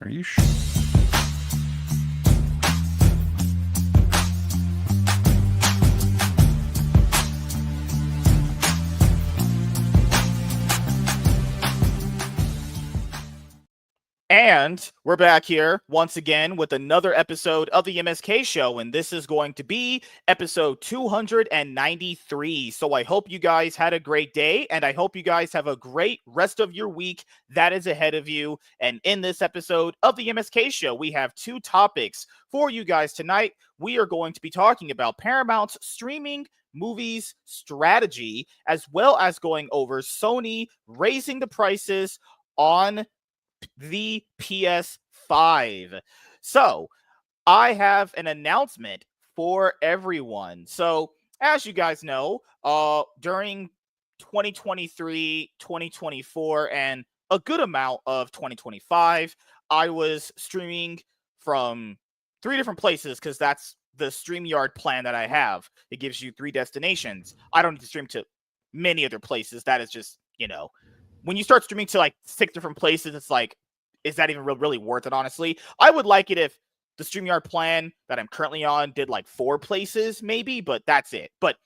Are you sure? And we're back here once again with another episode of the MSK show, and this is going to be episode 293. So I hope you guys had a great day, and I hope you guys have a great rest of your week that is ahead of you. And in this episode of the MSK show, we have two topics for you guys tonight. We are going to be talking about Paramount's streaming movies strategy, as well as going over Sony raising the prices on the PS5. So, I have an announcement for everyone. So, as you guys know, during 2023, 2024, and a good amount of 2025, I was streaming from 3 different places because that's the StreamYard plan that I have. It gives you 3 destinations. I don't need to stream to many other places. That is just, when you start streaming to like 6 different places, it's like, is that even really worth it, honestly? I would like it if the StreamYard plan that I'm currently on did like 4 places, maybe, but that's it. But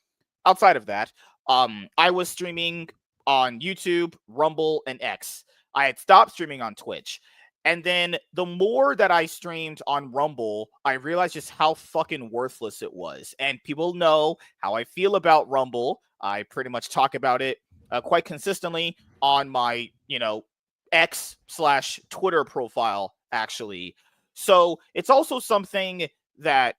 outside of that, I was streaming on YouTube, Rumble, and X. I had stopped streaming on Twitch. And then the more that I streamed on Rumble, I realized just how fucking worthless it was. And people know how I feel about Rumble. I pretty much talk about it quite consistently on my, X/Twitter profile, actually. So it's also something that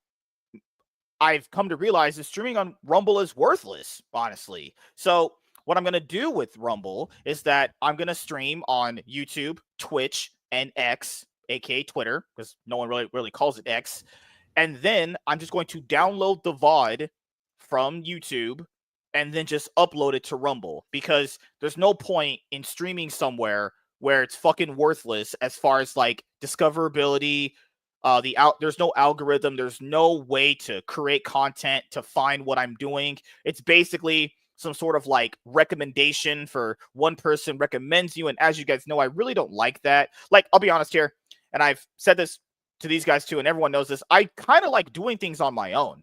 I've come to realize is streaming on Rumble is worthless, honestly. So what I'm going to do with Rumble is that I'm going to stream on YouTube, Twitch, and X, aka Twitter, because no one really calls it X. And then I'm just going to download the VOD from YouTube and then just upload it to Rumble, because there's no point in streaming somewhere where it's fucking worthless as far as like discoverability. There's no algorithm, there's no way to create content to find what I'm doing. It's basically some sort of like recommendation for one person recommends you, and as you guys know, I really don't like that. Like, I'll be honest here, and I've said this to these guys too, and everyone knows this. I kind of like doing things on my own.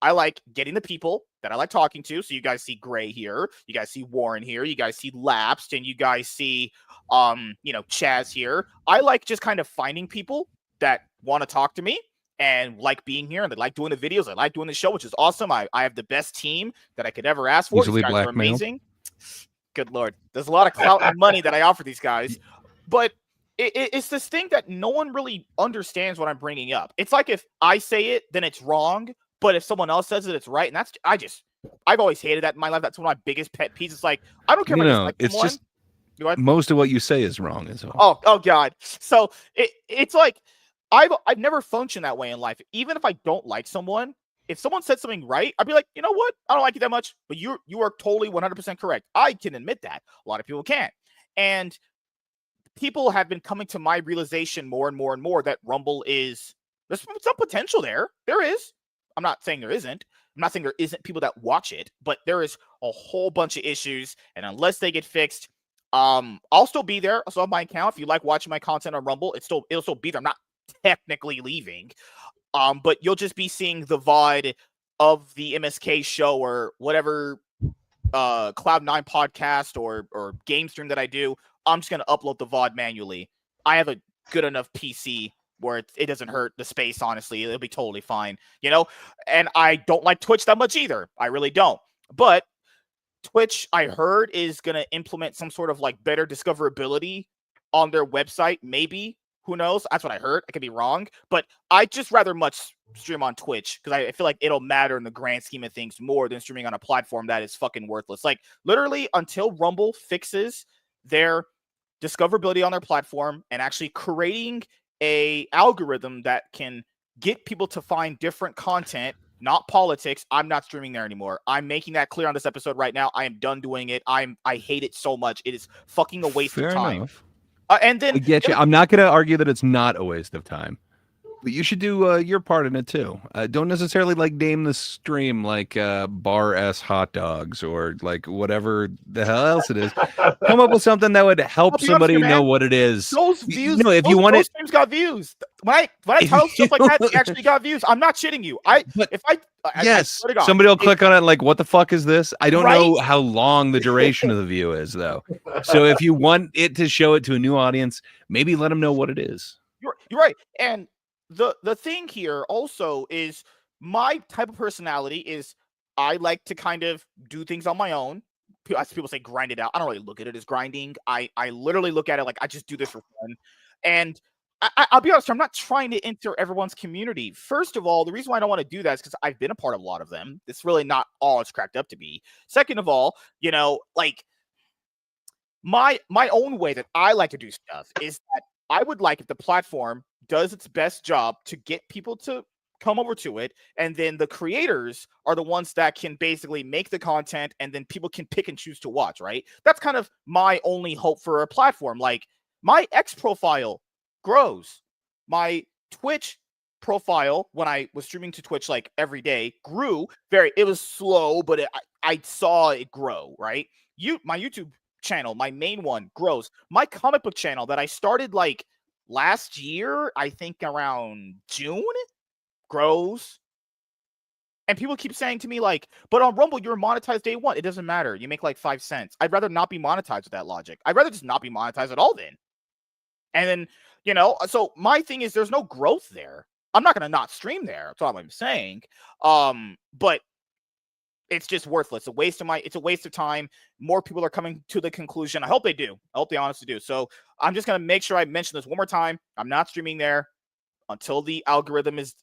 I like getting the people that I like talking to. So you guys see Gray here, you guys see Warren here, you guys see Lapsed, and you guys see Chaz here. I like just kind of finding people that want to talk to me and like being here, and they like doing the videos, I like doing the show, which is awesome. I have the best team that I could ever ask for. Easily These guys are blackmailed. amazing. Good Lord. There's a lot of clout and money that I offer these guys. But it's this thing that no one really understands what I'm bringing up. It's like if I say it, then it's wrong. But if someone else says it, it's right. And I've always hated that in my life. That's one of my biggest pet peeves. It's like, I don't care if I dislike it's someone. just most of what you say is wrong as well. Oh God. So it's like, I've never functioned that way in life. Even if I don't like someone, if someone said something right, I'd be like, you know what? I don't like you that much, but you are totally 100% correct. I can admit that. A lot of people can't. And people have been coming to my realization more and more and more that Rumble there's some potential there. There is. I'm not saying there isn't. I'm not saying there isn't people that watch it, but there is a whole bunch of issues. And unless they get fixed, I'll still be there. I'll still have my account. If you like watching my content on Rumble, it'll still be there. I'm not technically leaving. But you'll just be seeing the VOD of the MSK show or whatever Cloud9 podcast or game stream that I do. I'm just gonna upload the VOD manually. I have a good enough PC where it doesn't hurt the space, honestly. It'll be totally fine, And I don't like Twitch that much either. I really don't. But Twitch, I heard, is gonna implement some sort of like better discoverability on their website, maybe. Who knows? That's what I heard. I could be wrong. But I just rather much stream on Twitch because I feel like it'll matter in the grand scheme of things more than streaming on a platform that is fucking worthless. Like, literally, until Rumble fixes their discoverability on their platform and actually creating a algorithm that can get people to find different content, not politics, I'm not streaming there anymore. I'm making that clear on this episode right now. I am done doing it. I hate it so much. It is fucking a waste of time. Enough. And then I get you. I'm not going to argue that it's not a waste of time, But you should do your part in it too. Don't necessarily like name the stream like bar s hot dogs or like whatever the hell else it is. Come up with something that would help somebody know what it is. Those views, you know, if you want those streams got views. When I tell stuff like that, they actually got views. I'm not shitting you. Yes, somebody will click on it like, what the fuck is this? I don't know how long the duration of the view is though. So if you want it to show it to a new audience, maybe let them know what it is. You're right. And the thing here also is my type of personality is I like to kind of do things on my own. As people say, grind it out. I don't really look at it as grinding. I literally look at it like I just do this for fun. And I'll be honest, I'm not trying to enter everyone's community. First of all, the reason why I don't want to do that is because I've been a part of a lot of them. It's really not all it's cracked up to be. Second of all, you know, like my own way that I like to do stuff is that I would like if the platform does its best job to get people to come over to it, and then the creators are the ones that can basically make the content, and then people can pick and choose to watch, right? That's kind of my only hope for a platform. Like my X profile grows. My Twitch profile, when I was streaming to Twitch like every day, grew. It was slow, but I saw it grow, right? My YouTube channel, my main one, grows. My comic book channel that I started like last year, I think around June, grows. And people keep saying to me like, but on Rumble you're monetized day one. It doesn't matter. You make like 5 cents. I'd rather not be monetized with that logic. I'd rather just not be monetized at all then. And then, you know, so my thing is there's no growth there. I'm not going to not stream there. That's all I'm saying. But it's just worthless. It's a waste of time. More people are coming to the conclusion. I hope they do. I hope they honestly do. So I'm just going to make sure I mention this one more time. I'm not streaming there until the algorithm is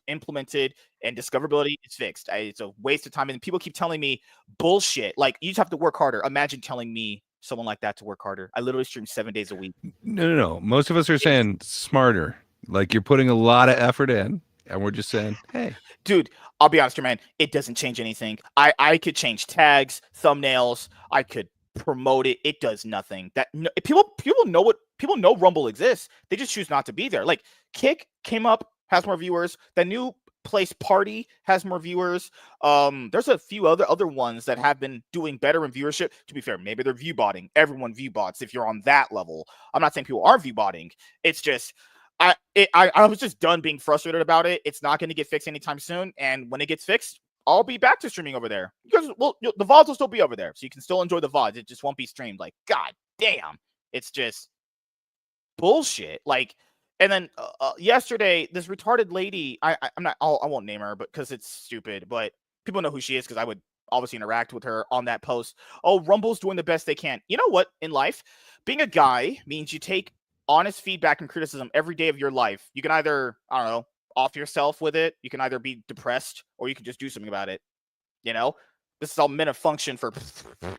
implemented and discoverability is fixed. It's a waste of time. And people keep telling me bullshit. Like, you just have to work harder. Imagine telling me someone like that to work harder. I literally stream 7 days a week. No. Most of us are saying smarter. Like, you're putting a lot of effort in. And we're just saying, hey. Dude, I'll be honest, man. It doesn't change anything. I could change tags, thumbnails. I could promote it. It does nothing. People know Rumble exists. They just choose not to be there. Like, Kick came up, has more viewers. The new place Party has more viewers. There's a few other ones that have been doing better in viewership. To be fair, maybe they're view botting. Everyone view bots if you're on that level. I'm not saying people are view botting. It's just I was just done being frustrated about it. It's not going to get fixed anytime soon. And when it gets fixed, I'll be back to streaming over there. Because, well, the VODs will still be over there. So you can still enjoy the VODs. It just won't be streamed. Like, god damn. It's just bullshit. Like, and then yesterday, this retarded lady, I won't name her, but because it's stupid, but people know who she is because I would obviously interact with her on that post. Oh, Rumble's doing the best they can. You know what? In life, being a guy means you take honest feedback and criticism every day of your life. You can either, I don't know, off yourself with it. You can either be depressed or you can just do something about it. You know, this is all meant to function for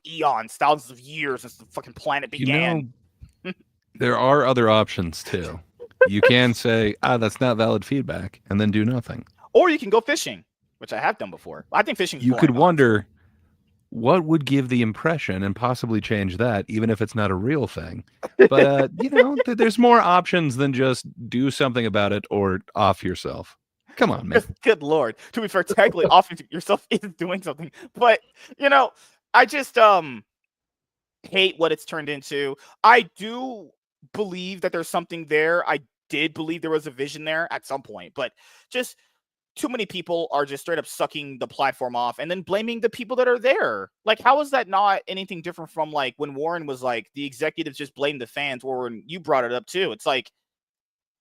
eons, thousands of years since the fucking planet began. You know, there are other options too. You can say, that's not valid feedback, and then do nothing. Or you can go fishing, which I have done before. I think fishing. You could wonder what would give the impression and possibly change that, even if it's not a real thing. But, you know, there's more options than just do something about it or off yourself. Come on, man. Good Lord. To be fair, technically off yourself is doing something. But, you know, I just hate what it's turned into. I do believe that there's something there. I did believe there was a vision there at some point, but just too many people are just straight up sucking the platform off and then blaming the people that are there. Like, how is that not anything different from like when Warren was like, the executives just blame the fans, or when you brought it up too? It's like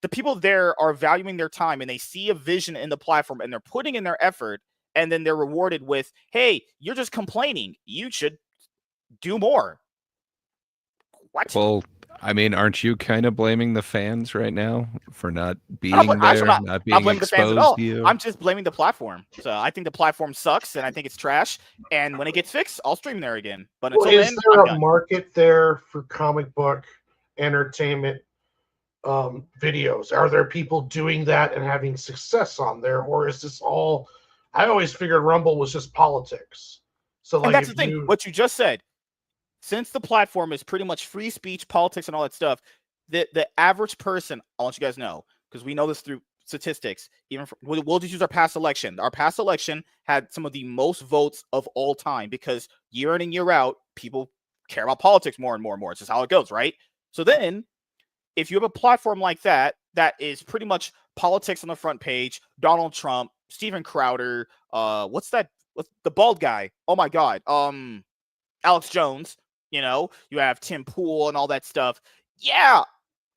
the people there are valuing their time and they see a vision in the platform and they're putting in their effort, and then they're rewarded with, hey, you're just complaining. You should do more. What? Well, I mean, aren't you kind of blaming the fans right now for not being there, not being exposed to you? I'm just blaming the platform. So I think the platform sucks, and I think it's trash. And when it gets fixed, I'll stream there again. But until then, is there a market there for comic book entertainment videos? Are there people doing that and having success on there, or is this all? I always figured Rumble was just politics. So, like, and that's the thing. What you just said. Since the platform is pretty much free speech, politics, and all that stuff, the average person, I want you guys to know, because we know this through statistics. Even we'll just use our past election. Our past election had some of the most votes of all time because year in and year out, people care about politics more and more and more. It's just how it goes, right? So then, if you have a platform like that, that is pretty much politics on the front page, Donald Trump, Steven Crowder, what's the bald guy? Oh my God. Alex Jones, you have Tim Pool and all that stuff. Yeah.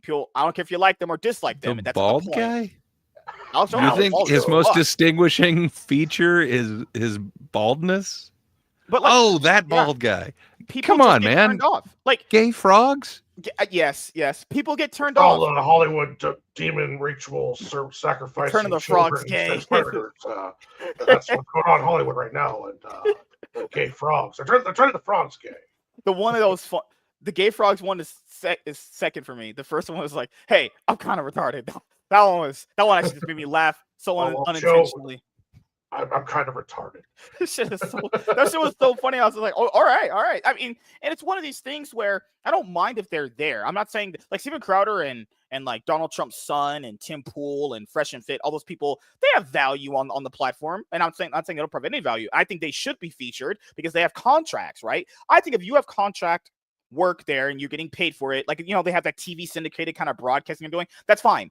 People, I don't care if you like them or dislike them. The That's bald the point. guy? Alex Jones You is think bald his as most fuck. distinguishing feature is his baldness? But that bald guy. People Come just on, get man. turned off. Like Gay frogs? yes. People get turned All off. the Hollywood demon rituals, sacrificing Turn of the frogs children, gay. sex predators. That's what's going on in Hollywood right now. And gay frogs. They're turning the frogs gay. The one of those the gay frogs one is second for me. The first one was like, hey, I'm kind of retarded. That one actually just made me laugh so unintentionally. I'm kind of retarded. That shit was so funny. I was like, oh, all right. I mean, and it's one of these things where I don't mind if they're there. I'm not saying like Steven Crowder and like Donald Trump's son and Tim Pool and Fresh and Fit, all those people, they have value on the platform. And I'm not saying they don't provide any value. I think they should be featured because they have contracts, right? I think if you have contract work there and you're getting paid for it, like, they have that TV syndicated kind of broadcasting you're doing, that's fine.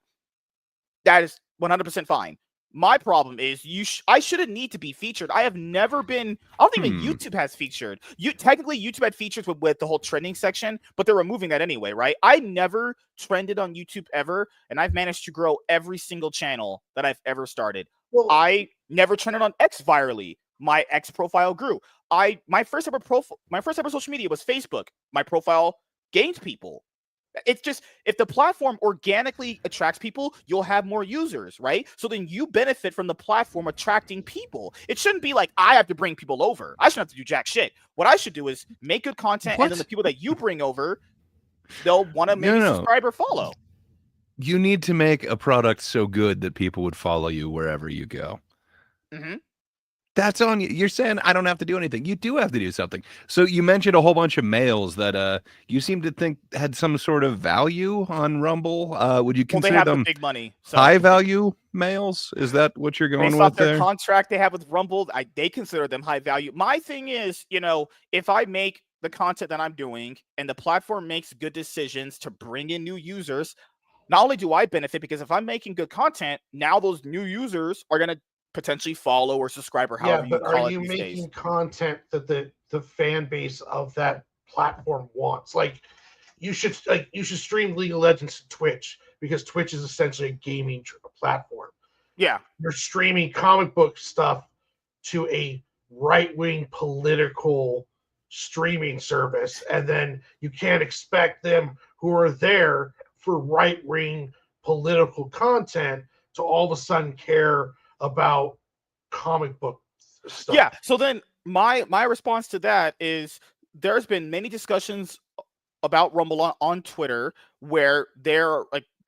That is 100% fine. My problem is I shouldn't need to be featured. I have never been. I don't think even YouTube has featured. Technically, YouTube had features with the whole trending section, but they're removing that anyway, right? I never trended on YouTube ever, and I've managed to grow every single channel that I've ever started. Well, I never trended on X virally. My X profile grew. My first ever social media was Facebook. My profile gained people. It's just, if the platform organically attracts people, you'll have more users, right? So then you benefit from the platform attracting people. It shouldn't be like I have to bring people over. I shouldn't have to do jack shit. What I should do is make good content, and then the people that you bring over, they'll want to maybe subscribe or follow. You need to make a product so good that people would follow you wherever you go. Mm-hmm. That's on you. You're saying I don't have to do anything. You do have to do something. So you mentioned a whole bunch of males that you seem to think had some sort of value on Rumble. Would you consider them the big money, so. high value males? Is that what you're going Based with off their there? contract they have with Rumble, they consider them high value. My thing is, if I make the content that I'm doing and the platform makes good decisions to bring in new users, not only do I benefit, because if I'm making good content, now those new users are going to potentially follow or subscribe or however you call it. Are you making content that the fan base of that platform wants? Like, you should stream League of Legends to Twitch, because Twitch is essentially a gaming platform. Yeah, you're streaming comic book stuff to a right-wing political streaming service, and then you can't expect them who are there for right-wing political content to all of a sudden care about comic book stuff. Yeah. So then my response to that is, there's been many discussions about Rumble on Twitter where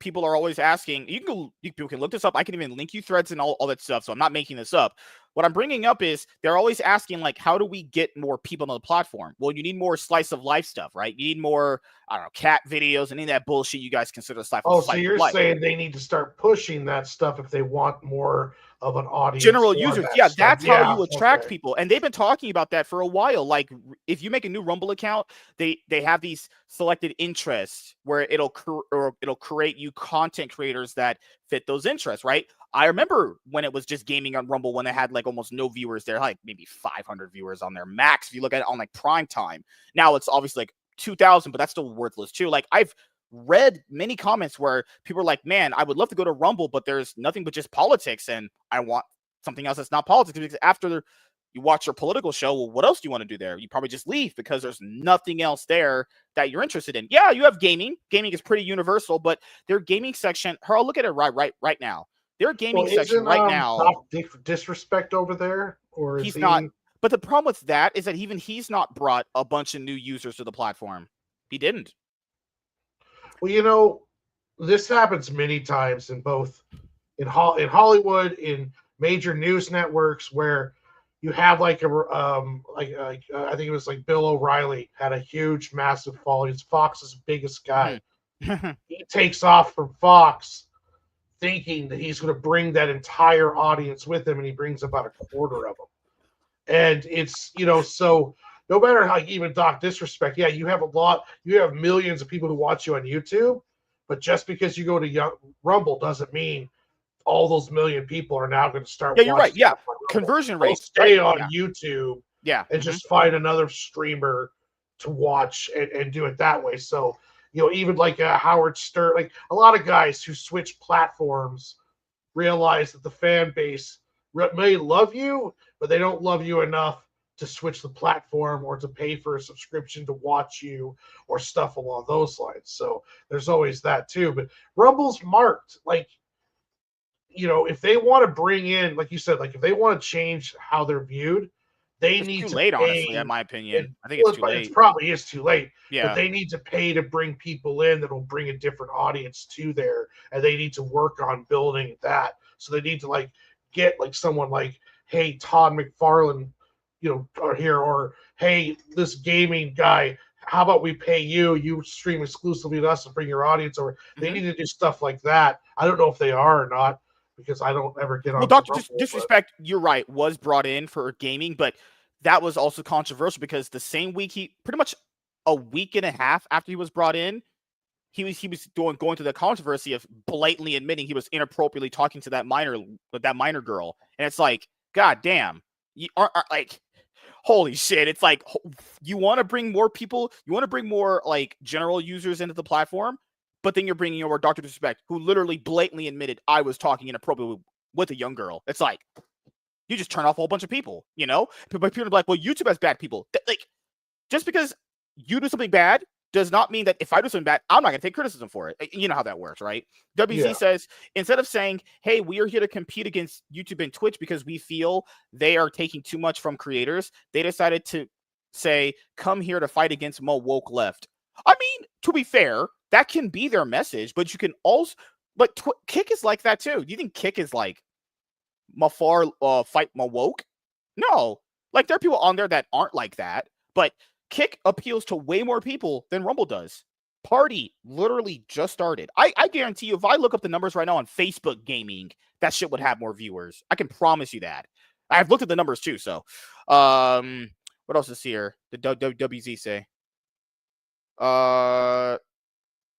people are always asking. People can look this up. I can even link you threads and all that stuff. So I'm not making this up. What I'm bringing up is they're always asking, like, how do we get more people on the platform? Well, you need more slice of life stuff, right? You need more, I don't know, cat videos and any of that bullshit you guys consider slice of life. So you're saying they need to start pushing that stuff if they want more of an audience. General users. Yeah, that's how you attract people. And they've been talking about that for a while. Like, if you make a new Rumble account, they have these selected interests where it'll create you content creators that fit those interests, right? I remember when it was just gaming on Rumble, when they had like almost no viewers there, like maybe 500 viewers on their max if you look at it on like prime time. Now it's obviously like 2,000, but that's still worthless too. Like, I've read many comments where people are like, man, I would love to go to Rumble, but there's nothing but just politics, and I want something else that's not politics. Because after you watch your political show, well, what else do you want to do there? You probably just leave because there's nothing else there that you're interested in. Yeah, you have gaming. Gaming is pretty universal, but their gaming section, I'll look at it right now. Their gaming section right now. Disrespect over there, or he's not. But the problem with that is that even he's not brought a bunch of new users to the platform. He didn't. Well, this happens many times in Hollywood, in major news networks, where you have like I think it was like Bill O'Reilly had a huge, massive following. He's Fox's biggest guy. He takes off from Fox thinking that he's going to bring that entire audience with him, and he brings about a quarter of them. And it's, so no matter how you even dock disrespect, yeah, you have millions of people who watch you on YouTube, but just because you go to Rumble doesn't mean all those million people are now going to start Yeah, you're right. watching Yeah. stuff on Rumble. Conversion They'll rates. stay right. on YouTube Yeah. and just find another streamer to watch and do it that way. So, even like Howard Stern, like a lot of guys who switch platforms realize that the fan base may love you, but they don't love you enough to switch the platform or to pay for a subscription to watch you or stuff along those lines. So there's always that too. But Rumble's marked. Like, if they want to bring in, like you said, like if they want to change how they're viewed, they need too to late, pay, honestly, in my opinion. I think it's too late. It probably is too late. Yeah. But they need to pay to bring people in that will bring a different audience to there, and they need to work on building that. So they need to get someone like, hey, Todd McFarlane, are here, or hey, this gaming guy, how about we pay you stream exclusively to us and bring your audience over. They need to do stuff like that. I don't know if they are or not, because I don't ever get on. Well, Dr. Disrespect, you're right, was brought in for gaming, but that was also controversial because the same week, pretty much a week and a half after he was brought in, he was going through the controversy of blatantly admitting he was inappropriately talking to that minor girl, and it's like, god damn, you are like, holy shit! It's like, you want to bring more people, you want to bring more general users into the platform, but then you're bringing over Dr. Disrespect, who literally blatantly admitted I was talking inappropriately with a young girl. It's like, you just turn off a whole bunch of people, But people are like, well, YouTube has bad people. Just because you do something bad does not mean that if I do something bad, I'm not going to take criticism for it. You know how that works, right? WZ says, instead of saying, hey, we are here to compete against YouTube and Twitch because we feel they are taking too much from creators, they decided to say, come here to fight against Mo Woke Left. I mean, to be fair, that can be their message, but you can also, but Kick is like that too. Do you think Kick is like Mafar fight Mo Woke? No. There are people on there that aren't like that, but Kick appeals to way more people than Rumble does. Party literally just started. I guarantee you, if I look up the numbers right now on Facebook gaming, that shit would have more viewers. I can promise you that. I've looked at the numbers too. So, what else is here? The WZ say.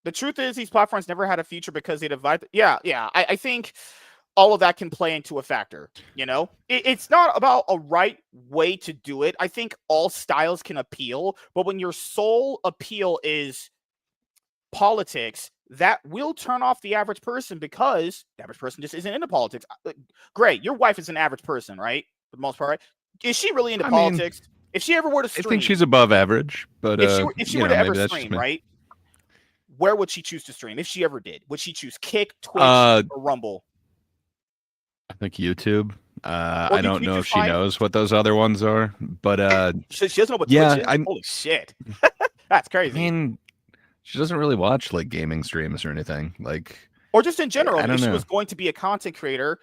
The truth is, these platforms never had a future because they divide. Yeah. I think all of that can play into a factor. It's not about a right way to do it. I think all styles can appeal, but when your sole appeal is politics, that will turn off the average person because the average person just isn't into politics. Great, your wife is an average person, right? For the most part, right? Is she really into politics? If she ever were to stream, I think she's above average, but if she were to ever stream, right? Where would she choose to stream if she ever did? Would she choose Kick, Twitch, or Rumble? I think YouTube. I don't know if she knows what those other ones are, but she doesn't know what Twitch is. Holy shit, that's crazy. I mean, she doesn't really watch gaming streams or anything, or just in general. I don't if know. She was going to be a content creator,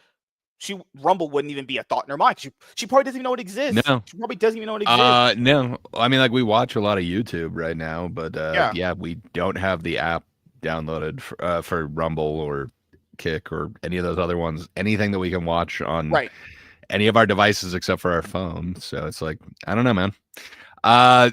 Rumble wouldn't even be a thought in her mind. She probably doesn't even know it exists. No, she probably doesn't even know it exists. No, I mean, we watch a lot of YouTube right now, but we don't have the app downloaded for Rumble or Kick or any of those other ones. Anything that we can watch on any of our devices except for our phone. So it's like, I don't know, man. I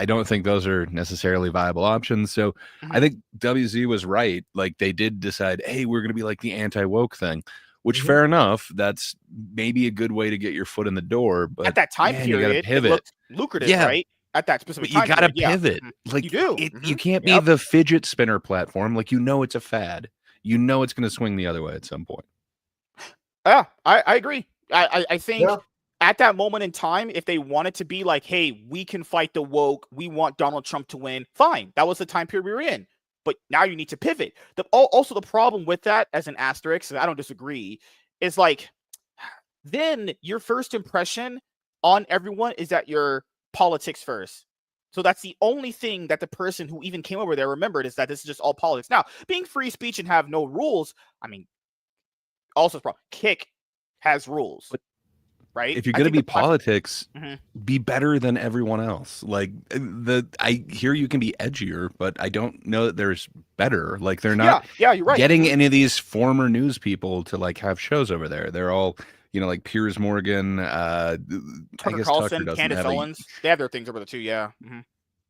don't think those are necessarily viable options. So I think WZ was right. They did decide, hey, we're going to be like the anti-woke thing. Which, fair enough, that's maybe a good way to get your foot in the door. But at that time period, you gotta pivot. It looked lucrative, right? At that specific time you got to period, pivot. You do. You can't be the fidget spinner platform. It's a fad. It's going to swing the other way at some point. Yeah, I agree. I think at that moment in time, if they wanted to be like, hey, we can fight the woke, we want Donald Trump to win, fine. That was the time period we were in. But now you need to pivot. Also, the problem with that, as an asterisk, and I don't disagree, is then your first impression on everyone is that you're politics first. So that's the only thing that the person who even came over there remembered, is that this is just all politics. Now, being free speech and have no rules, I mean, also a problem. Kick has rules. right? If you're I going to think be the platform- politics, Mhm. be better than everyone else. Like I hear you can be edgier, but I don't know that there's better. Like they're not Yeah, you're right. getting any of these former news people to like have shows over there. They're all, like Piers Morgan, I Tucker guess Tucker Carlson, doesn't Candace have Owens, they have their things over there too. Yeah.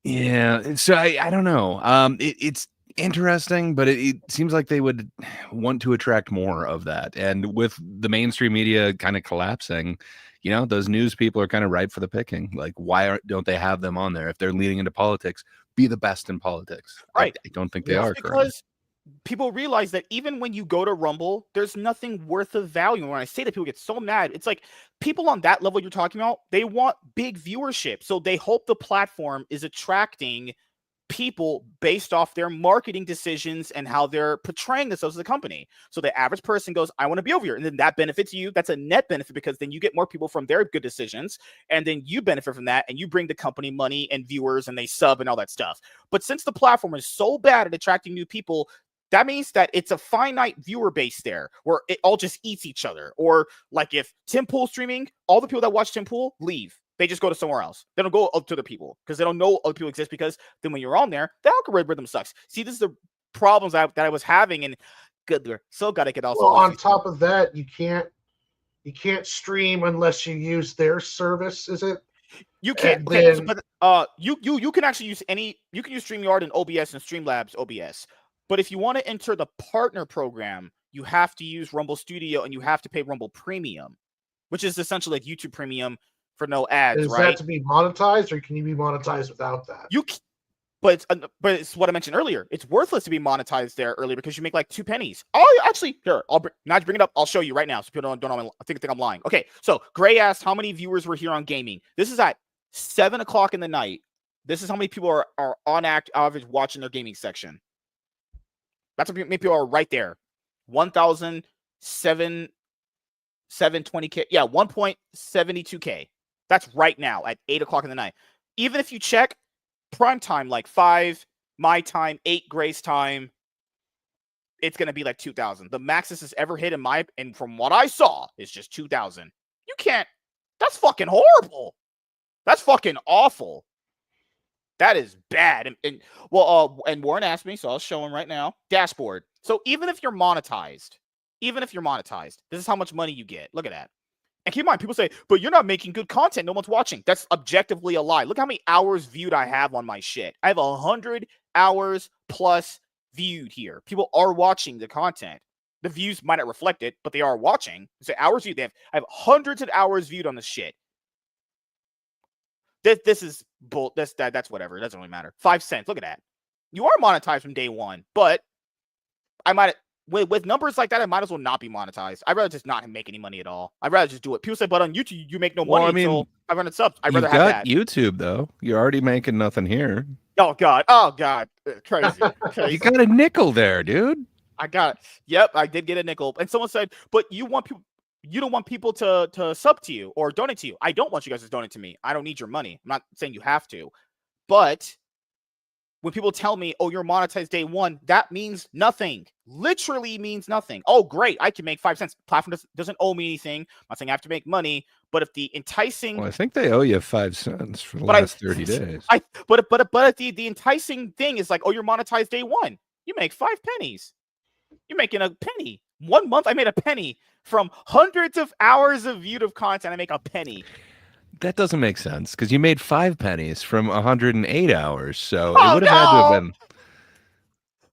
yeah. So I don't know. It's interesting, but it seems like they would want to attract more of that. And with the mainstream media kind of collapsing, those news people are kind of ripe for the picking. Like, why don't they have them on there? If they're leading into politics, be the best in politics. Right. I don't think they Yeah. are currently. Because people realize that even when you go to Rumble, there's nothing worth of value. And when I say that, people get so mad. It's like people on that level you're talking about, they want big viewership. So they hope the platform is attracting people based off their marketing decisions and how they're portraying themselves as a company. So the average person goes, I want to be over here. And then that benefits you. That's a net benefit because then you get more people from their good decisions. And then you benefit from that. And you bring the company money and viewers and they sub and all that stuff. But since the platform is so bad at attracting new people, that means that it's a finite viewer base there where it all just eats each other. Or like if Tim Pool's streaming, all the people that watch Tim Pool leave. They just go to somewhere else. They don't go up to other people because they don't know other people exist because then when you're on there, the algorithm sucks. See, this is the problems that I was having and good. So got to get also. Well, on top of that, you can't stream unless you use their service, is it? You can't. And Okay, then- but you can actually use you can use StreamYard and OBS and Streamlabs OBS. But if you want to enter the partner program, you have to use Rumble Studio and you have to pay Rumble Premium, which is essentially like YouTube Premium for no ads, Is right? that to be monetized, or can you be monetized without that? But it's what I mentioned earlier. It's worthless to be monetized there earlier because you make like 2 pennies. Oh, actually, here now to bring it up. I'll show you right now, so people don't think I'm lying. Okay, so Gray asked how many viewers were here on gaming. This is at 7 o'clock in the night. This is how many people are on average watching their gaming section. That's how many people are right there. 1,720K. Yeah, 1.72K. That's right now at 8 o'clock in the night. Even if you check prime time, like 5, my time, 8, Gray's time, it's going to be like 2,000. The max this has ever hit and from what I saw, is just 2,000. You can't. That's fucking horrible. That's fucking awful. That is bad. And Warren asked me, so I'll show him right now. Dashboard. So even if you're monetized, this is how much money you get. Look at that. And keep in mind, people say, but you're not making good content. No one's watching. That's objectively a lie. Look how many hours viewed I have on my shit. I have 100 hours plus viewed here. People are watching the content. The views might not reflect it, but they are watching. So hours viewed. I have hundreds of hours viewed on this shit. This is bull. That's whatever. It doesn't really matter. 5 cents. Look at that. You are monetized from day one, but I might with numbers like that, I might as well not be monetized. I'd rather just not make any money at all. I'd rather just do it. People say, but on YouTube, you make no money until 500 subs. I'd rather have that. YouTube though. You're already making nothing here. Oh God. Crazy. You got a nickel there, dude. I got it. Yep, I did get a nickel. And someone said, but you don't want people to sub to you or donate to you. I don't want you guys to donate to me. I don't need your money. I'm not saying you have to. But when people tell me, oh, you're monetized day one, that means nothing. Literally means nothing. Oh, great. I can make 5 cents. Platform doesn't owe me anything. I'm not saying I have to make money. But if the enticing... Well, I think they owe you 5 cents for the last 30 days. But if the enticing thing is like, oh, you're monetized day one, you make 5 pennies. You're making a penny. 1 month, I made a penny. From hundreds of hours of viewed of content, I make a penny. That doesn't make sense because you made 5 pennies from 108 hours. So it would have had to have been.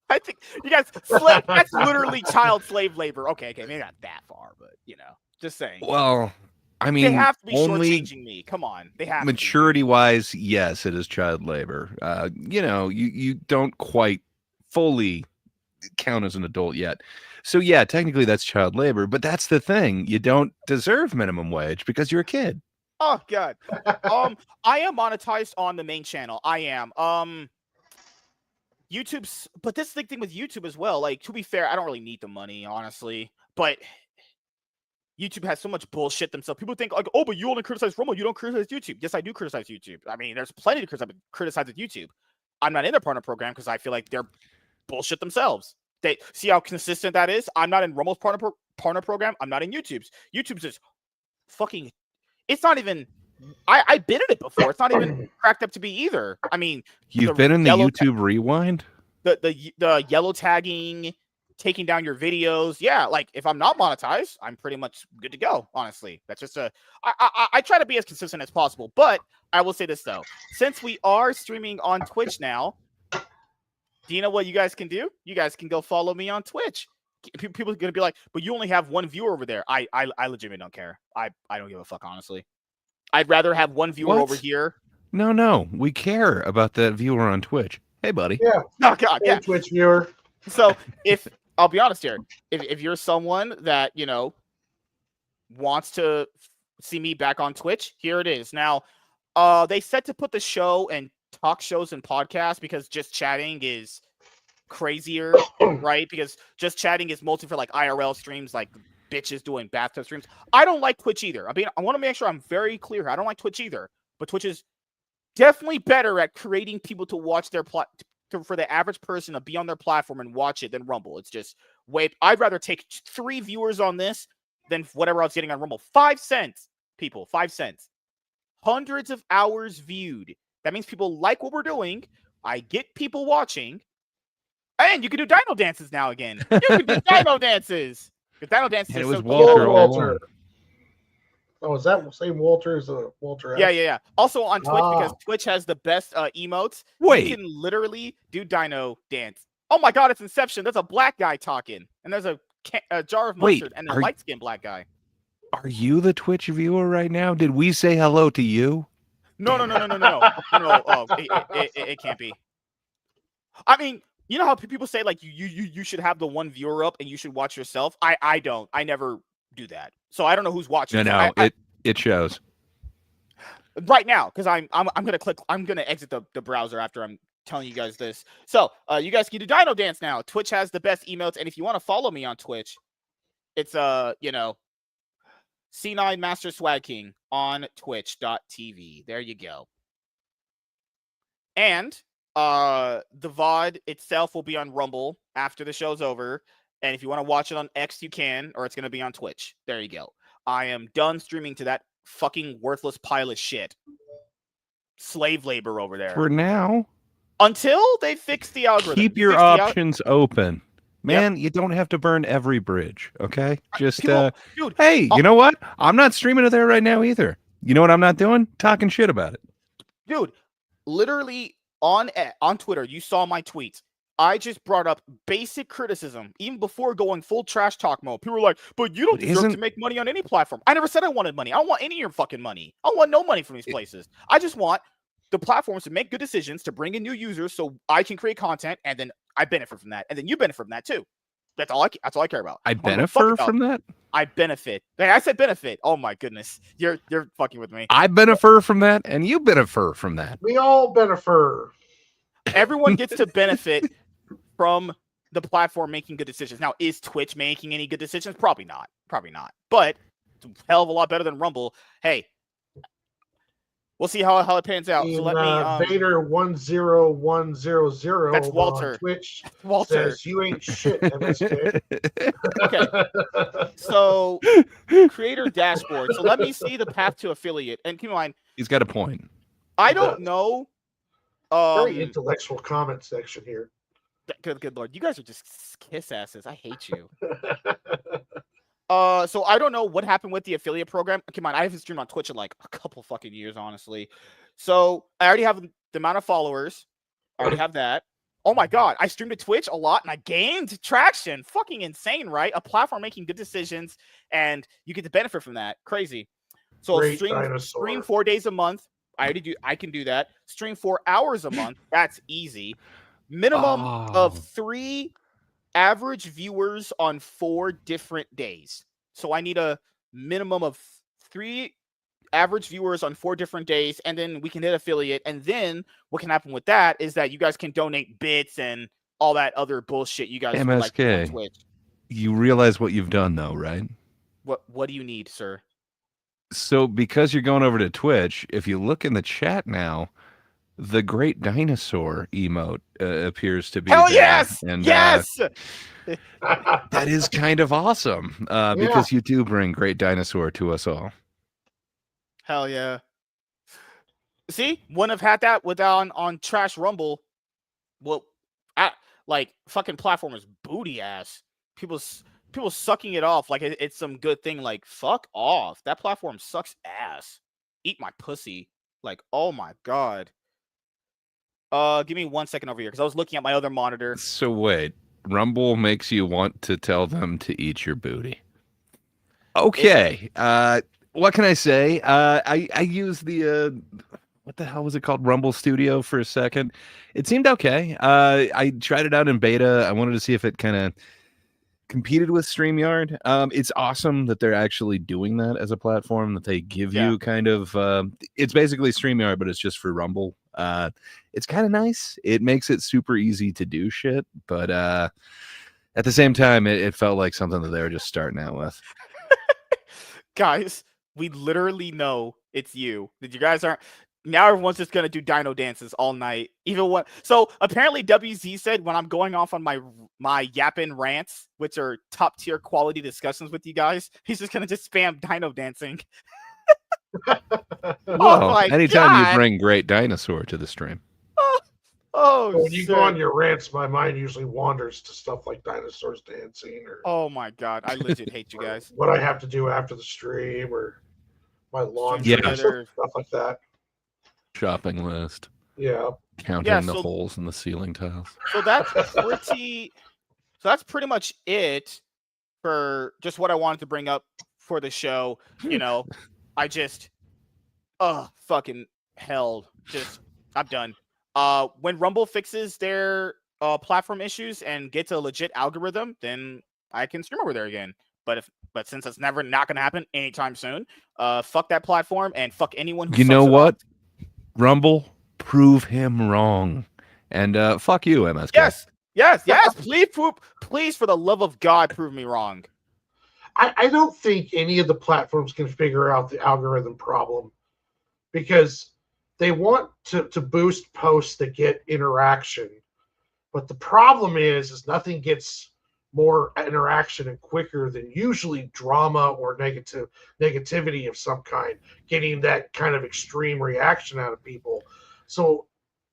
I think you guys, that's literally child slave labor. Okay, maybe not that far, but just saying. Well, I mean, they have to be only shortchanging me. Come on, they have maturity-wise, yes, it is child labor. You don't quite fully count as an adult yet. So yeah, technically that's child labor, but that's the thing. You don't deserve minimum wage because you're a kid. Oh God. I am monetized on the main channel. I am. YouTube's, but this is the thing with YouTube as well. Like, to be fair, I don't really need the money, honestly. But YouTube has so much bullshit themselves. People think like, oh, but you only criticize Rumble, you don't criticize YouTube. Yes, I do criticize YouTube. I mean, there's plenty to criticize with YouTube. I'm not in their partner program because I feel like they're bullshit themselves. They see how consistent that is. I'm not in Rumble's partner program. I'm not in YouTube's. YouTube's is fucking it's not even. I've been in it before. It's not even cracked up to be either. I mean, You've been in the YouTube Rewind? The yellow tagging, taking down your videos. Yeah, like if I'm not monetized, I'm pretty much good to go. Honestly, that's just I try to be as consistent as possible. But I will say this though, since we are streaming on Twitch now, do you know what you guys can do? You guys can go follow me on Twitch. People are gonna be like, but you only have one viewer over there. I legitimately don't care. I don't give a fuck, honestly. I'd rather have one viewer over here. No, we care about that viewer on Twitch. Hey, buddy. Yeah. Oh God, yeah. Twitch viewer. So if I'll be honest here, if you're someone that wants to see me back on Twitch, here it is. Now, they said to put the show and talk shows and podcasts because just chatting is crazier, right? Because just chatting is mostly for like IRL streams, like bitches doing bathtub streams. I don't like Twitch either. I mean, I want to make sure I'm very clear here. I don't like Twitch either, but Twitch is definitely better at creating people to watch their for the average person to be on their platform and watch it than Rumble. It's just I'd rather take 3 viewers on this than whatever I was getting on Rumble. 5 cents, people, 5 cents. Hundreds of hours viewed. That means people like what we're doing. I get people watching. And you can do dino dances now again. You can do dino dances. The dino dances. And it are was so Walter. Walter. Oh, is that the same Walter as Walter? Yeah. Also on Twitch, because Twitch has the best emotes. Wait. You can literally do dino dance. Oh my God, it's Inception. There's a black guy talking. And there's a jar of mustard and a light-skinned black guy. Are you the Twitch viewer right now? Did we say hello to you? No. Oh, it can't be. I mean, you know how people say like you should have the one viewer up and you should watch yourself. I don't. I never do that. So I don't know who's watching. No, it shows right now because I'm gonna click. I'm gonna exit the browser after I'm telling you guys this. So you guys can do Dino Dance now. Twitch has the best emotes, and if you want to follow me on Twitch, it's C9 Master Swag King on Twitch.tv. There you go. And the VOD itself will be on Rumble after the show's over. And if you want to watch it on X, you can, or it's going to be on Twitch. There you go. I am done streaming to that fucking worthless pile of shit. Slave labor over there. For now. Until they fix the algorithm. Keep your options open. Man, you don't have to burn every bridge, okay? Just, dude, hey, you know what? I'm not streaming to there right now either. You know what I'm not doing? Talking shit about it. Dude, literally on Twitter, you saw my tweets. I just brought up basic criticism, even before going full trash talk mode. People were like, but you don't deserve to make money on any platform. I never said I wanted money. I don't want any of your fucking money. I don't want no money from these places. I just want the platforms to make good decisions to bring in new users so I can create content, and then I benefit from that. And then you benefit from that too. That's all I care about. I benefit from that? I benefit. Hey, I said benefit. Oh my goodness. You're fucking with me. I benefit from that, and you benefit from that. We all benefit. Everyone gets to benefit from the platform making good decisions. Now, is Twitch making any good decisions? Probably not. But it's a hell of a lot better than Rumble. Hey, we'll see how it pans out. So let me Vader 10100. That's Walter. On Twitch Walter says you ain't shit, MSK. Okay. So creator dashboard. So let me see the path to affiliate. And keep in mind, he's got a point. I don't know. Very intellectual comment section here. Good Lord. You guys are just kiss asses. I hate you. So I don't know what happened with the affiliate program. Come on, I haven't streamed on Twitch in like a couple fucking years, honestly. So I already have the amount of followers. I already have that. Oh my God, I streamed to Twitch a lot and I gained traction. Fucking insane, right? A platform making good decisions and you get to benefit from that. Crazy. So stream 4 days a month. I can do that. Stream 4 hours a month. That's easy. Minimum of 3 average viewers on 4 different days. So I need a minimum of 3 average viewers on 4 different days, and then we can hit affiliate. And then what can happen with that is that you guys can donate bits and all that other bullshit you guys MSK, like on Twitch. You realize what you've done though, right? What do you need, sir? So because you're going over to Twitch, if you look in the chat now, the Great Dinosaur emote appears to be hell there. Yes! And, yes! That is kind of awesome because you do bring Great Dinosaur to us all. Hell yeah. See, wouldn't have had that without on Trash Rumble. Well, like fucking platform is booty ass. People people sucking it off like it's some good thing. Like fuck off. That platform sucks ass. Eat my pussy. Like oh my god. Give me 1 second over here because I was looking at my other monitor. So wait, Rumble makes you want to tell them to eat your booty. Okay. What can I say? I used the what the hell was it called? Rumble Studio for a second. It seemed okay. I tried it out in beta. I wanted to see if it kind of competed with StreamYard. It's awesome that they're actually doing that as a platform, that they give you kind of it's basically StreamYard, but it's just for Rumble. It's kind of nice. It makes it super easy to do shit, but at the same time, it felt like something that they were just starting out with. Guys, we literally know it's you. That you guys aren't. Now everyone's just gonna do dino dances all night. Even what? So apparently WZ said when I'm going off on my yapping rants, which are top tier quality discussions with you guys, he's just gonna just spam dino dancing. Well, anytime you bring Great Dinosaur to the stream. When you go on your rants, my mind usually wanders to stuff like dinosaurs dancing. Or oh my god, I legit hate you guys. What I have to do after the stream, or my laundry, stuff like that. Shopping list. Yeah. Counting the holes in the ceiling tiles. So that's pretty much it for just what I wanted to bring up for the show. You know, I just fucking hell. I'm done. When Rumble fixes their platform issues and gets a legit algorithm, then I can stream over there again. But since it's not gonna happen anytime soon, fuck that platform and fuck anyone who you know what? Rumble, prove him wrong. And fuck you, MSK. Yes. Please, for the love of God, prove me wrong. I don't think any of the platforms can figure out the algorithm problem because they want to boost posts that get interaction. But the problem is nothing gets more interaction and quicker than usually drama or negativity of some kind, getting that kind of extreme reaction out of people. So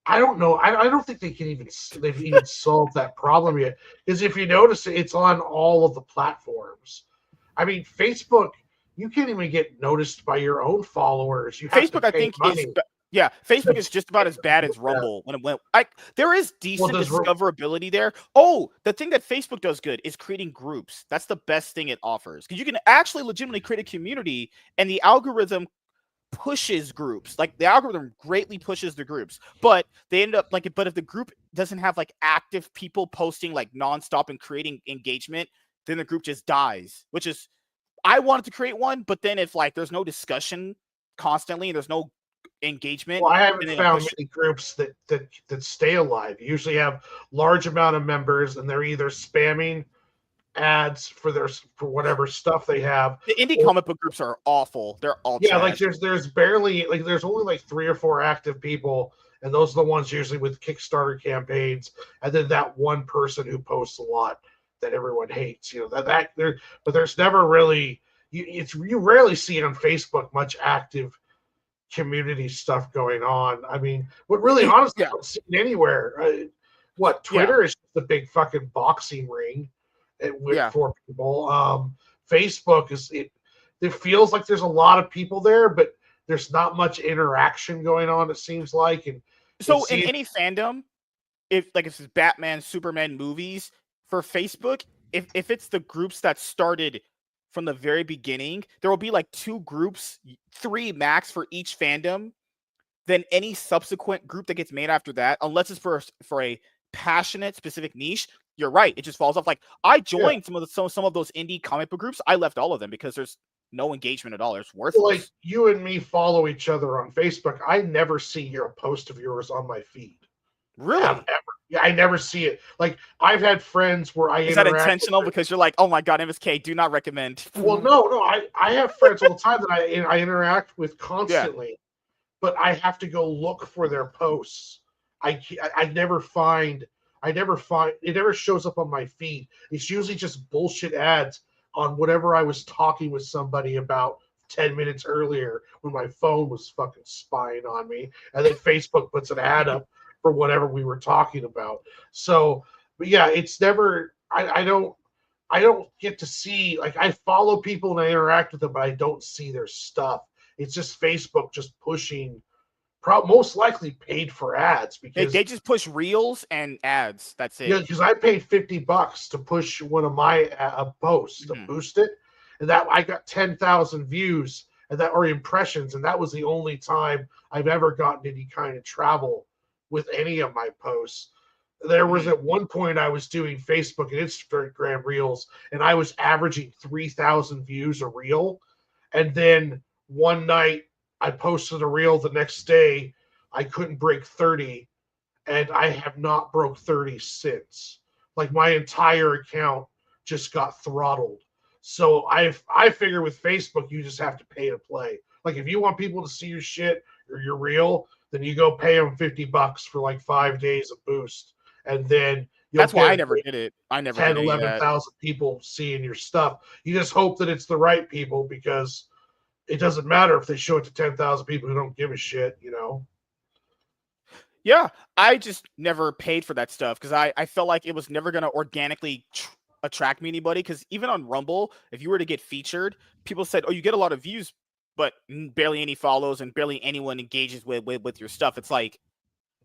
I don't know. I don't think they've even solved that problem yet. Because if you notice, it's on all of the platforms. I mean, Facebook, you can't even get noticed by your own followers. Facebook, I think, Facebook is just about as bad as Rumble when it went. There is decent discoverability there. Oh, the thing that Facebook does good is creating groups. That's the best thing it offers because you can actually legitimately create a community, and the algorithm pushes groups. Like the algorithm greatly pushes the groups, but they end up but if the group doesn't have like active people posting like nonstop and creating engagement, then the group just dies. Which is, I wanted to create one, but then if like there's no discussion constantly and there's no engagement. Well, I haven't found many groups that stay alive. You usually have large amount of members, and they're either spamming ads for whatever stuff they have. The indie comic book groups are awful. They're all like there's barely there's only like 3 or 4 active people, and those are the ones usually with Kickstarter campaigns, and then that one person who posts a lot that everyone hates. But there's never really you rarely see on Facebook much active community stuff going on. I mean, what really honestly I don't see it anywhere. Twitter is just a big fucking boxing ring for people. Facebook it feels like there's a lot of people there, but there's not much interaction going on, it seems like. And so in any fandom, if it's Batman, Superman movies, for Facebook, if it's the groups that started from the very beginning, there will be like 2 groups, 3 max for each fandom. Then any subsequent group that gets made after that, unless it's for a passionate specific niche, you're right, it just falls off. Like I joined some of those indie comic book groups. I left all of them because there's no engagement at all. It's worthless. Like you and me follow each other on Facebook. I never see a post of yours on my feed. Really? Ever. Yeah, I never see it. Like I've had friends where is that intentional because you're like, oh my god, MSK, do not recommend. Well, no, I have friends all the time that I interact with constantly, but I have to go look for their posts. I never find it never shows up on my feed. It's usually just bullshit ads on whatever I was talking with somebody about 10 minutes earlier when my phone was fucking spying on me. And then Facebook puts an ad up for whatever we were talking about. So, but yeah, it's never, I don't get to see, like, I follow people and I interact with them, but I don't see their stuff. It's just Facebook just pushing, most likely paid for ads, because They just push reels and ads. That's it. yeah, because I paid $50 to push one of my posts to boost it, and that I got 10,000 views and that or impressions, and that was the only time I've ever gotten any kind of travel with any of my posts. There was at one point I was doing Facebook and Instagram reels, and I was averaging 3,000 views a reel, and then one night I posted a reel. The next day I couldn't break 30, and I have not broke 30 since. Like, my entire account just got throttled. So I figure with Facebook, you just have to pay to play. Like, if you want people to see your shit or your reel, then you go pay them $50 for like 5 days of boost, and then that's why I never did it. I never 10, did 11,000 people seeing your stuff. You just hope that it's the right people, because it doesn't matter if they show it to 10,000 people who don't give a shit, you know? Yeah, I just never paid for that stuff because I felt like it was never going to organically attract me anybody. Because even on Rumble, if you were to get featured, people said, oh, you get a lot of views, but barely any follows and barely anyone engages with your stuff. It's like,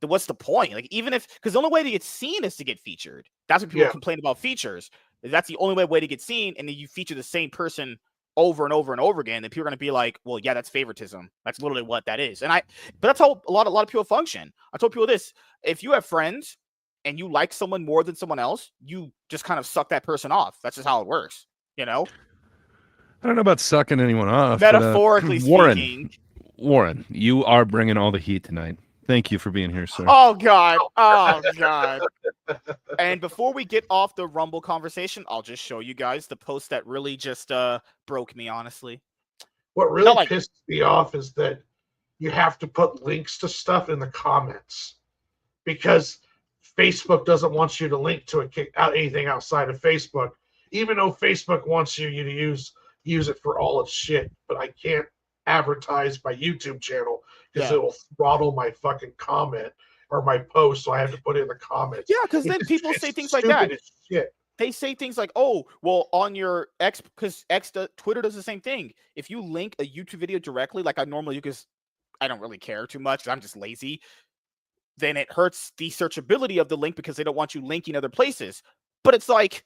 what's the point? Like, even if, because the only way to get seen is to get featured. That's when people complain about features. That's the only way to get seen. And then you feature the same person over and over and over again, and people are going to be like, well, yeah, that's favoritism. That's literally what that is. But that's how a lot of people function. I told people this: if you have friends and you like someone more than someone else, you just kind of suck that person off. That's just how it works, you know? I don't know about sucking anyone off. Metaphorically Warren, speaking. Warren, you are bringing all the heat tonight. Thank you for being here, sir. Oh, God. Oh, God. And before we get off the Rumble conversation, I'll just show you guys the post that really just broke me, honestly. What really pisses me off is that you have to put links to stuff in the comments, because Facebook doesn't want you to link to anything outside of Facebook, even though Facebook wants you to use it for all its shit. But I can't advertise my YouTube channel because it will throttle my fucking comment or my post, so I have to put it in the comments. Yeah, because then people say things like that. Shit. They say things like, oh, well, on your X, because Twitter does the same thing. If you link a YouTube video directly, like I normally do, because I don't really care too much, I'm just lazy, then it hurts the searchability of the link because they don't want you linking other places. But it's like,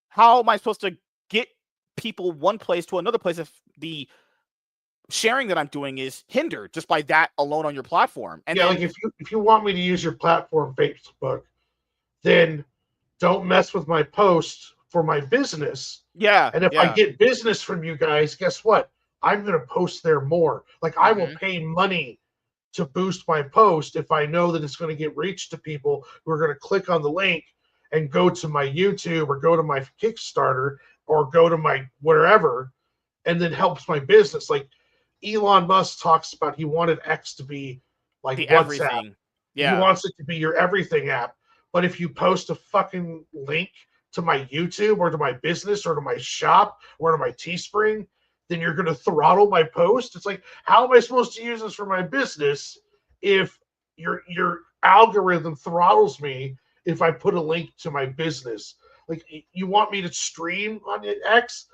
how am I supposed to get people one place to another place if the sharing that I'm doing is hindered just by that alone on your platform? And like if you want me to use your platform, Facebook, then don't mess with my post for my business. Yeah. And if I get business from you guys, guess what? I'm going to post there more. Like, I will pay money to boost my post if I know that it's going to get reached to people who are going to click on the link and go to my YouTube or go to my Kickstarter or go to my wherever, and then helps my business. Like, Elon Musk talks about, he wanted X to be like the WhatsApp. Everything. Yeah. He wants it to be your everything app. But if you post a fucking link to my YouTube or to my business or to my shop or to my Teespring, then you're going to throttle my post. It's like, how am I supposed to use this for my business if your algorithm throttles me if I put a link to my business? Like, you want me to stream on X?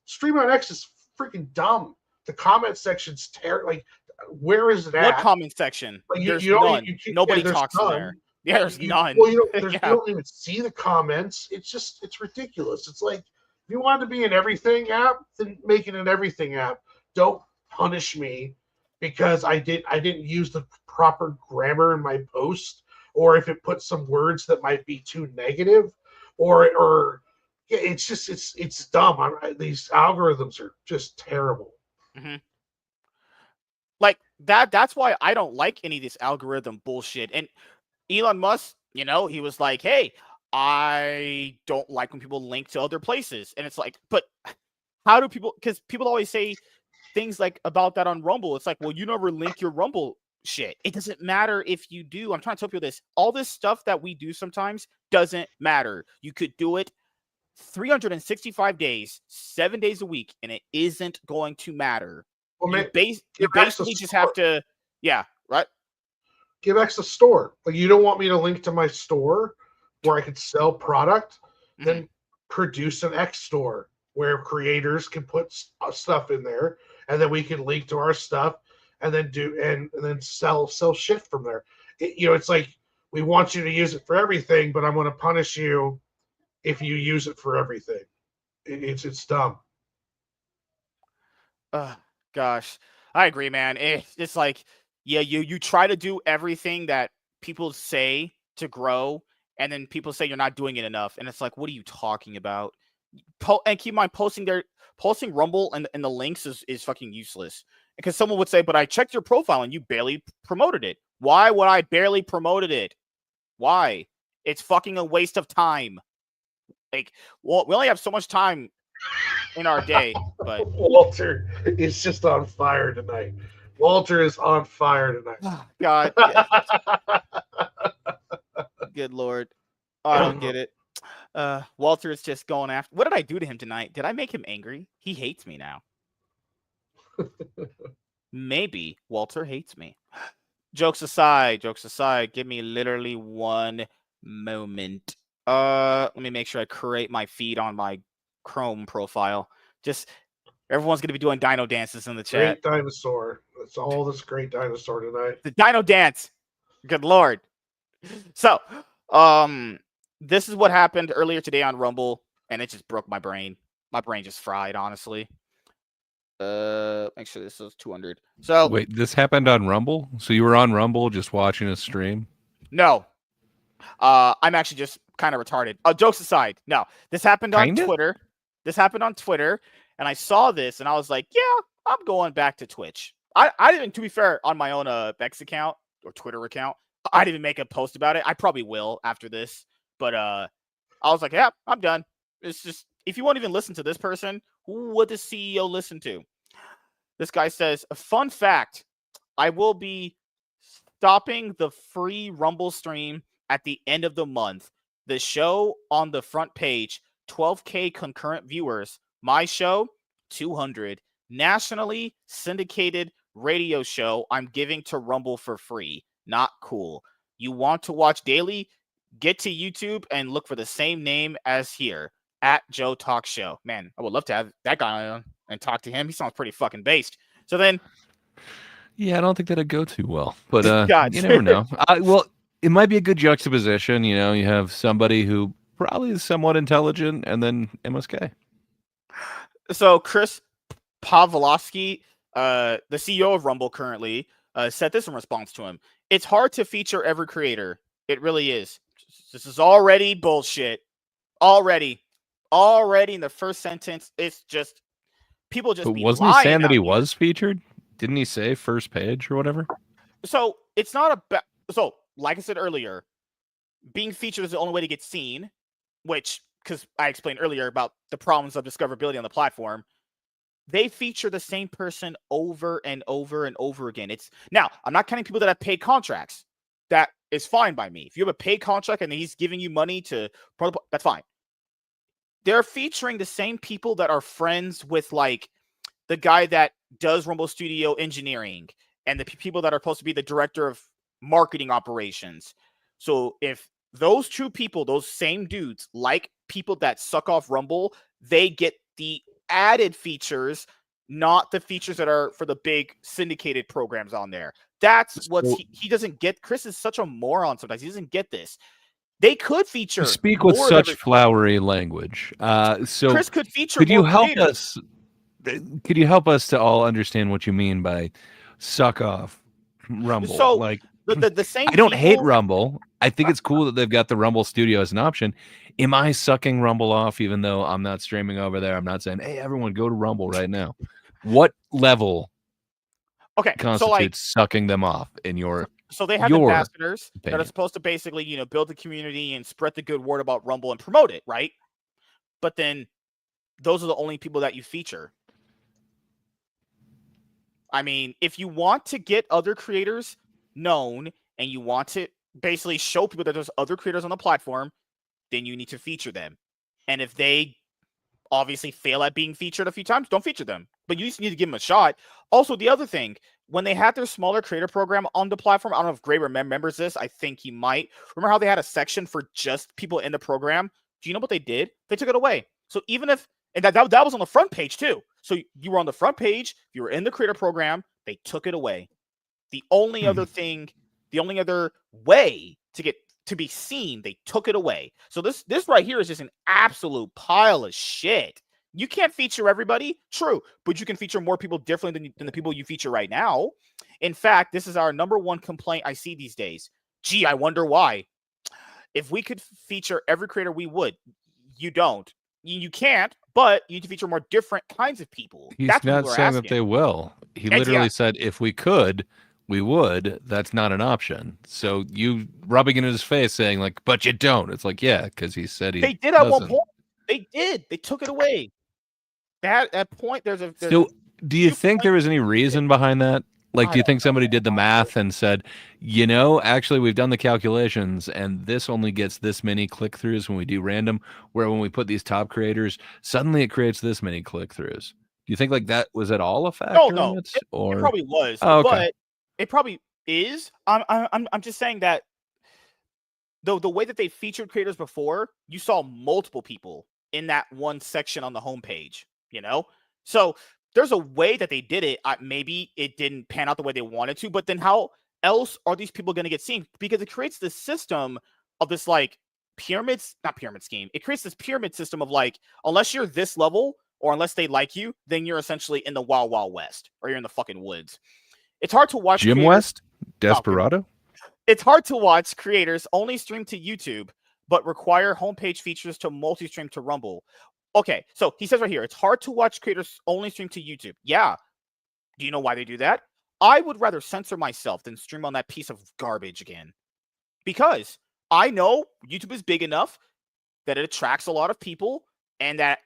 Stream on X is freaking dumb. The comment section's terrible. Like, where is it at? What comment section? Like, there's none. Nobody talks in there. Yeah, there's none. Well, you don't even see the comments. It's ridiculous. It's like, if you want to be an everything app, then make it an everything app. Don't punish me because I didn't use the proper grammar in my post, or if it puts some words that might be too negative, or yeah, it's dumb. These algorithms are just terrible. Mm-hmm. Like that's why I don't like any of this algorithm bullshit. And Elon Musk, he was like, hey, I don't like when people link to other places. And it's like, but how do people, because people always say things like about that on Rumble. It's like, well, you never link your Rumble shit. It doesn't matter if you do. I'm trying to tell people this. All this stuff that we do sometimes doesn't matter. You could do it 365 days, 7 days a week, and it isn't going to matter. Well, You, man, you basically just have to, yeah, right? give X a store. Like, you don't want me to link to my store where I could sell product, then produce an X store where creators can put stuff in there, and then we can link to our stuff, and then then sell shit from there. It's like, we want you to use it for everything, but I'm going to punish you if you use it for everything. It's dumb. Gosh, I agree, man. It's like, yeah, you try to do everything that people say to grow, and then people say you're not doing it enough, and it's like, what are you talking about? And keep in mind, posting Rumble and the links is fucking useless, because someone would say, but I checked your profile and you barely promoted it. Why would I barely promoted it? Why? It's fucking a waste of time. Like, well, we only have so much time in our day, but Walter is just on fire tonight. Walter is on fire tonight. God, yeah. Good Lord. Oh, I don't get it. Walter is just going after. What did I do to him tonight? Did I make him angry? He hates me now. Maybe Walter hates me. Jokes aside, give me literally one moment. Let me make sure I create my feed on my Chrome profile. Just everyone's gonna be doing dino dances in the chat. Great dinosaur. That's all this great dinosaur tonight. The dino dance. Good Lord. So, this is what happened earlier today on Rumble, and it just broke my brain. My brain just fried, honestly. Make sure this is 200. So wait, this happened on Rumble? So you were on Rumble just watching a stream? No. I'm actually just kind of retarded. Jokes aside, no. This happened on Twitter. This happened on Twitter, and I saw this, and I was like, yeah, I'm going back to Twitch. I didn't, to be fair, on my own X account or Twitter account, I didn't even make a post about it. I probably will after this, but I was like, yeah, I'm done. It's just, if you won't even listen to this person, who would the CEO listen to? This guy says, a fun fact, I will be stopping the free Rumble stream at the end of the month. The show on the front page, 12K concurrent viewers. My show, 200. Nationally syndicated radio show I'm giving to Rumble for free. Not cool. You want to watch daily? Get to YouTube and look for the same name as here, at Joe Talk Show. Man, I would love to have that guy on and talk to him. He sounds pretty fucking based. So then, yeah, I don't think that'd go too well, but you never know. Well, it might be a good juxtaposition. You know, you have somebody who probably is somewhat intelligent, and then MSK. So Chris Pavlovsky, the CEO of Rumble currently, said this in response to him. It's hard to feature every creator. It really is. This is already bullshit. Already in the first sentence, it's just people just. But wasn't he saying that he was featured? Didn't he say first page or whatever? So it's not about. So like I said earlier, being featured is the only way to get seen. Which, because I explained earlier about the problems of discoverability on the platform, they feature the same person over and over and over again. It's now, I'm not counting people that have paid contracts. That is fine by me. If you have a paid contract and he's giving you money to, that's fine. They're featuring the same people that are friends with, like, the guy that does Rumble Studio engineering and the people that are supposed to be the director of marketing operations. So if those two people, those same dudes, like people that suck off Rumble, they get the added features, not the features that are for the big syndicated programs on there. That's what he doesn't get. Chris is such a moron sometimes. He doesn't get this. They could feature. You speak with such flowery language. So Chris could feature. Could you help us? Could you help us to all understand what you mean by suck off Rumble? So like the same. I don't hate Rumble. I think it's cool that they've got the Rumble Studio as an option. Am I sucking Rumble off even though I'm not streaming over there? I'm not saying, hey, everyone go to Rumble right now. What level constitutes sucking them off in your So they have ambassadors that are supposed to basically, build the community and spread the good word about Rumble and promote it, right? But then those are the only people that you feature. I mean, if you want to get other creators known and you want to basically show people that there's other creators on the platform, then you need to feature them. And if they obviously fail at being featured a few times, don't feature them. But you just need to give them a shot. Also, the other thing, when they had their smaller creator program on the platform, I don't know if Gray remembers this. I think he might. Remember how they had a section for just people in the program? Do you know what they did? They took it away. So even if, and that was on the front page too. So you were on the front page, you were in the creator program, they took it away. The only other thing, the only other way to be seen, they took it away. So this right here is just an absolute pile of shit. You can't feature everybody, true, but you can feature more people differently than the people you feature right now. In fact, this is our number one complaint I see these days. Gee, I wonder why. If we could feature every creator, we would. You don't. You can't, but you need to feature more different kinds of people. He's That's not what saying asking. that they will. He And literally yeah. said if we could, we would. That's not an option. So you rubbing it in his face saying like, but you don't. It's like, yeah, because he said he They did at one doesn't. point. They did. They took it away. That point, there's So do you think there point- was any reason behind that? Like, I do you don't think somebody know, did the math and said, you know, actually we've done the calculations and this only gets this many click-throughs when we do random, where when we put these top creators, suddenly it creates this many click-throughs. Do you think like that was at all a factor no. in it? Or It probably was, Oh, okay. but it probably is. I'm just saying that the way that they featured creators before, you saw multiple people in that one section on the homepage, you know? So there's a way that they did it. Maybe it didn't pan out the way they wanted to, but then how else are these people going to get seen? Because it creates this system of this like not pyramid scheme. It creates this pyramid system of like, unless you're this level or unless they like you, then you're essentially in the wild, wild west or you're in the fucking woods. It's hard to watch Jim creators- West? Desperado? It's hard to watch creators only stream to YouTube, but require homepage features to multi-stream to Rumble. Okay, so he says right here, it's hard to watch creators only stream to YouTube. Yeah. Do you know why they do that? I would rather censor myself than stream on that piece of garbage again. Because I know YouTube is big enough that it attracts a lot of people and that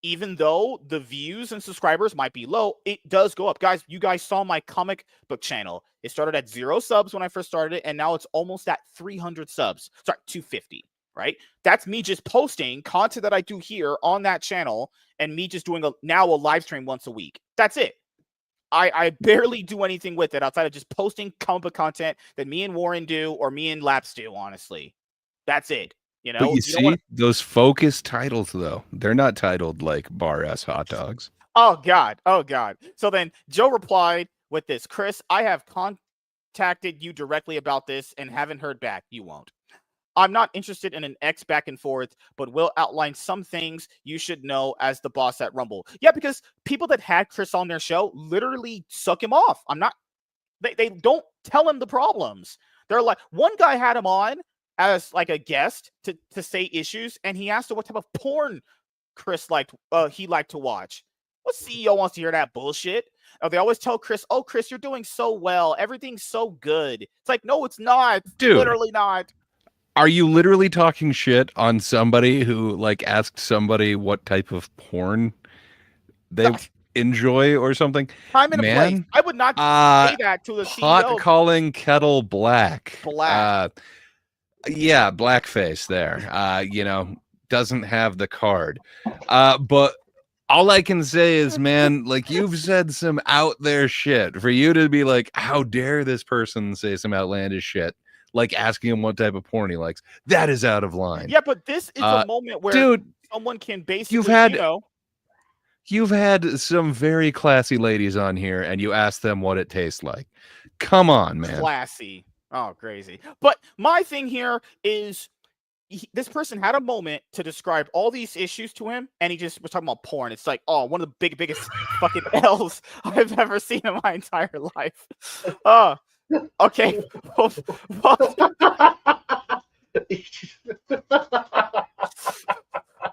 even though the views and subscribers might be low, it does go up. Guys, you guys saw my comic book channel. It started at 0 subs when I first started it, and now it's almost at 300 subs. Sorry, 250, right? That's me just posting content that I do here on that channel and me just doing now a live stream once a week. That's it. I barely do anything with it outside of just posting comic book content that me and Warren do or me and Laps do, honestly. That's it. You know, But you see, those focus titles, though, they're not titled like Bar S Hot Dogs. Oh, God. Oh, God. So then Joe replied with this. Chris, I have contacted you directly about this and haven't heard back. You won't. I'm not interested in an X back and forth, but will outline some things you should know as the boss at Rumble. Yeah, because people that had Chris on their show literally suck him off. They don't tell him the problems. They're like, one guy had him on as like a guest to say issues, and he asked him what type of porn Chris he liked to watch. What CEO wants to hear that bullshit? They always tell Chris, "Oh, Chris, you're doing so well. Everything's so good." It's like, no, it's not. Dude, literally not. Are you literally talking shit on somebody who like asked somebody what type of porn they enjoy or something? Time and a place. I would not say that to the CEO. Hot calling kettle black. Black. Yeah, blackface there. You know, doesn't have the card. But all I can say is, man, like you've said some out there shit. For you to be like, how dare this person say some outlandish shit? Like asking him what type of porn he likes. That is out of line. Yeah, but this is a moment where dude, someone can basically, you've had some very classy ladies on here and you ask them what it tastes like. Come on, man. Classy. Oh, crazy. But my thing here is this person had a moment to describe all these issues to him, and he just was talking about porn. It's like, oh, one of the biggest fucking L's I've ever seen in my entire life. Okay.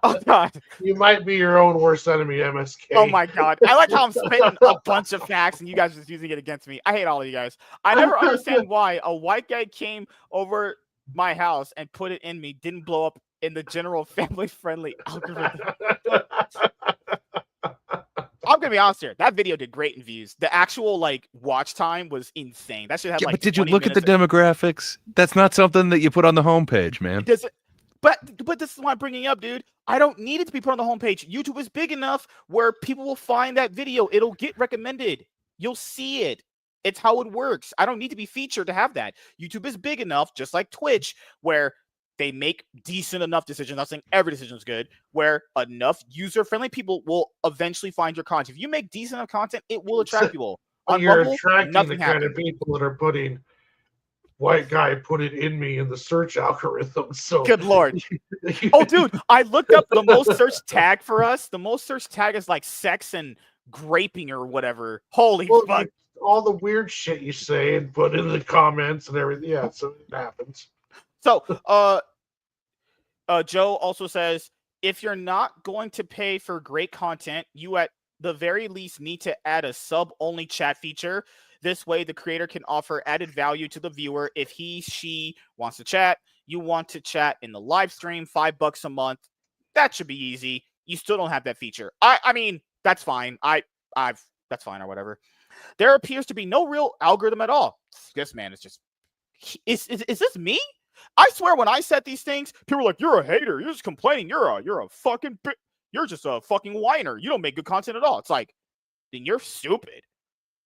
Oh, God. You might be your own worst enemy, MSK. Oh, my God. I like how I'm spitting a bunch of facts and you guys are just using it against me. I hate all of you guys. I never understand why a white guy came over my house and put it in me, didn't blow up in the general family-friendly algorithm. I'm gonna be honest here. That video did great in views. The actual like watch time was insane. That shit had but did you look at the demographics? That's not something that you put on the homepage, man. But this is why I'm bringing up, dude. I don't need it to be put on the homepage. YouTube is big enough where people will find that video. It'll get recommended. You'll see it. It's how it works. I don't need to be featured to have that. YouTube is big enough, just like Twitch, where they make decent enough decisions. I'm not saying every decision is good, where enough user-friendly people will eventually find your content. If you make decent enough content, it will attract people. On You're Rumble, attracting the nothing kind happened. of people that are putting white guy put it in me in the search algorithm. So Good Lord. Oh, dude, I looked up the most searched tag for us. The most searched tag is like sex and graping or whatever. Holy well, fuck. all the weird shit you say and put in the comments and everything. Yeah, so it happens. So, Joe also says, if you're not going to pay for great content, you at the very least need to add a sub-only chat feature. This way, the creator can offer added value to the viewer. If she wants to chat, you want to chat in the live stream, $5 a month. That should be easy. You still don't have that feature. I mean, that's fine. That's fine or whatever. There appears to be no real algorithm at all. This man is just. Is this me? I swear, when I said these things, people were like, "You're a hater. You're just complaining. You're a fucking. You're just a fucking whiner. You don't make good content at all." It's like, then you're stupid.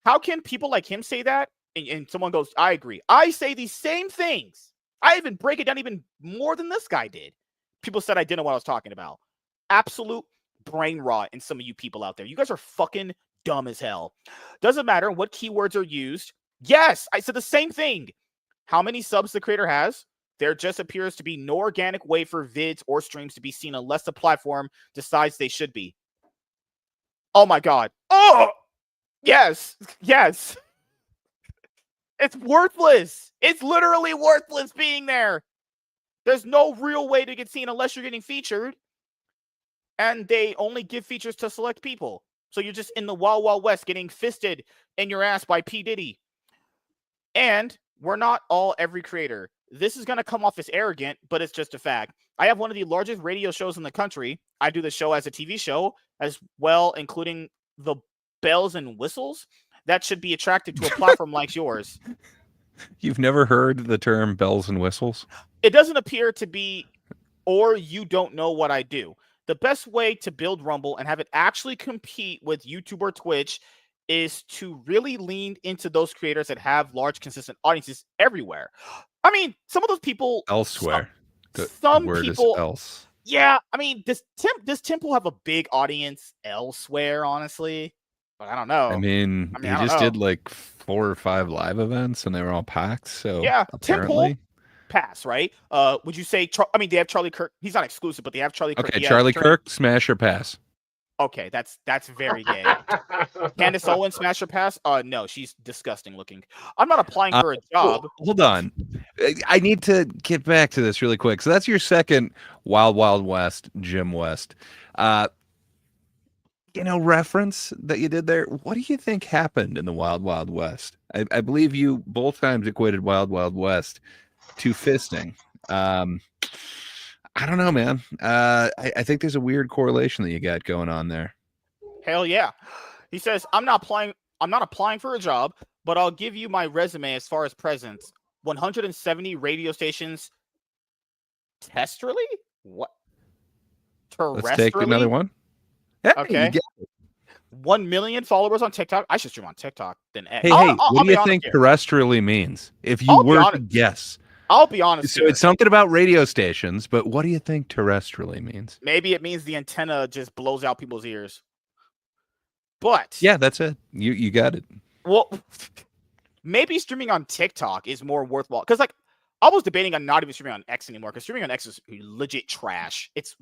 How can people like him say that? And someone goes, "I agree." I say these same things. I even break it down even more than this guy did. People said I didn't know what I was talking about. Absolute brain rot in some of you people out there. You guys are fucking dumb as hell. Doesn't matter what keywords are used. Yes, I said the same thing. How many subs the creator has? There just appears to be no organic way for vids or streams to be seen unless the platform decides they should be. Oh my God. Oh, yes. Yes. It's worthless. It's literally worthless being there. There's no real way to get seen unless you're getting featured. And they only give features to select people. So you're just in the Wild Wild West getting fisted in your ass by P. Diddy. And we're not all every creator. This is going to come off as arrogant, but it's just a fact. I have one of the largest radio shows in the country. I do the show as a TV show as well, including the bells and whistles. That should be attractive to a platform like yours. You've never heard the term bells and whistles? It doesn't appear to be, or you don't know what I do. The best way to build Rumble and have it actually compete with YouTube or Twitch is to really lean into those creators that have large, consistent audiences everywhere. I mean, some of those people Elsewhere. Some the word people, is else. yeah. I mean, does Temple have a big audience elsewhere? Honestly, but I don't know. I mean, I he don't just know. did like 4 or 5 live events, and they were all packed. So Yeah, apparently, Temple pass, right? Would you say? I mean, they have Charlie Kirk. He's not exclusive, but they have Charlie Kirk. okay, He has Charlie Kirk, smash or pass. Okay, that's very gay. Candace Owens, smash or pass? No, she's disgusting looking. I'm not applying for a job. Hold on. I need to get back to this really quick. So that's your second Wild Wild West, Jim West. Reference that you did there. What do you think happened in the Wild Wild West? I believe you both times equated Wild Wild West to fisting. I don't know, man. I think there's a weird correlation that you got going on there. Hell yeah. He says, I'm not applying for a job, but I'll give you my resume as far as presence. 170 radio stations terrestrially? What? Terrestrially? Let's take another one. Hey, Okay. you get it. 1 million followers on TikTok. I should stream on TikTok than X. Hey, what do you think terrestrially means? If you were to guess. I'll be honest. So it's something about radio stations, but what do you think terrestrially means? Maybe it means the antenna just blows out people's ears. But yeah, that's it. You got it. Well, maybe streaming on TikTok is more worthwhile because, like, I was debating on not even streaming on X anymore because streaming on X is legit trash. It's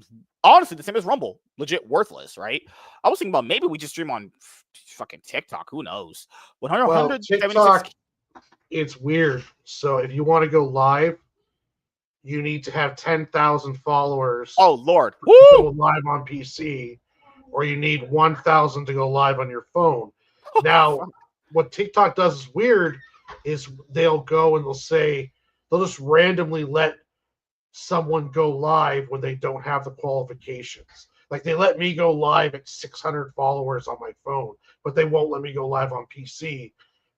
honestly the same as Rumble, legit worthless, right? I was thinking about maybe we just stream on fucking TikTok. Who knows? Well, TikTok, it's weird. So if you want to go live, you need to have 10,000 followers. Oh Lord! To go live on PC, or you need 1,000 to go live on your phone. Now, what TikTok does is weird. Is they'll go and they'll just randomly let someone go live when they don't have the qualifications. Like they let me go live at 600 followers on my phone, but they won't let me go live on PC.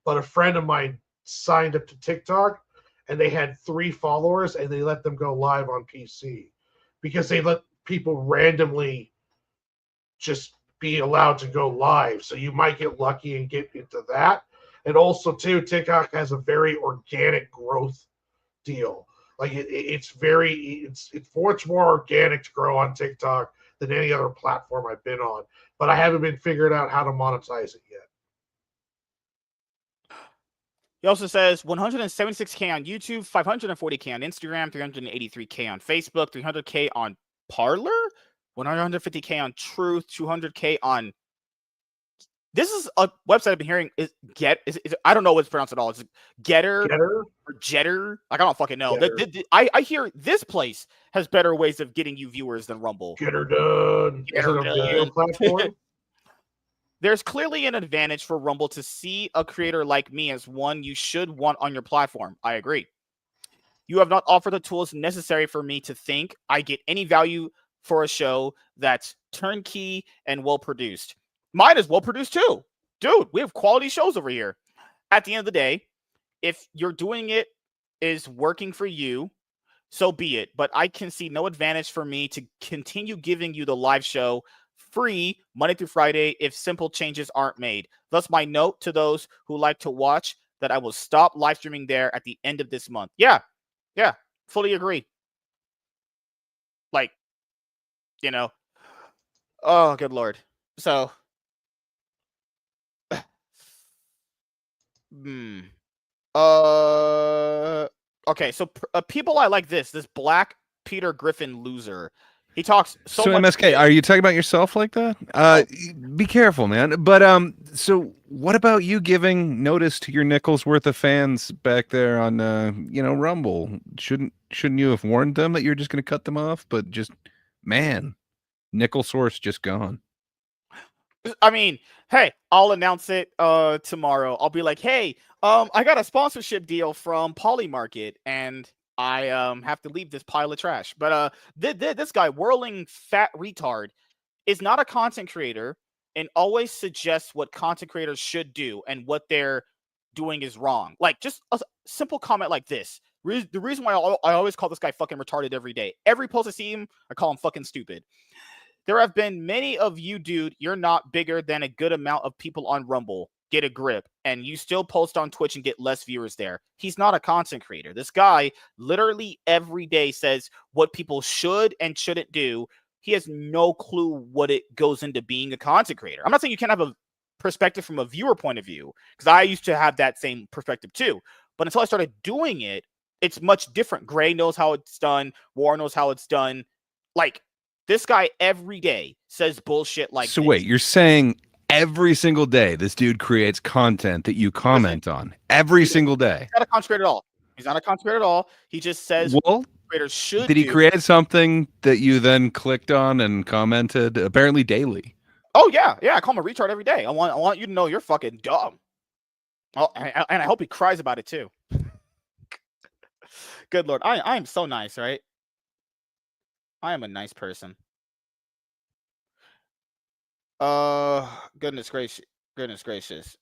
But a friend of mine signed up to TikTok and they had 3 followers and they let them go live on PC because they let people randomly just be allowed to go live. So you might get lucky and get into that. And also, too, TikTok has a very organic growth deal. Like it's much more organic to grow on TikTok than any other platform I've been on. But I haven't been figured out how to monetize it yet. He also says 176K on YouTube, 540K on Instagram, 383K on Facebook, 300K on Parler, 150K on Truth, 200K on. This is a website I've been hearing. I don't know what's pronounced at all. It's Getter or Jetter. Like I don't fucking know. I hear this place has better ways of getting you viewers than Rumble. Getter done. Is it a video platform? There's clearly an advantage for Rumble to see a creator like me as one you should want on your platform. I agree. You have not offered the tools necessary for me to think I get any value for a show that's turnkey and well-produced. Mine is well-produced too. Dude, we have quality shows over here. At the end of the day, if you're doing it is working for you, so be it. But I can see no advantage for me to continue giving you the live show free Monday through Friday if simple changes aren't made. Thus, my note to those who like to watch that I will stop live streaming there at the end of this month. Yeah, fully agree. Like, oh, good Lord. So, okay, so people I like this Black Peter Griffin loser. He talks so much MSK, are you talking about yourself like that? Be careful, man. But so what about you giving notice to your nickel's worth of fans back there on Rumble? Shouldn't you have warned them that you're just going to cut them off? But just nickel source just gone. I mean, hey, I'll announce it tomorrow. I'll be like, hey, I got a sponsorship deal from Polymarket and I have to leave this pile of trash. But this guy, Whirling Fat Retard, is not a content creator and always suggests what content creators should do and what they're doing is wrong. Like, just a simple comment like this. The reason why I always call this guy fucking retarded every day. Every post I see him, I call him fucking stupid. There have been many of you, dude. You're not bigger than a good amount of people on Rumble. Get a grip. And you still post on Twitch and get less viewers there. He's not a content creator. This guy literally every day says what people should and shouldn't do. He has no clue what it goes into being a content creator. I'm not saying you can't have a perspective from a viewer point of view, because I used to have that same perspective too. But until I started doing it, it's much different. Gray knows how it's done. War knows how it's done. Like, this guy every day says bullshit like So this. wait, you're saying every single day this dude creates content that you comment on every single day? He's not a content creator at all. He's not a content creator at all. He just says creators should did he create something that you then clicked on and commented apparently daily? Oh, yeah. I call him a retard every day. I want you to know you're fucking dumb. Oh, and I hope he cries about it too. Good Lord. I am so nice, right? I am a nice person. Goodness gracious.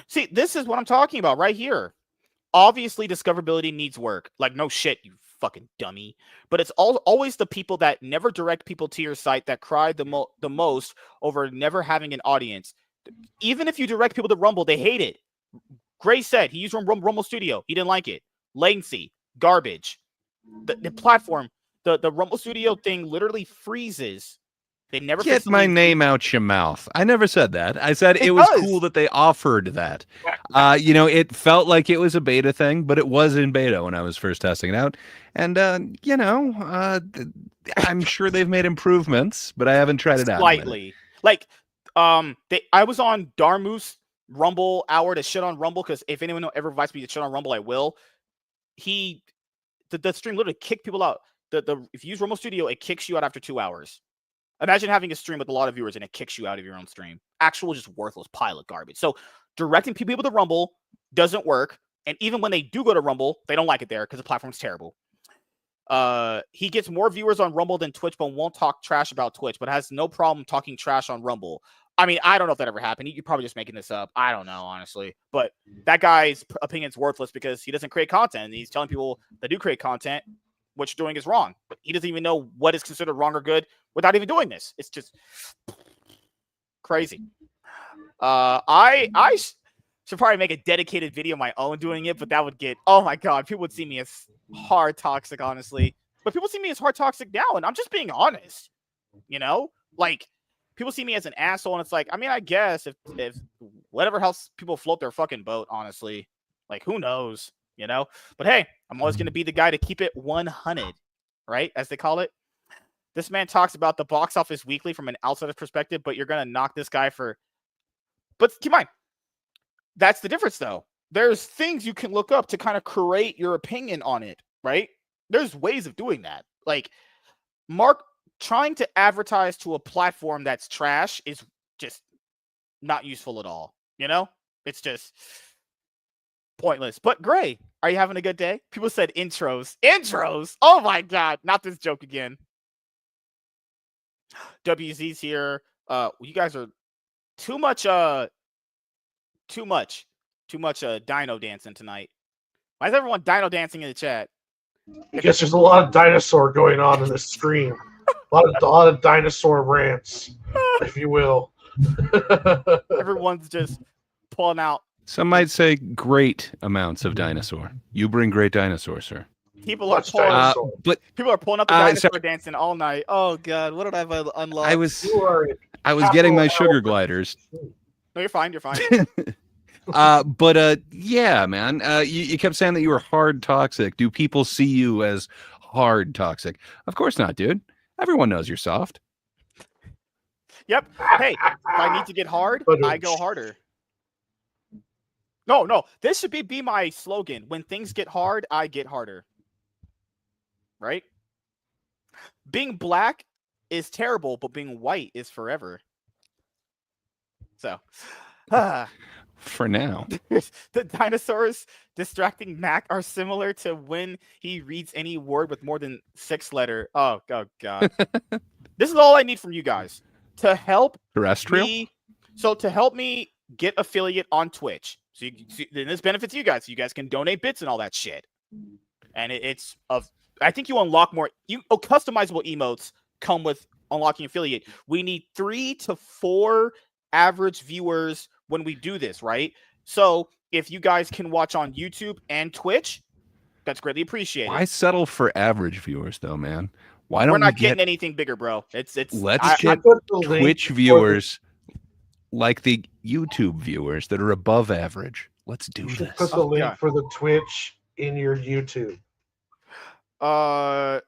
See, this is what I'm talking about right here. Obviously, discoverability needs work. Like, no shit, you fucking dummy. But it's always the people that never direct people to your site that cry the most over never having an audience. Even if you direct people to Rumble, they hate it. Gray said he used Rumble Studio. He didn't like it. Latency, garbage. The platform, the Rumble Studio thing literally freezes. They never get my name out your mouth. I never said that. I said it was cool that they offered that. It felt like it was a beta thing, but it was in beta when I was first testing it out. And I'm sure they've made improvements, but I haven't tried it out. Slightly. Like, I was on Darmoose Rumble hour to shit on Rumble, because if anyone ever invites me to shit on Rumble, I will. The stream literally kicked people out. If you use Rumble Studio, it kicks you out after 2 hours. Imagine having a stream with a lot of viewers and it kicks you out of your own stream. Actual just worthless pile of garbage. So directing people to Rumble doesn't work. And even when they do go to Rumble, they don't like it there because the platform's terrible. He gets more viewers on Rumble than Twitch, but won't talk trash about Twitch, but has no problem talking trash on Rumble. I mean, I don't know if that ever happened. You're probably just making this up. I don't know, honestly. But that guy's opinion's worthless because he doesn't create content. And he's telling people that do create content, what you're doing is wrong. But he doesn't even know what is considered wrong or good without even doing this. It's just crazy. I should probably make a dedicated video of my own doing it, but that would get, oh my god, people would see me as hard toxic, honestly. But people see me as hard toxic now, and I'm just being honest. You know, like people see me as an asshole, and it's like, I mean, I guess if whatever helps people float their fucking boat, honestly, like who knows, you know? But hey, I'm always gonna be the guy to keep it 100, right, as they call it. This man talks about the box office weekly from an outsider's perspective, but you're gonna knock this guy for. But keep in mind, that's the difference, though. There's things you can look up to kind of create your opinion on it, right? There's ways of doing that. Like Mark trying to advertise to a platform that's trash is just not useful at all. You know, it's just pointless. But Gray, are you having a good day? People said intros. Oh my god, not this joke again. WZ's here. You guys are too much dino dancing tonight. Why is everyone dino dancing in the chat? I guess there's a lot of dinosaur going on in this stream. A lot of dinosaur rants, if you will. Everyone's just pulling out. Some might say great amounts of dinosaur. You bring great dinosaur, sir. People are What's pulling. dinosaur? But People are pulling up the dinosaur sorry. dancing all night. Oh god, what did I unlock? I was You are getting my capital sugar L. gliders. No, you're fine. You're fine. Yeah, man. You kept saying that you were hard toxic. Do people see you as hard toxic? Of course not, dude. Everyone knows you're soft. Yep. Hey, if I need to get hard, I go harder. No. This should be my slogan. When things get hard, I get harder. Right? Being black is terrible, but being white is forever. So, For now. the dinosaurs distracting Mac are similar to when he reads any word with more than 6 letters. Oh god. This is all I need from you guys to help Terrestrial? to help me get affiliate on Twitch. So then this benefits you guys. You guys can donate bits and all that shit. And I think you unlock more. Customizable emotes come with unlocking affiliate. We need 3 to 4 average viewers when we do this, right? So if you guys can watch on YouTube and Twitch, that's greatly appreciated. Why settle for average viewers, though, man? Why don't we're not we getting anything bigger, bro? Let's get Twitch viewers like the YouTube viewers that are above average. Let's do this. Put the link for the Twitch in your YouTube. I'm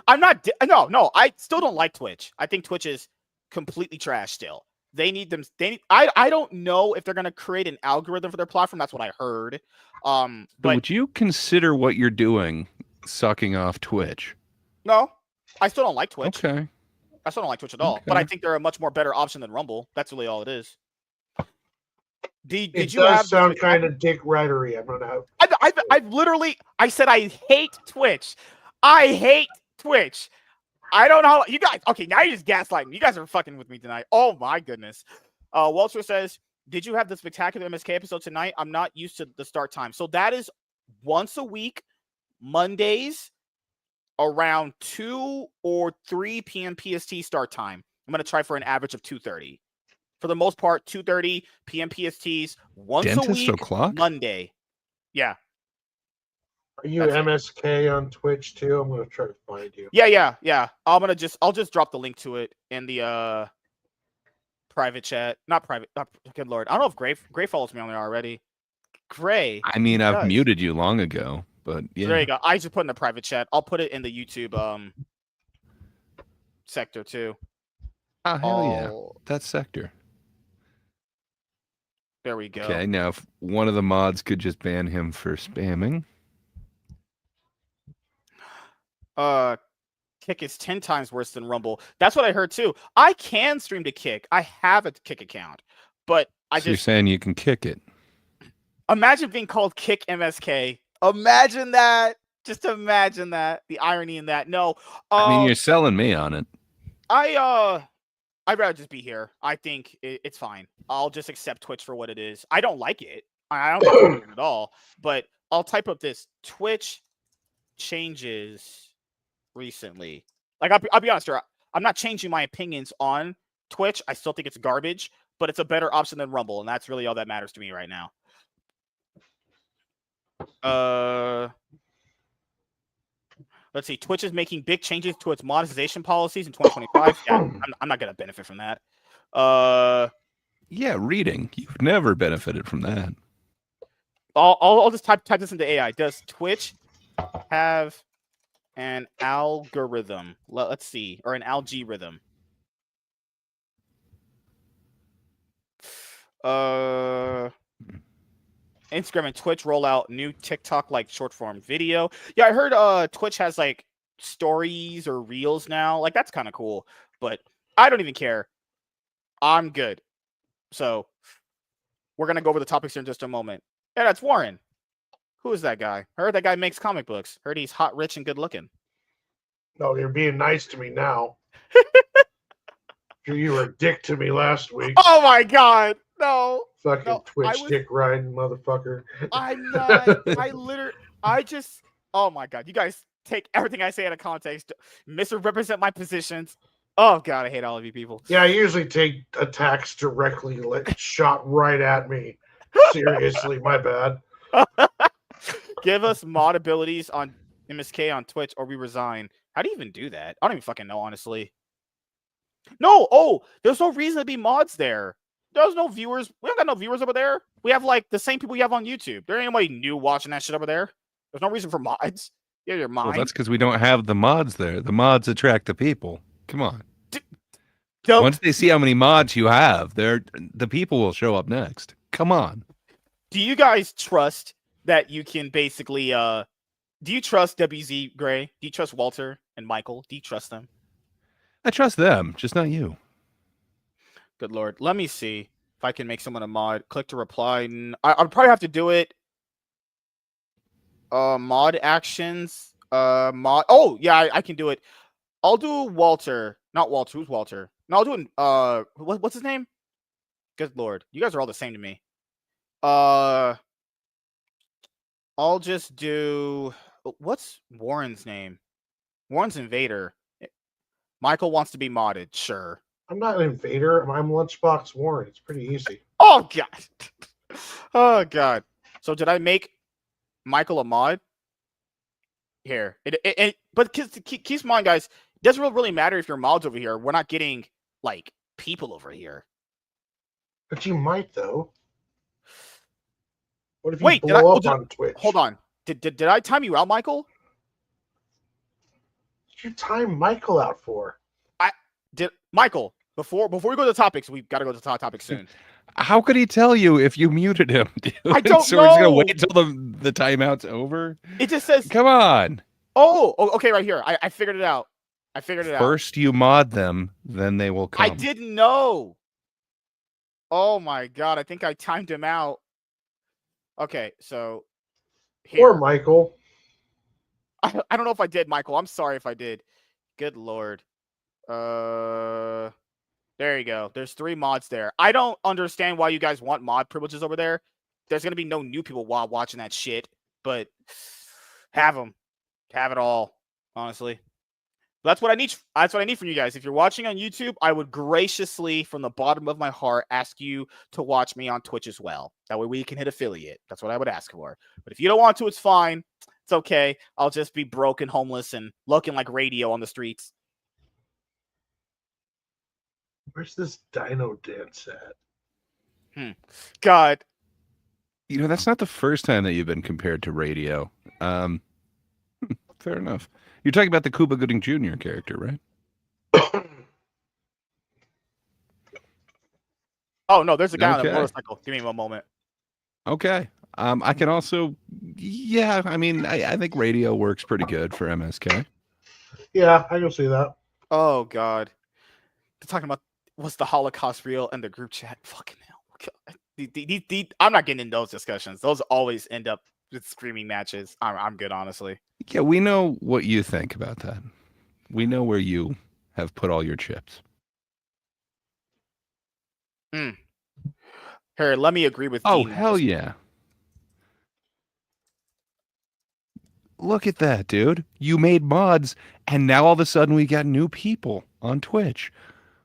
not. No. I still don't like Twitch. I think Twitch is completely trash still. They need them. I don't know if they're going to create an algorithm for their platform. That's what I heard. But would you consider what you're doing sucking off Twitch? No, I still don't like Twitch. Okay. I still don't like Twitch at all. Okay. But I think they're a much more better option than Rumble. That's really all it is. It does sound kind of dick ridery. I'm gonna. I've literally. I said I hate Twitch. I hate Twitch. I don't know how you guys. Okay, now you're just gaslighting. You guys are fucking with me tonight. Oh my goodness. Walter says, "Did you have the spectacular MSK episode tonight? I'm not used to the start time. So that is once a week, Mondays, around 2 or 3 p.m. PST start time. I'm gonna try for an average of 2:30. For the most part, 2:30 p.m. PSTs once a week. O'clock? Monday. Yeah. Are you MSK on Twitch too? I'm gonna try to find you. Yeah. I'll just drop the link to it in the private chat. Not private. Good lord. I don't know if Gray follows me on there already. Gray. I mean, I've muted you long ago, but yeah. There you go. I just put in the private chat. I'll put it in the YouTube sector too. Oh hell yeah. That sector. There we go. Okay, now if one of the mods could just ban him for spamming. Kick is 10 times worse than Rumble. That's what I heard too. I can stream to Kick. I have a Kick account, but you're saying you can kick it. Imagine being called Kick MSK. Imagine that. Just imagine that. The irony in that. No. I mean, you're selling me on it. I'd rather just be here. I think it's fine. I'll just accept Twitch for what it is. I don't like it. I don't like it at all. But I'll type up this Twitch changes recently. Like I'll be honest here, I'm not changing my opinions on Twitch. I still think it's garbage, but it's a better option than Rumble, and that's really all that matters to me right now. Let's see. Twitch is making big changes to its monetization policies in 2025. Yeah, I'm not gonna benefit from that. Yeah, reading. You've never benefited from that. I'll just type this into AI. Does Twitch have an algorithm? Let's see, or an algorithm. Instagram and Twitch roll out new TikTok like short form video. Yeah, I heard Twitch has like stories or reels now. Like that's kind of cool, but I don't even care. I'm good. So we're gonna go over the topics here in just a moment. Yeah, that's Warren. Who is that guy? Heard that guy makes comic books. Heard he's hot, rich, and good looking. No, you're being nice to me now. You were a dick to me last week. Oh my god, no. Fucking No, Twitch dick riding motherfucker. I'm not. I just. Oh my god, you guys take everything I say out of context, misrepresent my positions. Oh god, I hate all of you people. Yeah, I usually take attacks directly, shot right at me. Seriously, my bad. Give us mod abilities on MSK on Twitch, or we resign. How do you even do that? I don't even fucking know, honestly. No, there's no reason to be mods there. There's no viewers. We don't got no viewers over there. We have like the same people we have on YouTube. There ain't anybody new watching that shit over there. There's no reason for mods. Yeah, your mind. Well, that's because we don't have the mods there. The mods attract the people. Come on. Once they see how many mods you have, the people will show up next. Come on. Do you guys trust that you can basically do you trust WZ Gray? Do you trust Walter and Michael? Do you trust them? I trust them, just not you. Good lord. Let me see if I can make someone a mod. Click to reply. I'll probably have to do it. Mod actions. Mod. Oh yeah, I can do it. I'll do Walter. Not Walter. Who's Walter? No, I'll do it. What's his name? Good lord, you guys are all the same to me. I'll just do. What's Warren's name? Warren's Invader. Michael wants to be modded. Sure. I'm not an invader. I'm Lunchbox Warren. It's pretty easy. Oh god. Oh god. So did I make Michael a mod? Here. But keep in mind, guys, it doesn't really matter if your mods over here. We're not getting like people over here. But you might though. What if you blow up on Twitch? Hold on. Did I time you out, Michael? What did you time Michael out for? Michael, before we go to the topics, we've got to go to the topic soon. How could he tell you if you muted him, dude? I don't so know. We're just gonna wait until the timeout's over? It just says come on. Oh, okay, right here. I figured it out. First you mod them, then they will come. I didn't know. Oh my god, I think I timed him out. Okay, so here. Or Michael. I don't know if I did, Michael. I'm sorry if I did. Good lord. There you go. There's 3 mods there. I don't understand why you guys want mod privileges over there. There's gonna be no new people while watching that shit, but have them. Have it all, honestly. That's what I need. That's what I need from you guys. If you're watching on YouTube, I would graciously, from the bottom of my heart, ask you to watch me on Twitch as well. That way we can hit affiliate. That's what I would ask for. But if you don't want to, it's fine. It's okay. I'll just be broke and homeless and looking like radio on the streets. Where's this dino dance at? God. You know, that's not the first time that you've been compared to radio. Fair enough. You're talking about the Cuba Gooding Jr. character, right? Oh, no, there's a guy on a motorcycle. Give me one moment. Okay. I can also, yeah, I mean, I think radio works pretty good for MSK. Yeah, I can see that. Oh, God. They're talking about, was the Holocaust real and the group chat? Fucking hell. I'm not getting in those discussions. Those always end up with screaming matches. I'm good, honestly. Yeah, we know what you think about that. We know where you have put all your chips. Here, let me agree with Oh, Dean. hell yeah. Look at that, dude. You made mods, and now all of a sudden we got new people on Twitch.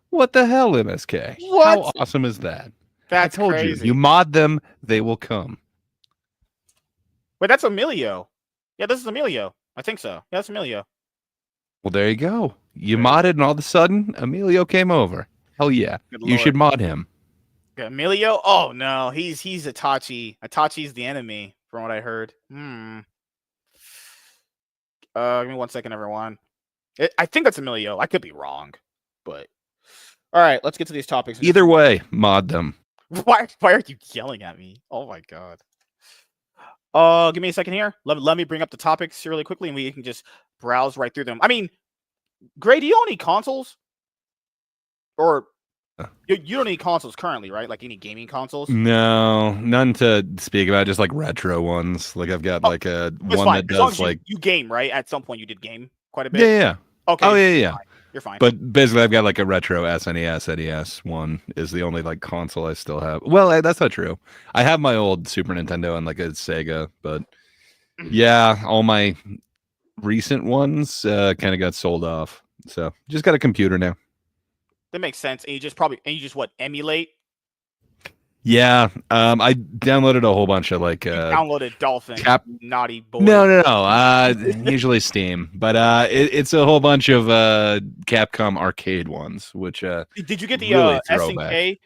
What the hell, MSK? How What? awesome is that? I That's told you, you crazy. mod them, they will come. Wait, that's Emilio. Yeah, this is Emilio. I think so. Yeah, that's Emilio. Well, there you go. You There you modded, and all of a sudden, Emilio came over. Hell yeah. Good You lord. should mod him. Okay, Emilio? Oh no, he's Itachi. Itachi's the enemy, from what I heard. Give me 1 second, everyone. I think that's Emilio. I could be wrong, but all right, let's get to these topics. Either way, mod them. Why are you yelling at me? Oh my god. Give me a second here. Let me bring up the topics really quickly, and we can just browse right through them. I mean, Gray, do you own any consoles? Or you don't need consoles currently, right? Like any gaming consoles? No, none to speak about. Just like retro ones. Like I've got like a It's one fine. that As long does as like you game, right? At some point, you did game quite a bit. yeah. Okay. Oh yeah. You're fine. But basically, I've got like a retro SNES, NES one is the only like console I still have. Well, that's not true. I have my old Super Nintendo and like a Sega, but yeah, all my recent ones kind of got sold off. So just got a computer now. That makes sense. And you just what, emulate? Yeah, I downloaded a whole bunch of like Downloaded Dolphin. Naughty boy. No. Usually Steam, but it's a whole bunch of Capcom arcade ones, which did you get the really SNK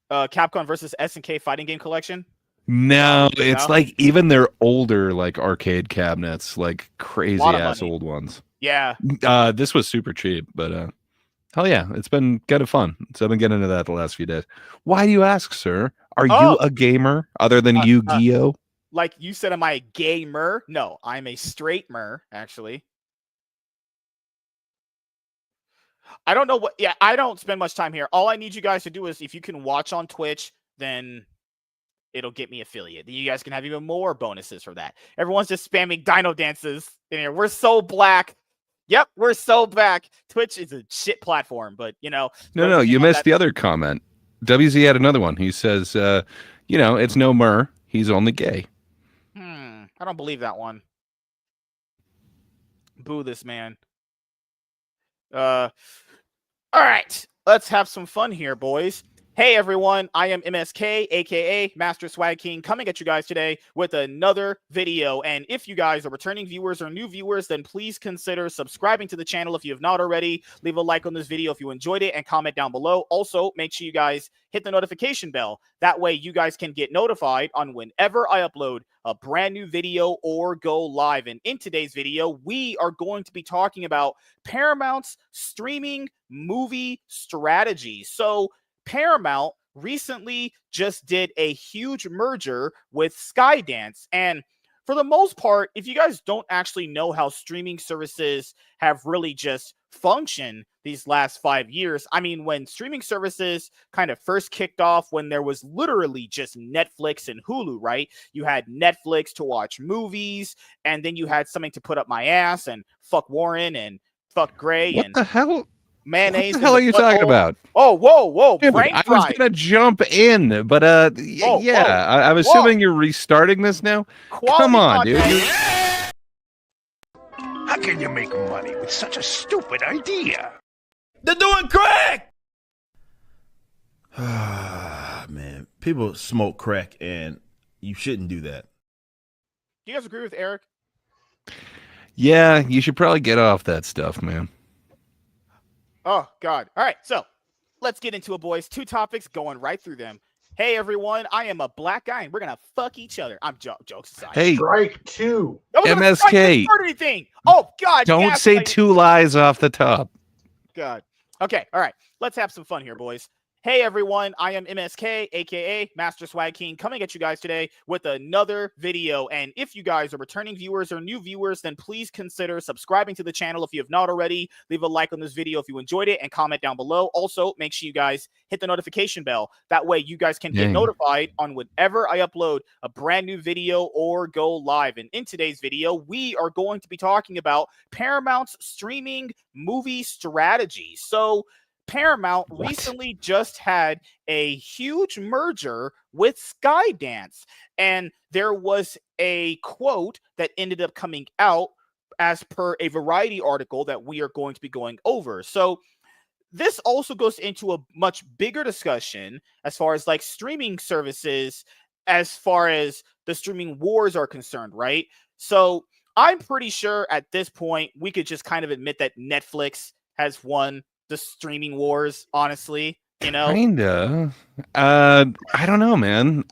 Capcom versus SNK fighting game collection? No, it's No? like even their older like arcade cabinets, like crazy ass money. old ones. Yeah. This was super cheap, but hell yeah, it's been kind of fun. So I've been getting into that the last few days. Why do you ask, sir? Are you a gamer other than Yu-Gi-Oh? Like you said, am I a gamer? No, I'm a straight-mer, actually. I don't know what. Yeah, I don't spend much time here. All I need you guys to do is if you can watch on Twitch, then it'll get me affiliate. Then you guys can have even more bonuses for that. Everyone's just spamming dino dances in here. We're so black. Yep, we're so back. Twitch is a shit platform, but you know. No, you missed the other comment. WZ had another one. He says, it's no mer. He's only gay. I don't believe that one. Boo this man. All right, let's have some fun here, boys. Hey everyone, I am MSK, aka Master Swag King, coming at you guys today with another video. And if you guys are returning viewers or new viewers, then please consider subscribing to the channel if you have not already. Leave a like on this video if you enjoyed it and comment down below. Also, make sure you guys hit the notification bell. That way you guys can get notified on whenever I upload a brand new video or go live. And in today's video, we are going to be talking about Paramount's streaming movie strategy. So Paramount recently just did a huge merger with Skydance. And for the most part, if you guys don't actually know how streaming services have really just functioned these last 5 years, I mean, when streaming services kind of first kicked off, when there was literally just Netflix and Hulu, right? You had Netflix to watch movies, and then you had something to put up my ass and fuck Warren and fuck Gray. What the hell? Mayonnaise. What the hell are you talking about? Oh, whoa. Dude, Brain I fry. was going to jump in, but I'm assuming you're restarting this now. Come on, dude. How can you make money with such a stupid idea? They're doing crack! Man, people smoke crack and you shouldn't do that. Do you guys agree with Eric? Yeah, you should probably get off that stuff, man. Oh, God. All right, so let's get into it, boys. 2 topics, going right through them. Hey, everyone, I am a black guy, and we're going to fuck each other. I'm jokes aside. Hey, Strike 2. MSK. Anything. Oh, God. Don't say 2 lies off the top. God. Okay, all right. Let's have some fun here, boys. Hey everyone, I am MSK, aka Master Swag King, coming at you guys today with another video. And if you guys are returning viewers or new viewers, then please consider subscribing to the channel if you have not already. Leave a like on this video if you enjoyed it and comment down below. Also, make sure you guys hit the notification bell. That way you guys can get notified on whenever I upload a brand new video or go live. And in today's video, we are going to be talking about Paramount's streaming movie strategy. So Paramount What? recently just had a huge merger with Skydance, and there was a quote that ended up coming out as per a Variety article that we are going to be going over. So this also goes into a much bigger discussion as far as like streaming services, as far as the streaming wars are concerned, right? So I'm pretty sure at this point we could just kind of admit that Netflix has won the streaming wars, honestly, you know? Kinda. I don't know, man.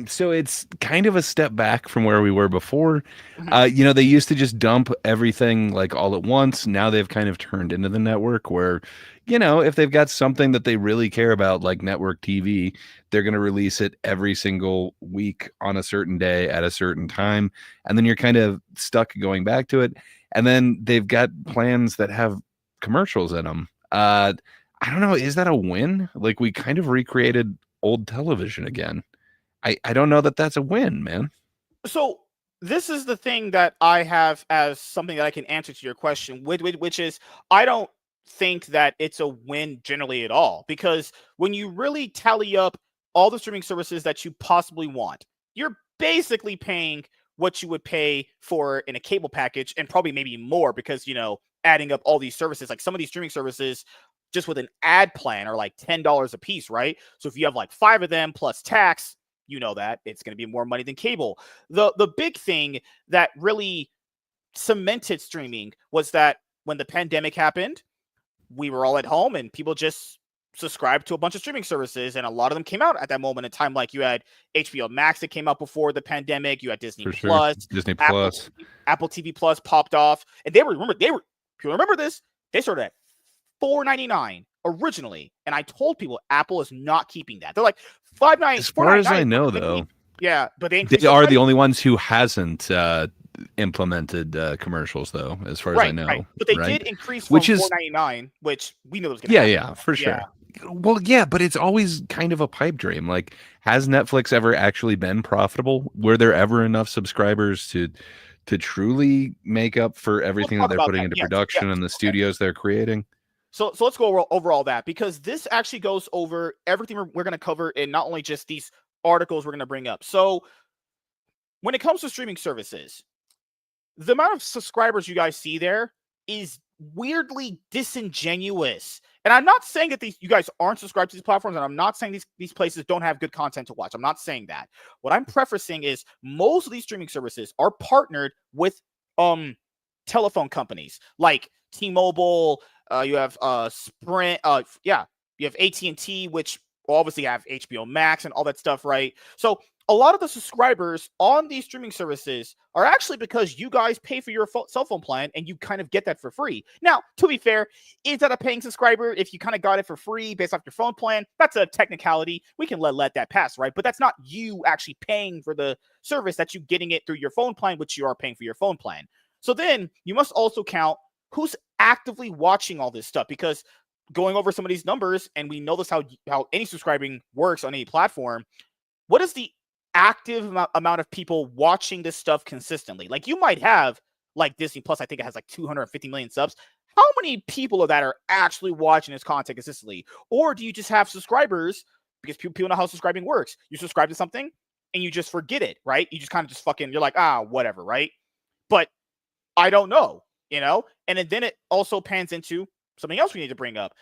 So it's kind of a step back from where we were before. Mhm. They used to just dump everything like all at once. Now they've kind of turned into the network where, if they've got something that they really care about, like network TV, they're going to release it every single week on a certain day at a certain time. And then you're kind of stuck going back to it. And then they've got plans that have commercials in them. I don't know. Is that a win? Like we kind of recreated old television again. I don't know that that's a win, man. So this is the thing that I have as something that I can answer to your question, which is I don't think that it's a win generally at all, because when you really tally up all the streaming services that you possibly want, you're basically paying what you would pay for in a cable package, and probably maybe more, because adding up all these services, like some of these streaming services just with an ad plan are like $10 a piece, right? So if you have like 5 of them plus tax, that it's going to be more money than cable. The big thing that really cemented streaming was that when the pandemic happened, we were all at home and people just subscribed to a bunch of streaming services, and a lot of them came out at that moment in time. Like you had HBO Max that came out before the pandemic, you had Disney For sure. Plus, Disney Apple, Plus. Apple TV Plus popped off, and people remember this. They started at $4.99 originally, and I told people Apple is not keeping that. They're like $5.99. As far as I know, though, yeah, but they are the only ones who hasn't implemented commercials, though, as far as I know. Right. But they did increase from $4.99, which we know was going to happen. Yeah, for sure. Well, yeah, but it's always kind of a pipe dream. Like, has Netflix ever actually been profitable? Were there ever enough subscribers to truly make up for everything that they're putting into production and the studios they're creating? So let's go over all that, because this actually goes over everything we're going to cover in not only just these articles we're going to bring up. So when it comes to streaming services, the amount of subscribers you guys see there is weirdly disingenuous. And I'm not saying that you guys aren't subscribed to these platforms, and I'm not saying these places don't have good content to watch. I'm not saying that. What I'm prefacing is most of these streaming services are partnered with telephone companies like T-Mobile. You have Sprint. You have AT&T, which obviously have HBO Max and all that stuff, right? So a lot of the subscribers on these streaming services are actually because you guys pay for your cell phone plan, and you kind of get that for free. Now, to be fair, is that a paying subscriber if you kind of got it for free based off your phone plan? That's a technicality. We can let that pass, right? But that's not you actually paying for the service. That's you getting it through your phone plan, which you are paying for your phone plan. So then you must also count who's actively watching all this stuff, because going over some of these numbers, and we know this how any subscribing works on any platform, what is the active amount of people watching this stuff consistently? Like you might have like Disney Plus, I think it has like 250 million subs. How many people of that are actually watching this content consistently? Or do you just have subscribers, because people know how subscribing works? You subscribe to something and you just forget it, right? You just kind of just you're like, whatever, right? But I don't know, and then it also pans into something else we need to bring up.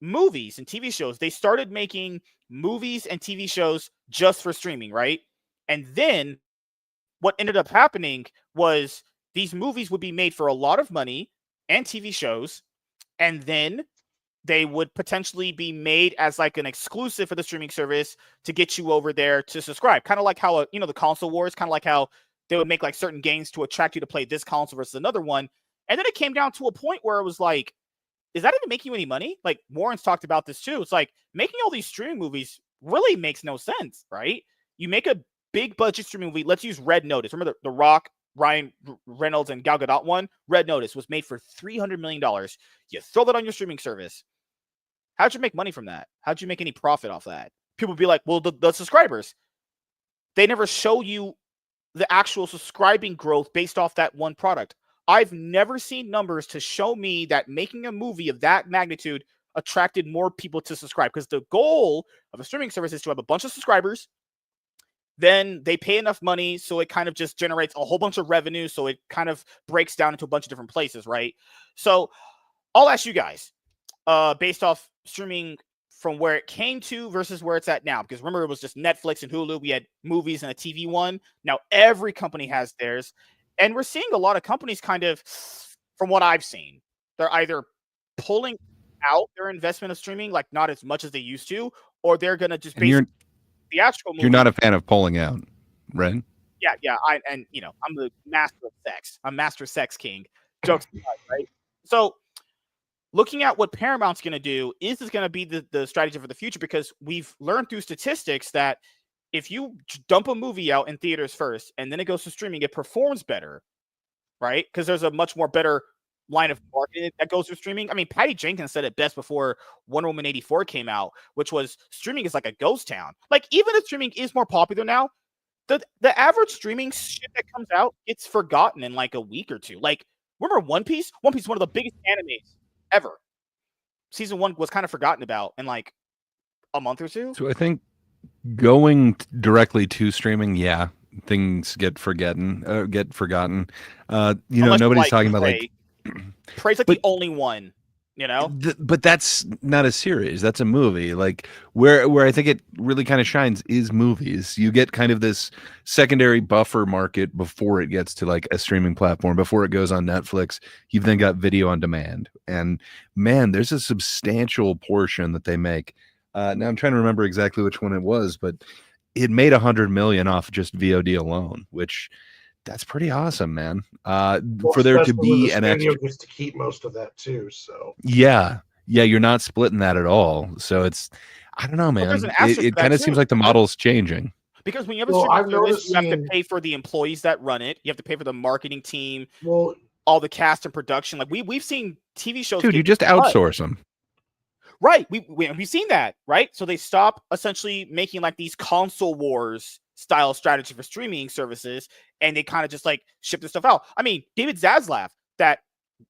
Movies and TV shows. They started making movies and TV shows just for streaming, right? And then what ended up happening was these movies would be made for a lot of money, and TV shows, and then they would potentially be made as like an exclusive for the streaming service to get you over there to subscribe. Kind of like how, the console wars, kind of like how they would make like certain games to attract you to play this console versus another one. And then it came down to a point where it was like, is that even making you any money? Like Warren's talked about this too. It's like making all these streaming movies really makes no sense, right? You make a big budget streaming movie. Let's use Red Notice. Remember the Rock, Ryan Reynolds, and Gal Gadot one? Red Notice was made for $300 million. You throw that on your streaming service. How'd you make money from that? How'd you make any profit off that? People be like, well, the subscribers. They never show you the actual subscribing growth based off that one product. I've never seen numbers to show me that making a movie of that magnitude attracted more people to subscribe, because the goal of a streaming service is to have a bunch of subscribers. Then they pay enough money, so it kind of just generates a whole bunch of revenue. So it kind of breaks down into a bunch of different places, right? So I'll ask you guys, based off streaming from where it came to versus where it's at now. Because remember, it was just Netflix and Hulu. We had movies and a TV one. Now every company has theirs. And we're seeing a lot of companies kind of, from what I've seen, they're either pulling out their investment of streaming, like not as much as they used to, or they're going to just basically theatrical movie. You're not a fan of pulling out, right? Yeah. I'm the master of sex. I'm master sex king. Jokes aside, right? So looking at what Paramount's going to do, is this going to be the strategy for the future? Because we've learned through statistics that if you dump a movie out in theaters first and then it goes to streaming, it performs better, right? Because there's a much more better line of marketing that goes through streaming. I mean, Patty Jenkins said it best before Wonder Woman 84 came out, which was streaming is like a ghost town. Like, even if streaming is more popular now, the average streaming shit that comes out gets forgotten in like a week or two. Like, remember One Piece? One Piece is one of the biggest animes ever. Season 1 was kind of forgotten about in like a month or two. So I think going directly to streaming, yeah, things get forgotten. Nobody's talking about like Prey's like the only one, but that's not a series, that's a movie. Like where I think it really kind of shines is movies. You get kind of this secondary buffer market before it gets to like a streaming platform, before it goes on Netflix. You've then got video on demand, and man, there's a substantial portion that they make. Now I'm trying to remember exactly which one it was, but it made $100 million off just VOD alone, which that's pretty awesome, man. For there to be an extra, gets to keep most of that too. So yeah, you're not splitting that at all. So it's, I don't know, man. It kind of seems like the model's changing. Because when you have a streaming service, you have to pay for the employees that run it. You have to pay for the marketing team, all the cast and production. Like we've seen TV shows. Dude, you just outsource them. Right. We've seen that, right? So they stop essentially making like these console wars style strategy for streaming services, and they kind of just like ship this stuff out. I mean, David Zaslav, that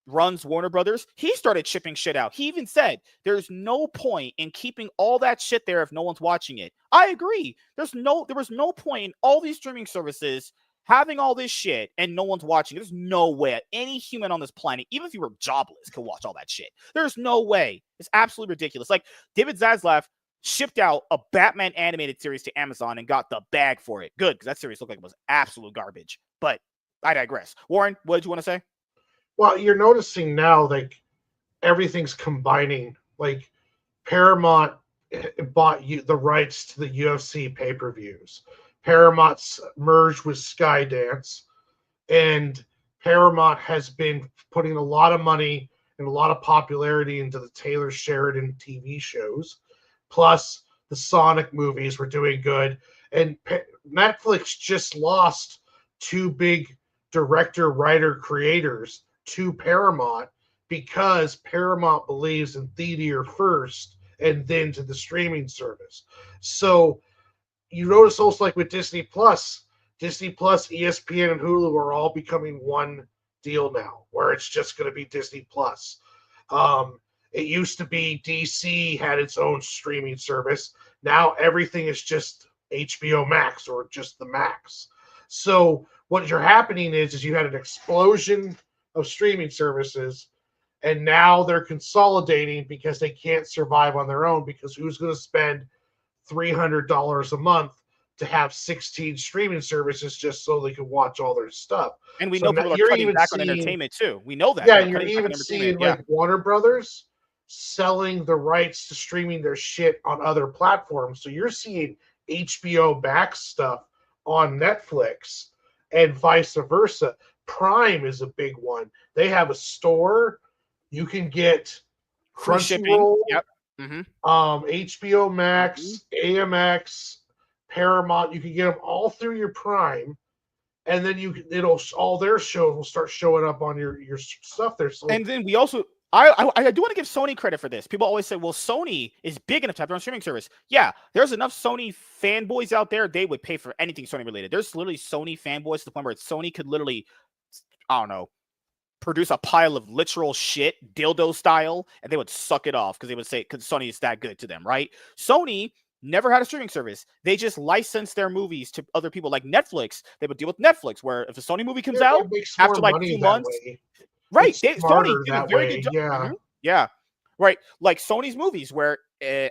runs Warner Brothers, he started shipping shit out. He even said there's no point in keeping all that shit there if no one's watching it. I agree. There was no point in all these streaming services having all this shit and no one's watching. There's no way any human on this planet, even if you were jobless, could watch all that shit. There's no way. It's absolutely ridiculous. Like David Zaslav shipped out a Batman animated series to Amazon and got the bag for it. Good, because that series looked like it was absolute garbage. But I digress. Warren, what did you want to say? Well, you're noticing now, like, everything's combining. Like, Paramount bought the rights to the UFC pay-per-views. Paramount's merged with Skydance, and Paramount has been putting a lot of money and a lot of popularity into the Taylor Sheridan TV shows. Plus, the Sonic movies were doing good. And Netflix just lost two big director, writer, creators to Paramount because Paramount believes in theater first and then to the streaming service. So you notice also, like with Disney Plus, ESPN, and Hulu are all becoming one deal now, where it's just going to be Disney Plus. It used to be DC had its own streaming service. Now everything is just HBO Max or just the Max. So what you're happening is you had an explosion of streaming services, and now they're consolidating because they can't survive on their own, because who's going to spend $300 a month to have 16 streaming services just so they can watch all their stuff? And we know people are cutting back on entertainment too. We know that. Yeah, and you're even seeing like Warner Brothers selling the rights to streaming their shit on other platforms. So you're seeing HBO Max stuff on Netflix and vice versa. Prime is a big one. They have a store. You can get Crunchyroll, HBO Max, AMX, Paramount. You can get them all through your Prime, and then all their shows will start showing up on your stuff there. So, and then we also, I do want to give Sony credit for this. People always say, well, Sony is big enough to have their own streaming service. Yeah, there's enough Sony fanboys out there. They would pay for anything Sony related. There's literally Sony fanboys to the point where Sony could literally, I don't know, produce a pile of literal shit, dildo style, and they would suck it off because they would say, because Sony is that good to them, right? Sony never had a streaming service. They just licensed their movies to other people like Netflix. They would deal with Netflix, where if a Sony movie comes out after like 2 months, right? Sony did a very good job. Yeah. Yeah. Right. Like Sony's movies, where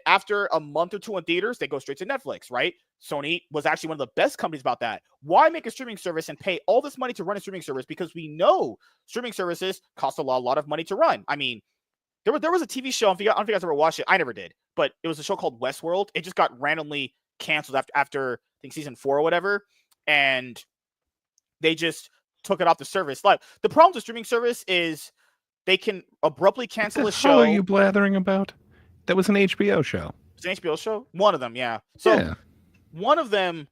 after a month or two in theaters, they go straight to Netflix, right? Sony was actually one of the best companies about that. Why make a streaming service and pay all this money to run a streaming service? Because we know streaming services cost a lot of money to run. I mean, there was a TV show, I don't know if you guys ever watched it. I never did, but it was a show called Westworld. It just got randomly canceled after I think season 4 or whatever. And they just took it off the service. Like, the problem with streaming service is they can abruptly cancel a show. What are you blathering about? That was an HBO show. It's an HBO show? One of them, yeah. So yeah. One of them.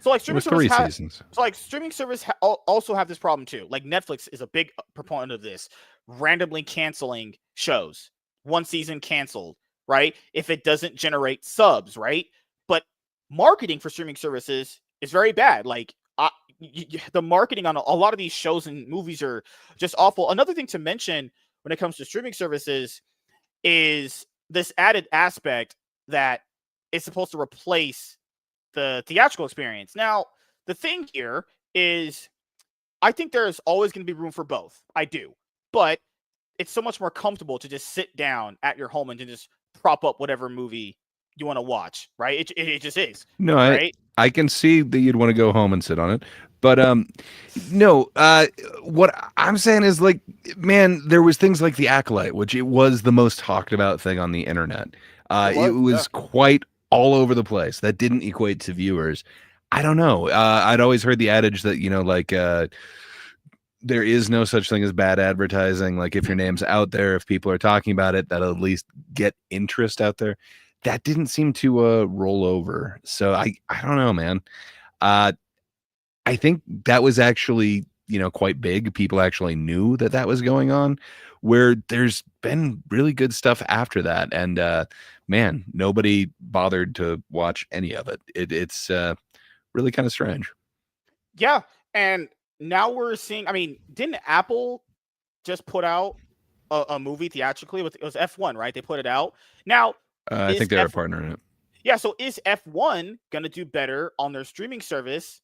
So like streaming service 3 seasons. So like streaming service also have this problem too. Like Netflix is a big proponent of this, randomly canceling shows. One season canceled, right? If it doesn't generate subs, right? But marketing for streaming services is very bad. Like the marketing on a lot of these shows and movies are just awful. Another thing to mention when it comes to streaming services is this added aspect that is supposed to replace the theatrical experience. Now, the thing here is I think there's always going to be room for both. I do. But it's so much more comfortable to just sit down at your home and to just prop up whatever movie you want to watch, right? It just is. No, right? I can see that you'd want to go home and sit on it. But no, what I'm saying is, like, man, there was things like The Acolyte, which it was the most talked about thing on the internet. It was quite all over the place. That didn't equate to viewers. I don't know. I'd always heard the adage that, like, there is no such thing as bad advertising. Like, if your name's out there, if people are talking about it, that'll at least get interest out there. That didn't seem to roll over. So I don't know, man. I think that was actually, quite big. People actually knew that was going on, where there's been really good stuff after that. And man, nobody bothered to watch any of it. It's really kind of strange. Yeah. And now we're seeing, I mean, didn't Apple just put out a movie theatrically? It was F1, right? They put it out. Now, I think they're a partner in it. Yeah. So is F1 going to do better on their streaming service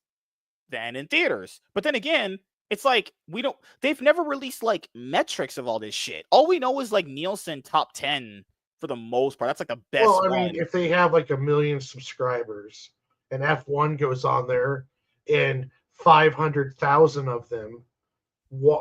than in theaters? But then again, it's like they've never released like metrics of all this shit. All we know is like Nielsen top 10 for the most part. That's like the best one. Well, I mean, if they have like 1 million subscribers and F1 goes on there and 500,000 of them,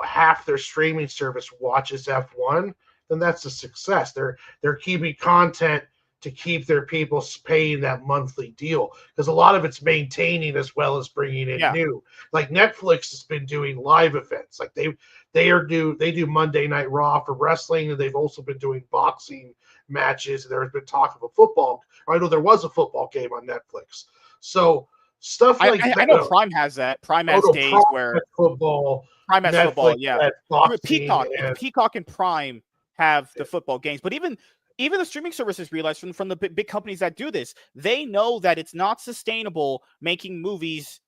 half their streaming service watches F1, then that's a success. They're keeping content to keep their people paying that monthly deal, because a lot of it's maintaining as well as bringing in new. Like Netflix has been doing live events. Like they do Monday Night Raw for wrestling, and they've also been doing boxing matches. There's been talk of a football. I know there was a football game on Netflix. So stuff like that. I know Prime has that. Prime has days where football. Prime has Netflix football. Yeah, Peacock and Prime have the football games, but even the streaming services realize from the big companies that do this, they know that it's not sustainable making movies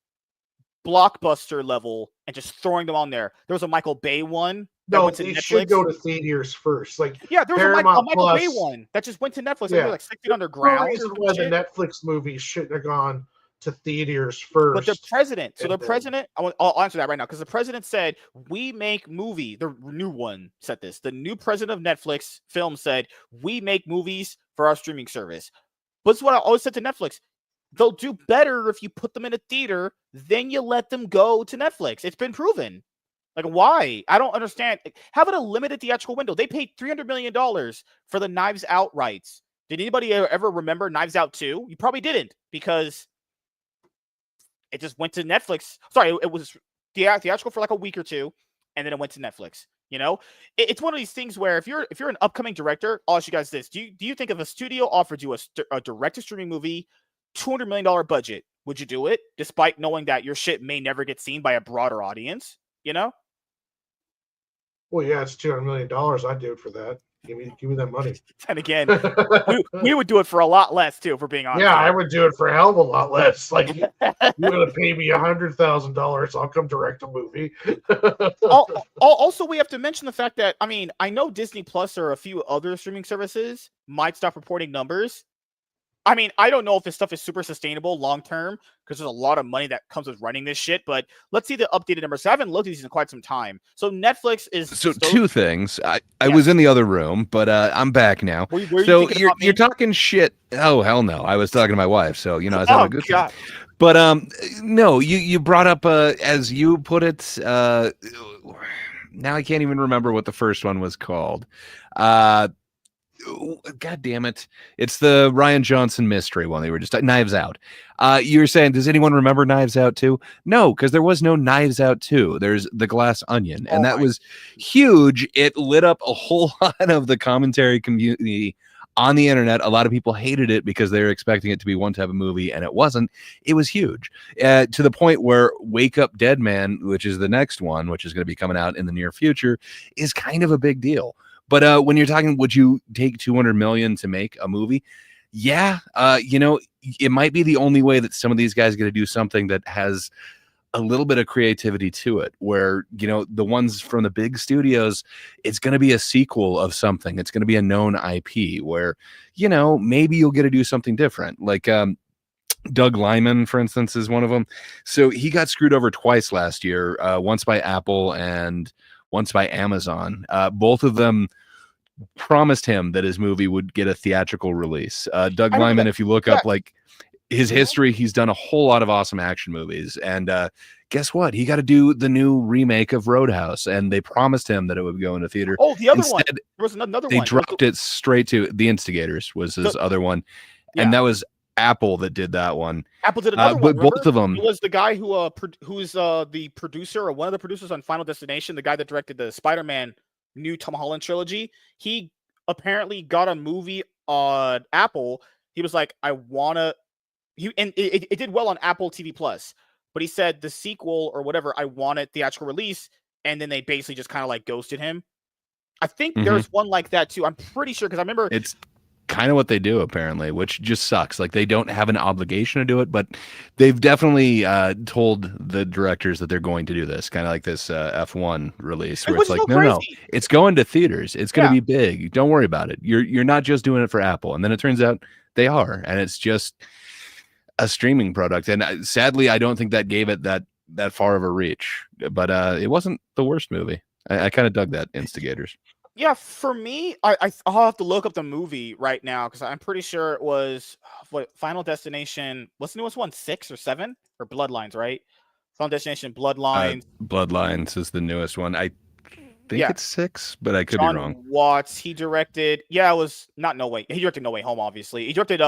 blockbuster level and just throwing them on there. There was a Michael Bay one that went to Netflix. Should go to theaters first. Like, yeah, there was a Michael Bay one that just went to Netflix. Yeah. Like 6 feet underground. The reason why the Netflix movies shouldn't have gone to theaters first. But the president, I'll answer that right now, because the president said, we make movie. The new one said this. The new president of Netflix Film said, we make movies for our streaming service. But it's what I always said to Netflix. They'll do better if you put them in a theater, then you let them go to Netflix. It's been proven. Like, why? I don't understand. Have it a limited theatrical window. They paid $300 million for the Knives Out rights. Did anybody ever remember Knives Out 2? You probably didn't, because it just went to Netflix. Sorry, it was theatrical for like a week or two, and then it went to Netflix. It's one of these things where if you're an upcoming director, I'll ask you guys this: do you think if a studio offered you a direct-to-streaming movie, $200 million budget, would you do it, despite knowing that your shit may never get seen by a broader audience? Well, yeah, it's $200 million. I'd do it for that. Give me that money. And again, we would do it for a lot less too, if we're being honest. Yeah, I would do it for a hell of a lot less. Like, you're gonna pay me $100,000, I'll come direct a movie. Also, we have to mention the fact that, I mean, I know Disney Plus or a few other streaming services might stop reporting numbers. I mean, I don't know if this stuff is super sustainable long term because there's a lot of money that comes with running this shit. But let's see the updated numbers. I haven't looked at these in quite some time. So Netflix is so two things. I was in the other room, but I'm back now. So you're talking shit. Oh hell no! I was talking to my wife, so I was having a good time. But no, you brought up as you put it. Now I can't even remember what the first one was called. God damn it. It's the Rian Johnson mystery one. They were just Knives Out. You were saying, does anyone remember Knives Out 2? No, because there was no Knives Out 2. There's The Glass Onion, and that was huge. It lit up a whole lot of the commentary community on the internet. A lot of people hated it because they were expecting it to be one type of movie, and it wasn't. It was huge to the point where Wake Up Dead Man, which is the next one, which is going to be coming out in the near future, is kind of a big deal. But when you're talking, would you take $200 million to make a movie? Yeah, it might be the only way that some of these guys get to do something that has a little bit of creativity to it, where the ones from the big studios, it's going to be a sequel of something. It's going to be a known IP where maybe you'll get to do something different. Like Doug Liman, for instance, is one of them. So he got screwed over twice last year, once by Apple and once by Amazon. Both of them promised him that his movie would get a theatrical release. Doug Liman, if you look up like his history, he's done a whole lot of awesome action movies. And guess what? He got to do the new remake of Roadhouse, and they promised him that it would go into theater. Oh, the other one. There was another one. They dropped it straight to The Instigators was his other one. Yeah. And that was Apple that did that one. Apple did another one. But both of them. It was the guy who's the producer or one of the producers on Final Destination, the guy that directed the Spider-Man new Tom Holland trilogy. He apparently got a movie on Apple. He was like, I wanna. It did well on Apple TV Plus, but he said the sequel or whatever, I want it theatrical release, and then they basically just kind of like ghosted him. I think there's one like that too. I'm pretty sure because I remember it's kind of what they do apparently, which just sucks. Like they don't have an obligation to do it, but they've definitely told the directors that they're going to do this, kind of like this F1 release, where it's like, no, it's going to theaters. It's going to be big. Don't worry about it. You're not just doing it for Apple. And then it turns out they are, and it's just a streaming product. And sadly, I don't think that gave it that far of a reach, but it wasn't the worst movie. I kind of dug that Instigators. Yeah, for me, I'll have to look up the movie right now because I'm pretty sure it was Final Destination. What's the newest one? 6 or 7 or Bloodlines, right? Final Destination Bloodlines. Bloodlines is the newest one. I think it's 6, but I could be wrong. Watts. He directed. Yeah, it was not No Way. He directed No Way Home. Obviously, he directed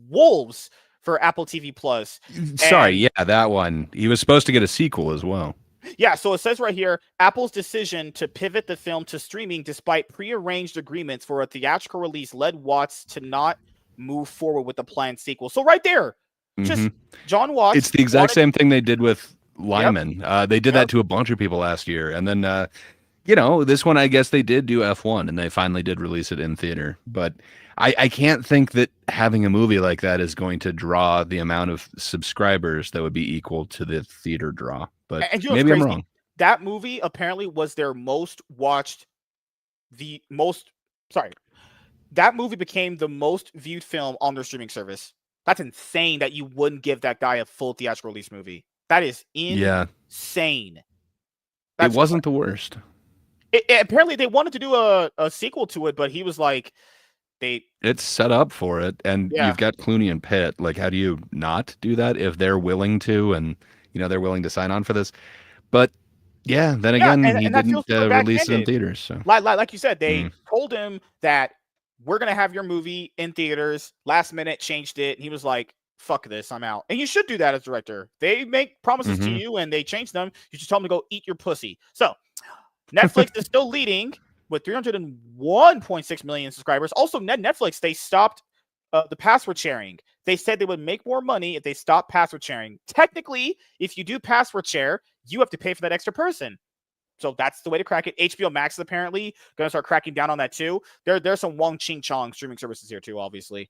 Wolves for Apple TV Plus. Sorry, that one. He was supposed to get a sequel as well. Yeah, so it says right here, Apple's decision to pivot the film to streaming despite prearranged agreements for a theatrical release led Watts to not move forward with the planned sequel. So right there, just John Watts. It's the exact same thing they did with Lyman. They did that to a bunch of people last year. And then, this one, I guess they did do F1 and they finally did release it in theater. But I can't think that having a movie like that is going to draw the amount of subscribers that would be equal to the theater draw. But maybe I'm wrong. That movie apparently was their most watched, that movie became the most viewed film on their streaming service. That's insane that you wouldn't give that guy a full theatrical release movie. That is insane. It wasn't the worst. Apparently they wanted to do a sequel to it, but he was like, it's set up for it, and you've got Clooney and Pitt. Like, how do you not do that if they're willing to, and they're willing to sign on for this? But then again, he didn't release it in theaters. So, like you said, they told him that we're gonna have your movie in theaters. Last minute, changed it, and he was like, "Fuck this, I'm out." And you should do that as director. They make promises to you, and they change them. You should tell them to go eat your pussy. So, Netflix is still leading with 301.6 million subscribers. Also, Netflix, they stopped the password sharing. They said they would make more money if they stopped password sharing. Technically, if you do password share, you have to pay for that extra person. So that's the way to crack it. HBO Max is apparently going to start cracking down on that too. There's some Wong Ching Chong streaming services here too, obviously.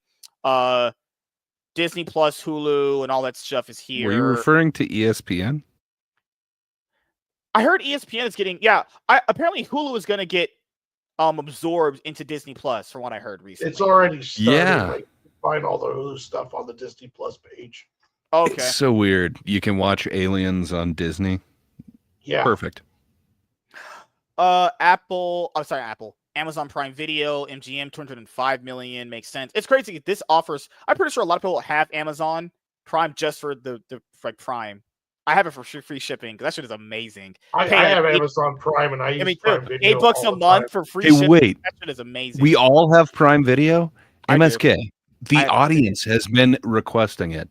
Disney Plus, Hulu, and all that stuff is here. Were you referring to ESPN? I heard ESPN is getting apparently Hulu is going to get absorbed into Disney Plus, from what I heard recently. It's already started. Yeah. Like, find all the Hulu stuff on the Disney Plus page. Okay. It's so weird. You can watch Aliens on Disney. Yeah. Perfect. Amazon Prime Video, MGM, 205 million makes sense. It's crazy. This offers. I'm pretty sure a lot of people have Amazon Prime just for the Prime. I have it for free shipping because that shit is amazing. I have Amazon Prime and I use Prime Video. $8 a month for free Hey, shipping. wait. That shit is amazing. We all have Prime Video. I do. MSK. The audience has been requesting it.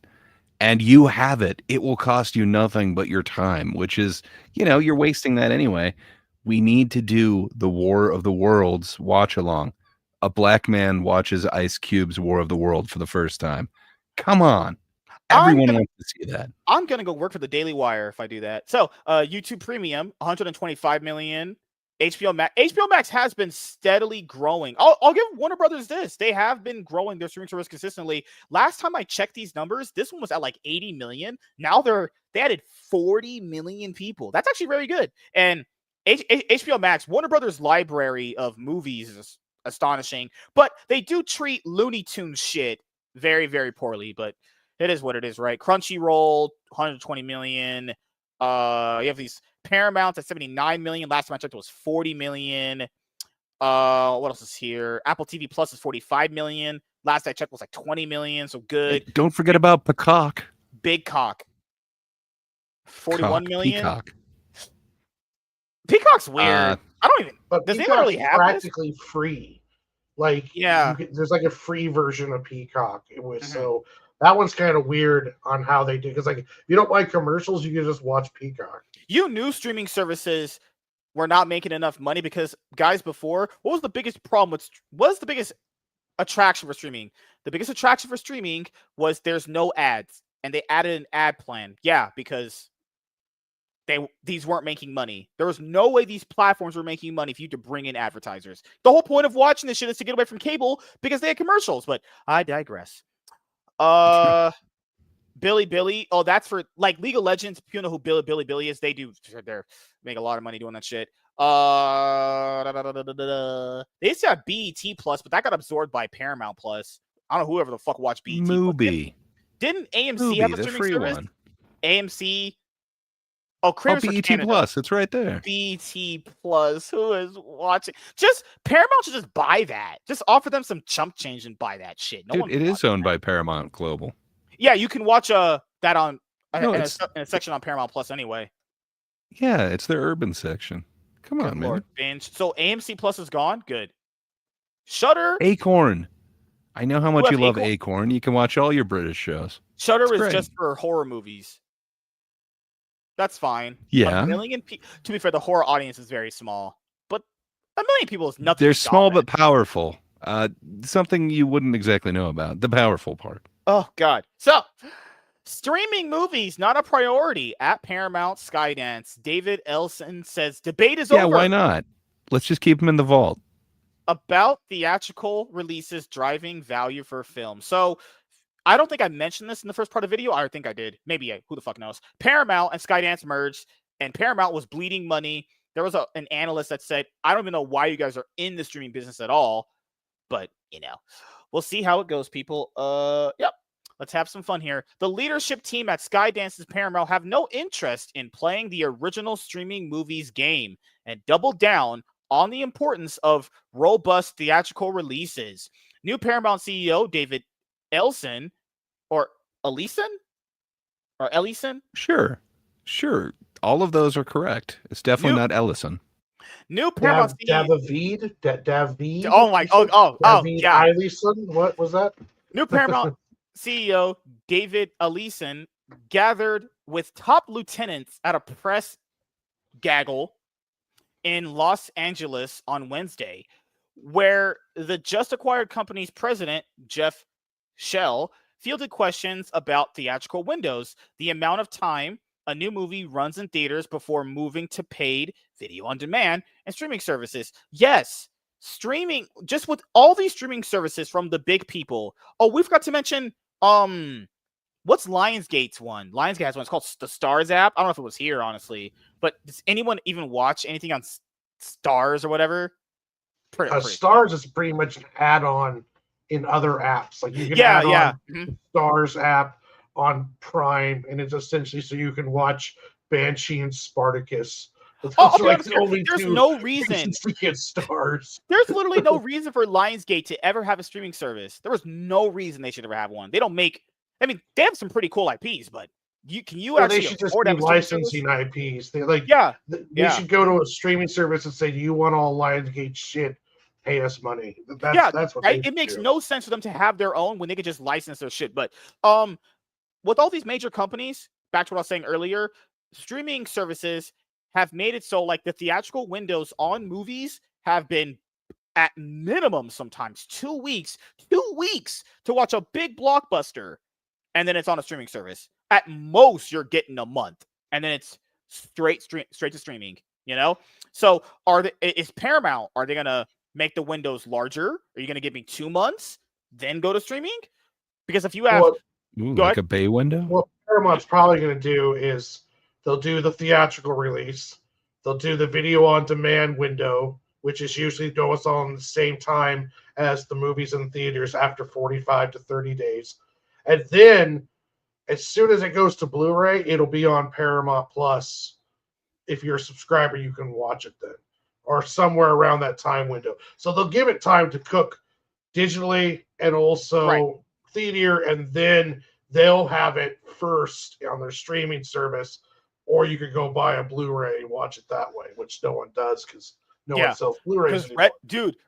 And you have it. It will cost you nothing but your time, which is, you're wasting that anyway. We need to do the War of the Worlds watch along. A black man watches Ice Cube's War of the World for the first time. Come on. Everyone wants to see that. I'm going to go work for the Daily Wire if I do that. So, YouTube Premium, 125 million. HBO Max has been steadily growing. I'll give Warner Brothers this. They have been growing their streaming service consistently. Last time I checked these numbers, this one was at like 80 million. Now they added 40 million people. That's actually very good. And HBO Max, Warner Brothers' library of movies is astonishing, but they do treat Looney Tunes shit very, very poorly, but it is what it is, right? Crunchyroll, 120 million. You have these Paramount at 79 million. Last time I checked, it was 40 million. What else is here? Apple TV Plus is 45 million. Last I checked was like 20 million, so good. Hey, don't forget about Peacock. Big Cock. 41 million. Peacock. Peacock's weird. I don't even. But does anyone really have practically free. Like, there's like a free version of Peacock. So that one's kind of weird on how they do. Because like, if you don't like commercials, you can just watch Peacock. You knew streaming services were not making enough money because guys before, what was the biggest problem with? What was the biggest attraction for streaming? The biggest attraction for streaming was there's no ads, and they added an ad plan. Yeah, because these weren't making money. There was no way these platforms were making money if you had to bring in advertisers. The whole point of watching this shit is to get away from cable because they had commercials, but I digress. Billy. Oh, that's for like League of Legends. If you know who Billy is, they make a lot of money doing that shit. They used to have BET Plus, but that got absorbed by Paramount Plus. I don't know whoever the fuck watched BET. Mubi. Didn't AMC Mubi, have a the streaming free service? one. AMC. Oh, Creators for BET Canada. Plus. It's right there. BET Plus. Who is watching? Just Paramount should just buy that. Just offer them some chump change and buy that shit. No Dude, one. it is owned by Paramount Global. Yeah, you can watch that on No, in a section on Paramount Plus anyway. Yeah, it's their urban section. Come on, man. Lord, binge. So AMC Plus is gone. Good. Shudder. Acorn. I know how much you love Acorn? Acorn. You can watch all your British shows. Shudder It's is great. just for horror movies. That's fine. Yeah. A million to be fair, the horror audience is very small, but a million people is nothing. They're to stop small it. but powerful. Something you wouldn't exactly know about. The powerful part. Oh God. So streaming movies not a priority at Paramount Skydance. David Elson says debate is over. Yeah, why not? Let's just keep them in the vault. About theatrical releases driving value for film. So I don't think I mentioned this in the first part of the video. I think I did. Maybe who the fuck knows? Paramount and Skydance merged, and Paramount was bleeding money. There was an analyst that said, I don't even know why you guys are in the streaming business at all, but we'll see how it goes, people. Yep. Let's have some fun here. The leadership team at Skydance's Paramount have no interest in playing the original streaming movies game and double down on the importance of robust theatrical releases. New Paramount CEO David Ellison or Ellison? Sure. All of those are correct. It's definitely not Ellison. New Paramount CEO. David. Oh my! Yeah. Ellison. What was that? New Paramount CEO David Ellison gathered with top lieutenants at a press gaggle in Los Angeles on Wednesday, where the just acquired company's president, Jeff Shell, fielded questions about theatrical windows, the amount of time a new movie runs in theaters before moving to paid video on demand and streaming services. Yes, streaming, just with all these streaming services from the big people. Oh, we forgot to mention, what's Lionsgate's one? Lionsgate has one. It's called the Stars app. I don't know if it was here, honestly, but does anyone even watch anything on Stars or whatever? Pretty Stars is pretty much an add-on in other apps. Like you can add on the Stars app on Prime, and it's essentially so you can watch Banshee and Spartacus. There's no reason to get Stars. There's literally no reason for Lionsgate to ever have a streaming service. There was no reason they should ever have one. They don't make. I mean, they have some pretty cool IPs, but they should just be licensing IPs. They they should go to a streaming service and say, "Do you want all Lionsgate shit? Pay us money." That's what right. It makes no sense for them to have their own when they could just license their shit. But with all these major companies, back to what I was saying earlier, streaming services have made it so like the theatrical windows on movies have been at minimum sometimes 2 weeks to watch a big blockbuster, and then it's on a streaming service. At most, you're getting a month, and then it's straight to streaming. So is Paramount? Are they gonna make the windows larger? Are you gonna give me 2 months, then go to streaming? Because if you have like a bay window, what Paramount's probably gonna do is they'll do the theatrical release, they'll do the video on demand window, which is usually goes on the same time as the movies in theaters after 45 to 30 days, and then as soon as it goes to Blu-ray, it'll be on Paramount Plus. If you're a subscriber, you can watch it then, or somewhere around that time window. So they'll give it time to cook digitally and also theater, and then they'll have it first on their streaming service, or you could go buy a Blu-ray and watch it that way, which no one does because no one sells Blu-rays anymore.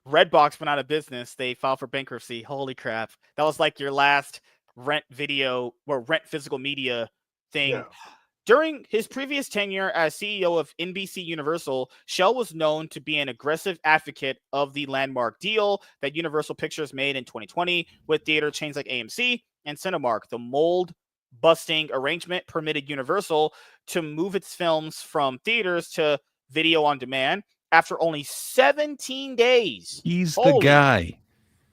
Redbox went out of business. They filed for bankruptcy. Holy crap. That was like your last rent physical media thing. Yeah. During his previous tenure as CEO of NBC Universal, Schell was known to be an aggressive advocate of the landmark deal that Universal Pictures made in 2020 with theater chains like AMC and Cinemark. The mold-busting arrangement permitted Universal to move its films from theaters to video on demand after only 17 days. He's the guy.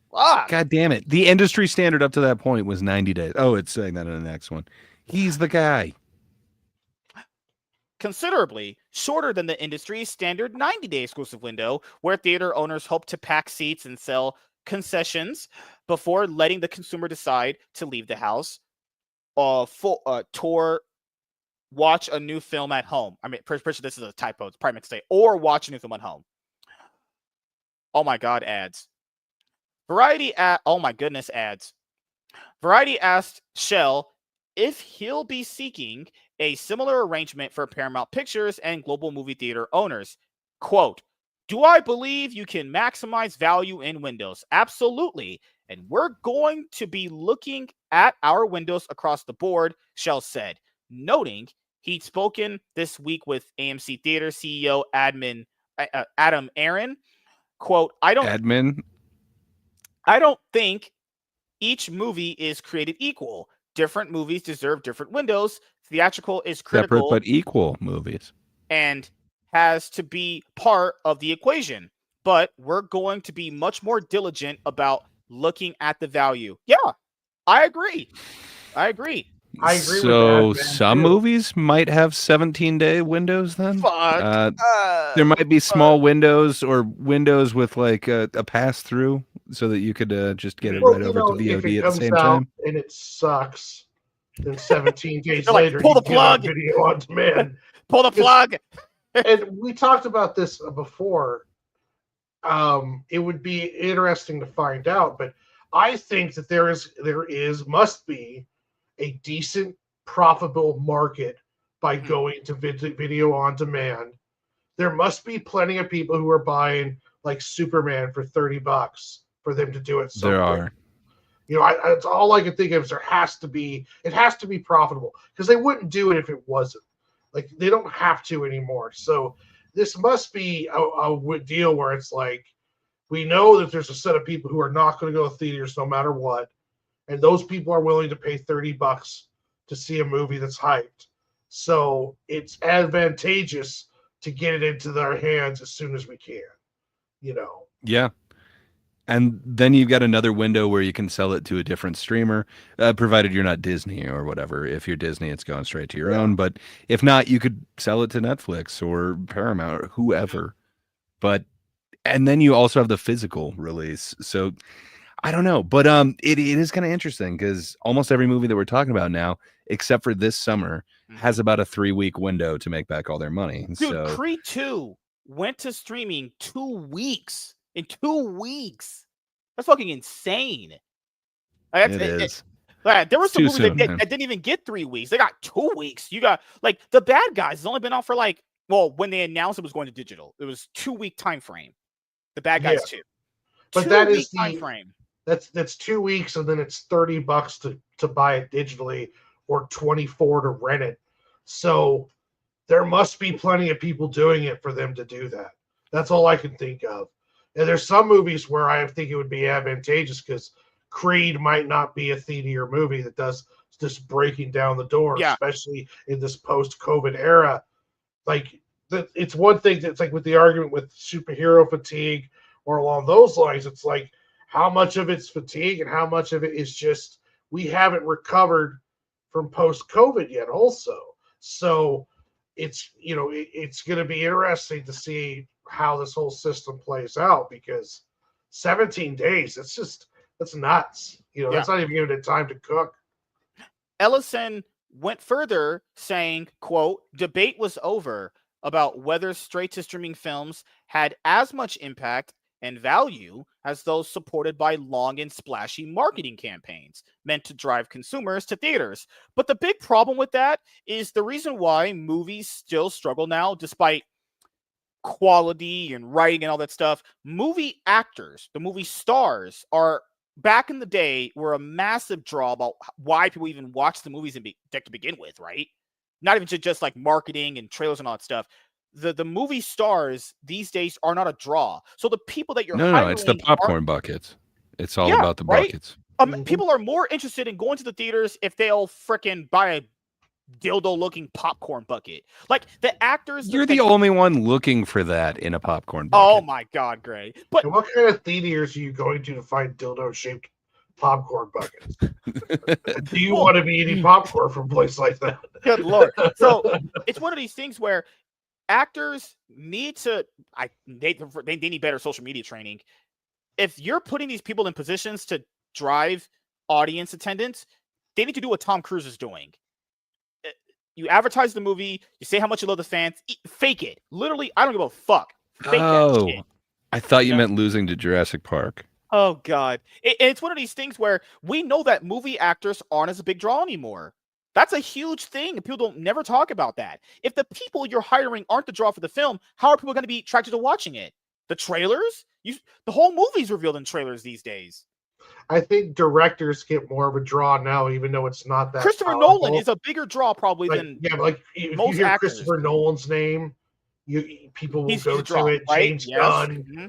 Fuck. God damn it. The industry standard up to that point was 90 days. Oh, it's saying that in the next one. He's the guy. Considerably shorter than the industry's standard 90-day exclusive window, where theater owners hope to pack seats and sell concessions before letting the consumer decide to leave the house, tour, watch a new film at home. I mean, pretty sure this is a typo. It's probably meant to say, or watch a new film at home. Oh my God, ads. Variety ads. Variety asked Schell if he'll be seeking a similar arrangement for Paramount Pictures and global movie theater owners. Quote, "Do I believe you can maximize value in windows? Absolutely. And we're going to be looking at our windows across the board," Schell said, noting he'd spoken this week with AMC Theater CEO Adam Aaron. Quote, I don't think each movie is created equal. Different movies deserve different windows. Theatrical is critical. Separate but equal movies. And has to be part of the equation. But we're going to be much more diligent about looking at the value. Yeah, I agree. So with that, some movies might have 17-day windows then? Fuck. There might be small windows or windows with like a pass-through so that you could just get it right over to VOD at the same time. And it sucks. Then 17 days like, later, pull the you plug. Get video on demand. Pull the plug. And we talked about this before. It would be interesting to find out, but I think that there must be a decent profitable market by going to video on demand. There must be plenty of people who are buying like Superman for $30 for them to do it. There are. It's all I can think of is it has to be profitable because they wouldn't do it if it wasn't. Like they don't have to anymore. So this must be a deal where it's like, we know that there's a set of people who are not going to go to theaters no matter what. And those people are willing to pay $30 to see a movie that's hyped. So it's advantageous to get it into their hands as soon as we can, you know. Yeah. And then you've got another window where you can sell it to a different streamer, provided you're not Disney or whatever. If you're Disney, it's going straight to your own. But if not, you could sell it to Netflix or Paramount or whoever. But and then you also have the physical release. So I don't know, but it is kind of interesting because almost every movie that we're talking about now, except for this summer, has about a 3-week window to make back all their money. Dude, So Creed 2 went to streaming 2 weeks. In 2 weeks. That's fucking insane. Like, it is. There were some too movies soon, that man. didn't even get 3 weeks. They got 2 weeks. You got like The Bad Guys has only been out for like, well, when they announced it was going to digital, it was 2-week time frame. The Bad Guys 2. But that is the time frame. That's 2 weeks, and then it's $30 to buy it digitally or 24 to rent it. So there must be plenty of people doing it for them to do that. That's all I can think of. And there's some movies where I think it would be advantageous because Creed might not be a theater movie that does just breaking down the door, especially in this post-COVID era. Like, it's one thing that's like with the argument with superhero fatigue or along those lines. It's like, how much of it's fatigue and how much of it is just we haven't recovered from post-COVID yet also. So it's, you know, it's going to be interesting to see how this whole system plays out because 17 days, that's nuts. You know, that's not even giving it time to cook. Ellison went further saying, quote, debate was over about whether straight-to-streaming films had as much impact and value as those supported by long and splashy marketing campaigns meant to drive consumers to theaters. But the big problem with that is the reason why movies still struggle now, despite quality and writing and all that stuff. Movie actors, the movie stars, are back in the day were a massive draw about why people even watch the movies to begin with, right? Not even just like marketing and trailers and all that stuff. The movie stars these days are not a draw. So the people that you're no, it's the popcorn buckets. It's all about the buckets. People are more interested in going to the theaters if they'll frickin' buy a dildo-looking popcorn bucket. Like the actors. You're the only one looking for that in a popcorn bucket. Oh my God, Gray! But and what kind of theaters are you going to find dildo-shaped popcorn buckets? Do you want to be eating popcorn from a place like that? Good Lord! So it's one of these things where actors need to. They need better social media training. If you're putting these people in positions to drive audience attendance, they need to do what Tom Cruise is doing. You advertise the movie, you say how much you love the fans, fake it. Literally, I don't give a fuck. Fake that shit. I thought you meant losing to Jurassic Park. Oh, God. And it's one of these things where we know that movie actors aren't as a big draw anymore. That's a huge thing. And people don't never talk about that. If the people you're hiring aren't the draw for the film, how are people going to be attracted to watching it? The trailers? The whole movie's revealed in trailers these days. I think directors get more of a draw now, even though it's not that. Christopher Nolan is a bigger draw probably than if most you hear actors. Christopher Nolan's name, people will go draw, to it. Right? James Gunn, Mm-hmm.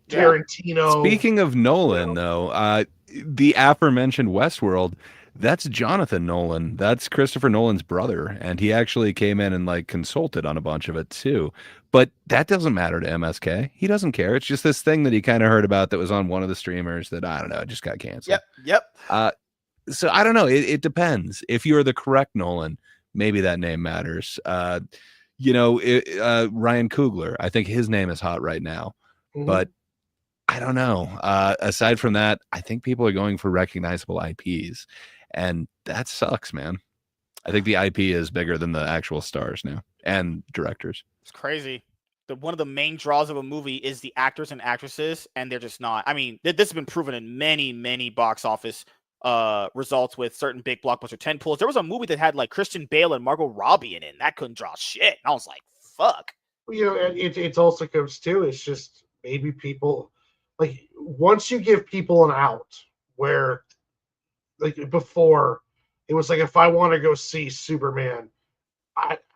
Tarantino. Speaking of Nolan, though, the aforementioned Westworld, that's Jonathan Nolan. That's Christopher Nolan's brother, and he actually came in and like consulted on a bunch of it too. But that doesn't matter to MSK. He doesn't care. It's just this thing that he kind of heard about that was on one of the streamers that I don't know, just got canceled. Yep. So I don't know. It depends. If you're the correct Nolan, maybe that name matters. Ryan Coogler, I think his name is hot right now, but I don't know. Aside from that, I think people are going for recognizable IPs, and that sucks, man. I think the IP is bigger than the actual stars now and directors. It's crazy. One of the main draws of a movie is the actors and actresses, and they're just not. I mean, this has been proven in many, many box office results with certain big blockbuster tentpoles. There was a movie that had like Christian Bale and Margot Robbie in it, and that couldn't draw shit. And I was like, fuck. It also comes to, it's just maybe people, like, once you give people an out, where, like, before, it was like, if I want to go see Superman,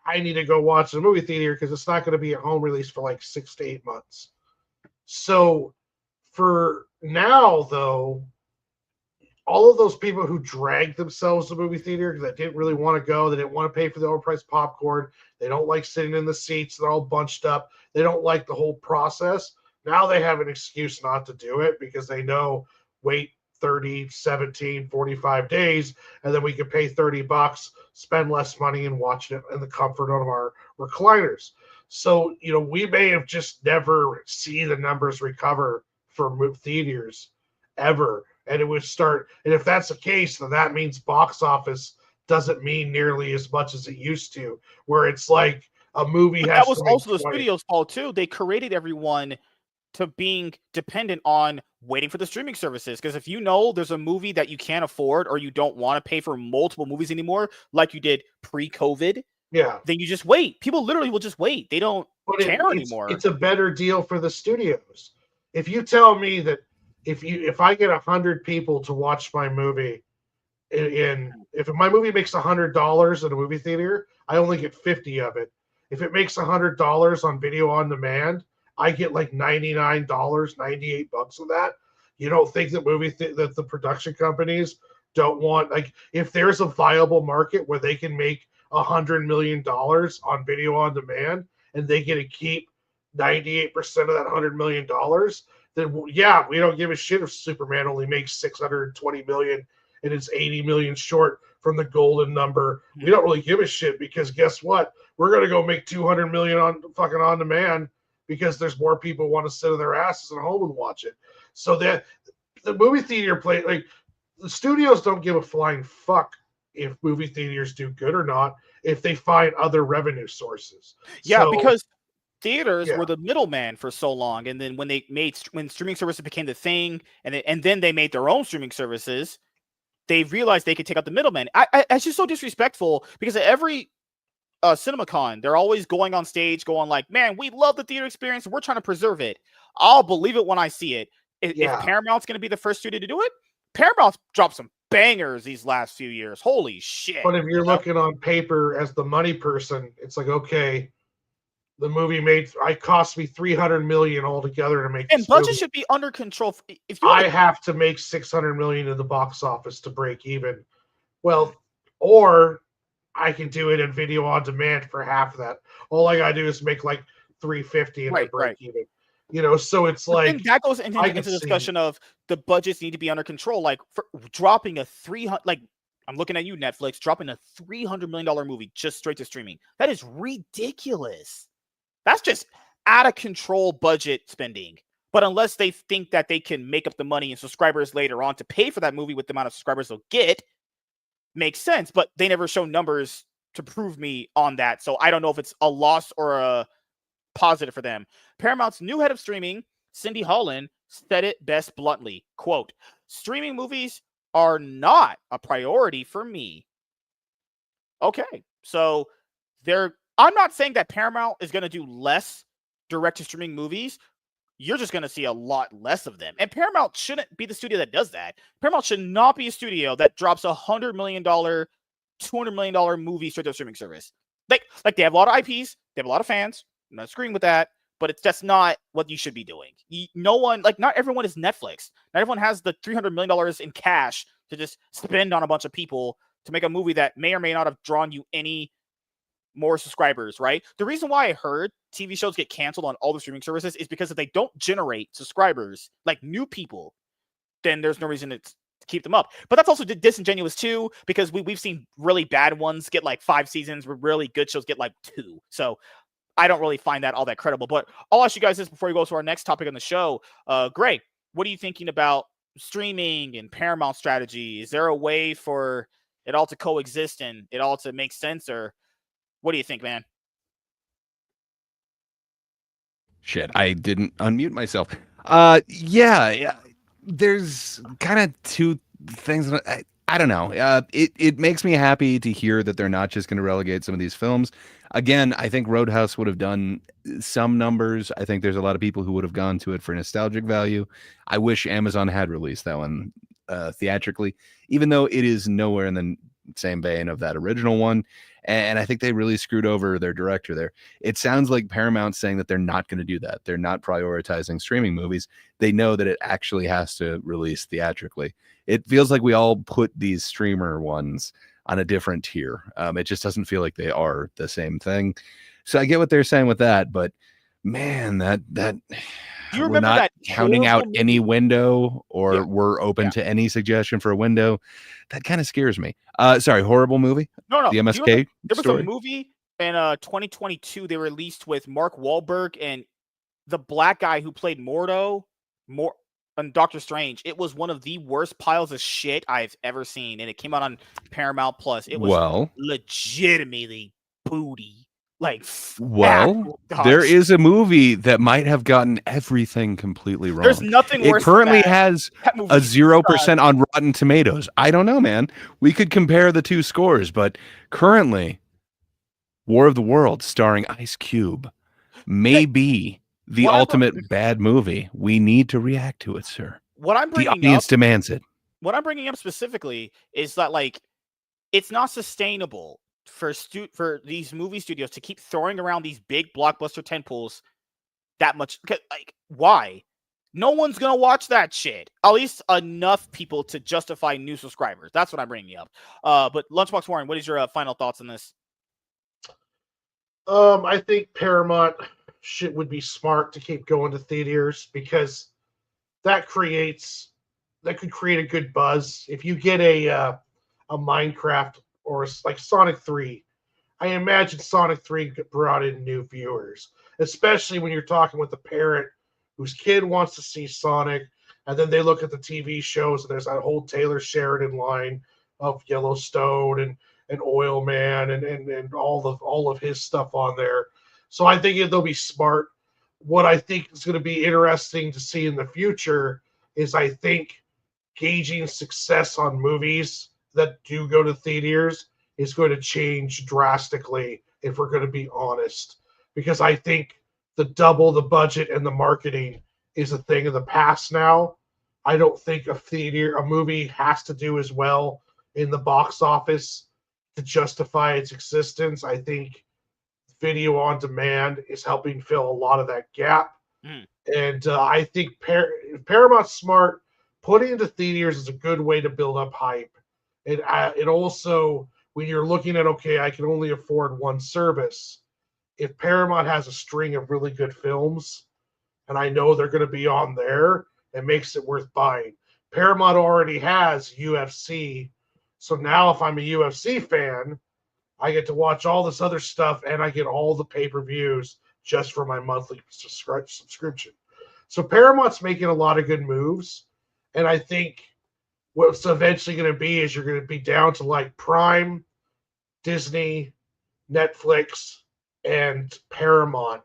I need to go watch the movie theater because it's not going to be a home release for like 6 to 8 months. So for now, though, all of those people who dragged themselves to the movie theater that didn't really want to go, they didn't want to pay for the overpriced popcorn, they don't like sitting in the seats, they're all bunched up, they don't like the whole process. Now they have an excuse not to do it because they know wait 30, 17, 45 days, and then we can pay $30, spend less money, and watch it in the comfort of our recliners. So, we may have just never see the numbers recover for theaters ever. And it would start, and if that's the case, then that means box office doesn't mean nearly as much as it used to, where it's like a movie But has that was to make also the 20. studio's fault too. They created everyone to being dependent on waiting for the streaming services. Because if you know there's a movie that you can't afford or you don't want to pay for multiple movies anymore, like you did pre-COVID, Yeah. then you just wait. People literally will just wait. They don't care anymore. It's a better deal for the studios. If you tell me that if I get 100 people to watch my movie, if my movie makes $100 in a movie theater, I only get 50 of it. If it makes $100 on video on demand, I get like $99, $98 of that. You don't think that that the production companies don't want, like, if there's a viable market where they can make $100 million on video on demand and they get to keep 98% of that $100 million, then yeah, we don't give a shit if Superman only makes $620 million and it's 80 million short from the golden number. We don't really give a shit because guess what? We're gonna go make 200 million on fucking on demand because there's more people want to sit on their asses at home and watch it. So that the movie theater like the studios don't give a flying fuck if movie theaters do good or not if they find other revenue sources. Yeah, So, because theaters were the middleman for so long, and then when streaming services became the thing, and then they made their own streaming services, they realized they could take out the middleman. It's just so disrespectful because at every CinemaCon, they're always going on stage, going like, "Man, we love the theater experience. We're trying to preserve it. I'll believe it when I see it." If Paramount's going to be the first studio to do it, Paramount's dropped some bangers these last few years. Holy shit! But if you're looking on paper as the money person, it's like, okay, the movie cost me $300 million altogether to make. And budget should be under control. If you have to make $600 million in the box office to break even. Well, or I can do it in video on demand for half of that. All I gotta do is make like $350 and break even. So it's like that goes into the discussion of the budgets need to be under control. Like for dropping a 300, like I'm looking at you, Netflix, dropping a $300 million movie just straight to streaming. That is ridiculous. That's just out of control budget spending. But unless they think that they can make up the money and subscribers later on to pay for that movie with the amount of subscribers they'll get, makes sense. But they never show numbers to prove me on that. So I don't know if it's a loss or a positive for them. Paramount's new head of streaming, Cindy Holland, said it best bluntly, quote, "Streaming movies are not a priority for me." Okay, so I'm not saying that Paramount is going to do less direct-to-streaming movies. You're just going to see a lot less of them. And Paramount shouldn't be the studio that does that. Paramount should not be a studio that drops $100 million, $200 million movie straight to a streaming service. Like they have a lot of IPs. They have a lot of fans. I'm not agreeing with that. But that's not what you should be doing. Not everyone is Netflix. Not everyone has the $300 million in cash to just spend on a bunch of people to make a movie that may or may not have drawn you any more subscribers, right? The reason why I heard TV shows get canceled on all the streaming services is because if they don't generate subscribers, like new people, then there's no reason to keep them up. But that's also disingenuous too, because we've seen really bad ones get like 5 seasons, where really good shows get like 2. So I don't really find that all that credible. But I'll ask you guys this before we go to our next topic on the show. Gray, what are you thinking about streaming and Paramount strategy? Is there a way for it all to coexist and it all to make sense, or what do you think, man? Shit, I didn't unmute myself. Yeah. There's kind of two things. I don't know. It makes me happy to hear that they're not just going to relegate some of these films. Again, I think Roadhouse would have done some numbers. I think there's a lot of people who would have gone to it for nostalgic value. I wish Amazon had released that one theatrically, even though it is nowhere in the same vein of that original one. And I think they really screwed over their director there. It sounds like Paramount's saying that they're not going to do that. They're not prioritizing streaming movies. They know that it actually has to release theatrically. It feels like we all put these streamer ones on a different tier. It just doesn't feel like they are the same thing. So I get what they're saying with that, but man, that Do you we're remember not that counting out horrible any window, or Yeah. we're open Yeah. to any suggestion for a window. That kind of scares me. Sorry, horrible movie. No, The do you MSK remember there was story. a movie in 2022 they released with Mark Wahlberg and the black guy who played Mordo on Doctor Strange. It was one of the worst piles of shit I've ever seen, and it came out on Paramount Plus. It was Well, legitimately booty. Like, well, dog there shit. is a movie that might have gotten everything completely wrong. There's nothing It worse than currently that. has That movie a 0% sucks. on Rotten Tomatoes. I don't know, man. We could compare the two scores, but currently, War of the Worlds starring Ice Cube may be the What I'm- ultimate bad movie. We need to react to it, sir. What I'm The bringing up audience demands it. what I'm bringing up specifically is that, like, it's not sustainable for these movie studios to keep throwing around these big blockbuster tentpoles that much. Like, why? No one's gonna watch that shit. At least enough people to justify new subscribers. That's what I'm bringing up. But Lunchbox Warren, what is your final thoughts on this? I think Paramount shit would be smart to keep going to theaters because that could create a good buzz. If you get a Minecraft or like Sonic 3, I imagine Sonic 3 brought in new viewers, especially when you're talking with a parent whose kid wants to see Sonic, and then they look at the TV shows and there's that whole Taylor Sheridan line of Yellowstone and Oil Man and all of his stuff on there. So I think they'll be smart. What I think is going to be interesting to see in the future is I think gauging success on movies that do go to theaters is going to change drastically if we're going to be honest. Because I think the double the budget and the marketing is a thing of the past now. I don't think a movie has to do as well in the box office to justify its existence. I think video on demand is helping fill a lot of that gap. And I think Paramount's smart. Putting into theaters is a good way to build up hype. It also, when you're looking at, okay, I can only afford one service, if Paramount has a string of really good films, and I know they're going to be on there, it makes it worth buying. Paramount already has UFC, so now if I'm a UFC fan, I get to watch all this other stuff, and I get all the pay-per-views just for my monthly subscription. So Paramount's making a lot of good moves, and I think what's eventually going to be is you're going to be down to like Prime, Disney, Netflix, and Paramount.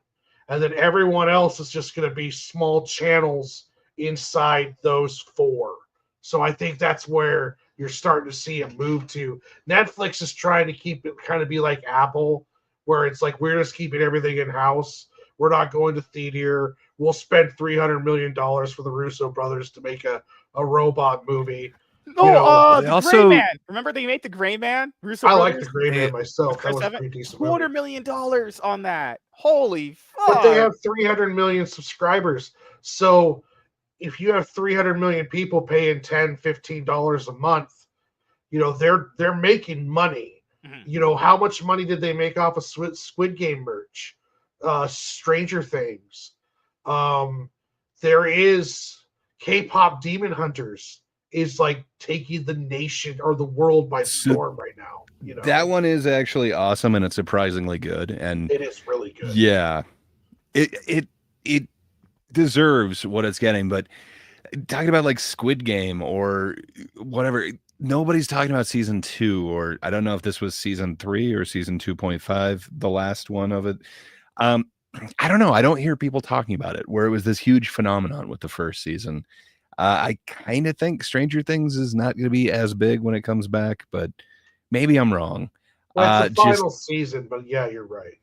And then everyone else is just going to be small channels inside those four. So I think that's where you're starting to see it move to. Netflix is trying to keep it kind of be like Apple, where it's like, we're just keeping everything in-house. We're not going to theater. We'll spend $300 million for the Russo brothers to make a robot movie. No, the also- Gray Man. Remember they made the Gray Man? Russo I like brothers? the Gray Man myself. That Chris was a Evans? pretty decent movie. $200 million on that. Holy But fuck. they have 300 million subscribers. So if you have 300 million people paying $10, $15 a month, they're making money. Mhm. How much money did they make off of Squid Game merch? Stranger Things. There is K-pop Demon Hunters is like taking the nation or the world by storm right now. That one is actually awesome, and it's surprisingly good. And it is really good. yeah, it deserves what it's getting. But talking about like Squid Game or whatever, nobody's talking about season 2, or I don't know if this was season 3 or season 2.5, the last one of it. I don't know. I don't hear people talking about it, where it was this huge phenomenon with the first season. I kind of think Stranger Things is not going to be as big when it comes back, but maybe I'm wrong. Well, it's the final season, but yeah, you're right.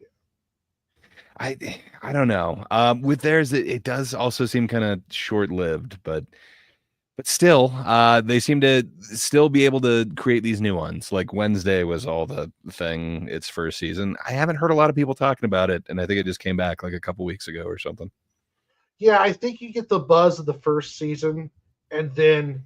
I don't know. With theirs, it does also seem kind of short-lived, but But still, they seem to still be able to create these new ones. Like Wednesday was all the thing, its first season. I haven't heard a lot of people talking about it, and I think it just came back like a couple weeks ago or something. Yeah, I think you get the buzz of the first season, and then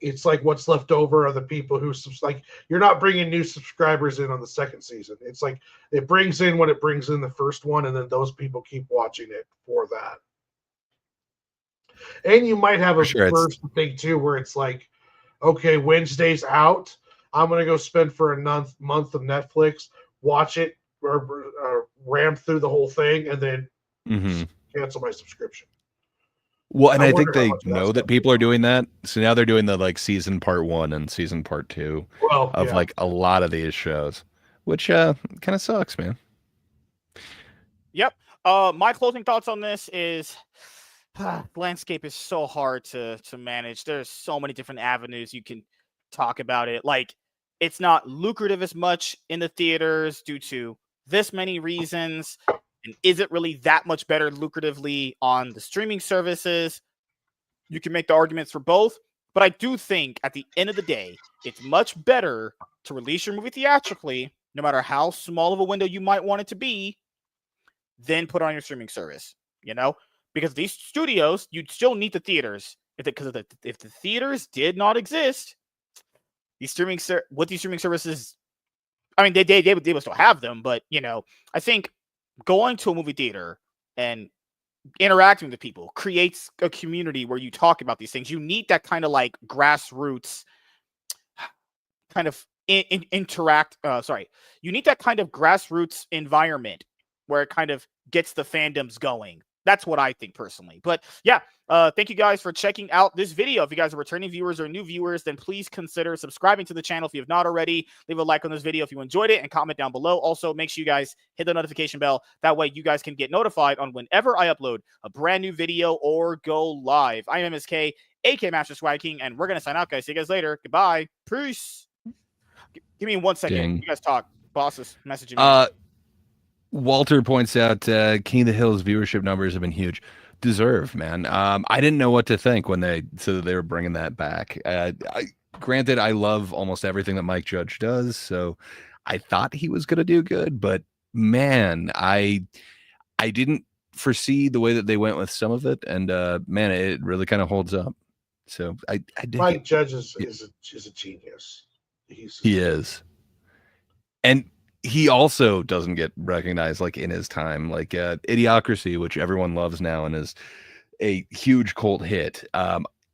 it's like what's left over are the people who like you're not bringing new subscribers in on the second season. It's like it brings in what it brings in the first one, and then those people keep watching it for that. And you might have a first thing too where it's like, okay, Wednesday's out. I'm gonna go spend for a month of Netflix, watch it, or ram through the whole thing, and then cancel my subscription. Well, and I think they know that people are doing that, so now they're doing the like season part 1 and season part 2 of like a lot of these shows, which kind of sucks, man. Yep. My closing thoughts on this is landscape is so hard to manage. There's so many different avenues you can talk about it. Like, it's not lucrative as much in the theaters due to this many reasons. And is it really that much better lucratively on the streaming services? You can make the arguments for both, but I do think at the end of the day, it's much better to release your movie theatrically, no matter how small of a window you might want it to be, than put it on your streaming service, you know? Because these studios, you'd still need the theaters. If the theaters did not exist, these streaming services, I mean, they would still have them, but, you know, I think going to a movie theater and interacting with people creates a community where you talk about these things. You need that kind of like grassroots kind of you need that kind of grassroots environment where it kind of gets the fandoms going. That's what I think personally. But yeah, thank you guys for checking out this video. If you guys are returning viewers or new viewers, then please consider subscribing to the channel if you have not already. Leave a like on this video if you enjoyed it and comment down below. Also, make sure you guys hit the notification bell. That way you guys can get notified on whenever I upload a brand new video or go live. I am MSK, aka Master Swag King, and we're going to sign out, guys. See you guys later. Goodbye. Peace. Give me 1 second. Dang. You guys talk. Bosses messaging me. Walter points out King of the Hill's viewership numbers have been huge. Deserve, man. I didn't know what to think when they said that they were bringing that back. Granted, I love almost everything that Mike Judge does, so I thought he was going to do good, but man, I didn't foresee the way that they went with some of it, and man, it really kind of holds up. So I did. Mike Judge is a genius. He is. And he also doesn't get recognized like in his time, like Idiocracy, which everyone loves now and is a huge cult hit.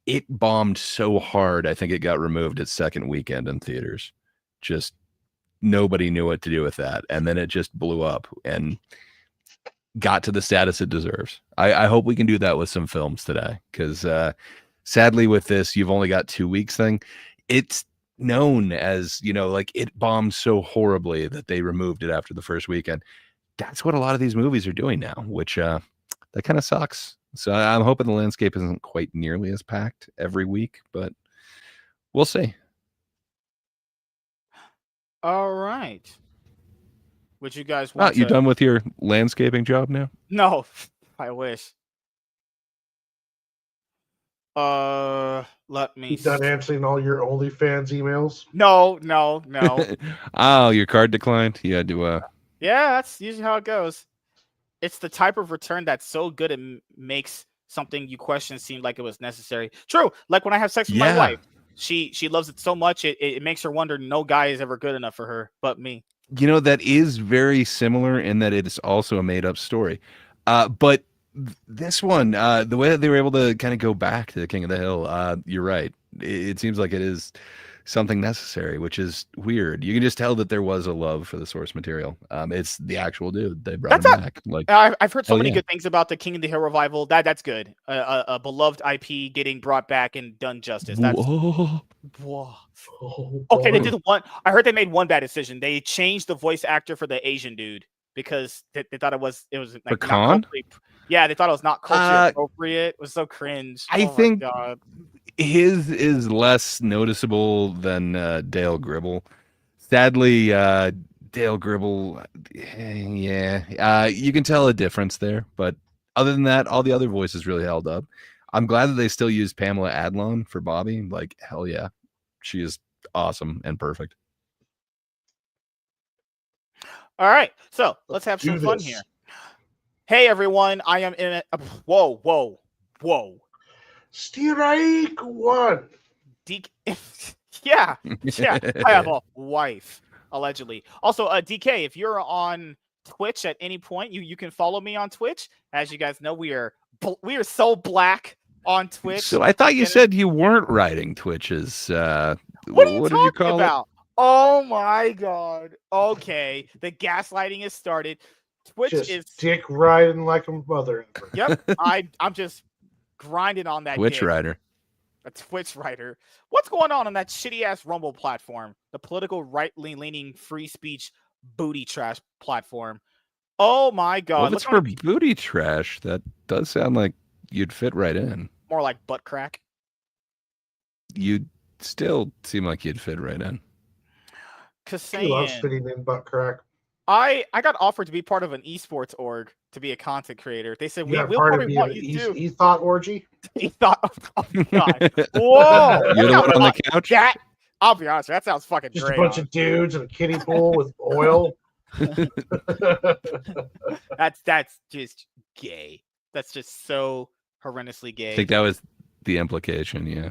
It bombed so hard, I think it got removed its second weekend in theaters. Just nobody knew what to do with that. And then it just blew up and got to the status it deserves. I hope we can do that with some films today, because sadly with this, you've only got 2 weeks thing. It's known as, you know, like it bombed so horribly that they removed it after the first weekend. That's what a lot of these movies are doing now, which that kind of sucks. So I'm hoping the landscape isn't quite nearly as packed every week, but we'll see. All right. Would you guys want you done with your landscaping job now? No, I wish. Let me. You done answering all your OnlyFans emails? No. Oh, your card declined. You had to. Yeah, that's usually how it goes. It's the type of return that's so good it makes something you question seem like it was necessary. True, like when I have sex with my wife, she loves it so much it makes her wonder no guy is ever good enough for her but me. You know, that is very similar in that it is also a made up story, but. This one, the way that they were able to kind of go back to the King of the Hill, you're right. It seems like it is something necessary, which is weird. You can just tell that there was a love for the source material. It's the actual dude. They brought him back. Like I've heard so many good things about the King of the Hill revival. That's good. A beloved IP getting brought back and done justice. That's whoa. Okay, they did one. I heard they made one bad decision. They changed the voice actor for the Asian dude because they thought it was like Khan? Yeah, they thought it was not culturally appropriate. It was so cringe. I think his is less noticeable than Dale Gribble. Sadly, Dale Gribble, you can tell a difference there. But other than that, all the other voices really held up. I'm glad that they still use Pamela Adlon for Bobby. Like, hell yeah. She is awesome and perfect. All right, so let's have some fun here. Hey everyone, I am in a whoa. Strike one. Yeah, I have a wife, allegedly. Also, DK, if you're on Twitch at any point, you can follow me on Twitch. As you guys know, we are so black on Twitch. So I thought you said you weren't writing Twitches. What are you what did talking you call about? Oh my god. Okay, the gaslighting has started. Twitch just is dick riding like a mother. Yep, I'm just grinding on that Twitch gig. writer? A Twitch writer. What's going on that shitty ass Rumble platform? The political right-leaning free speech booty trash platform. Oh my god. Well, if it's for booty trash, that does sound like you'd fit right in. More like butt crack. You'd still seem like you'd fit right in. He loves fitting in butt crack. I got offered to be part of an esports org to be a content creator. They said we'll probably want you to. E-thought orgy? E-thought. Oh god. Whoa. You're the one on the couch? I'll be honest, that sounds fucking just great. Just a bunch of dudes in a kiddie pool with oil. That's just gay. That's just so horrendously gay. I think that was the implication, yeah.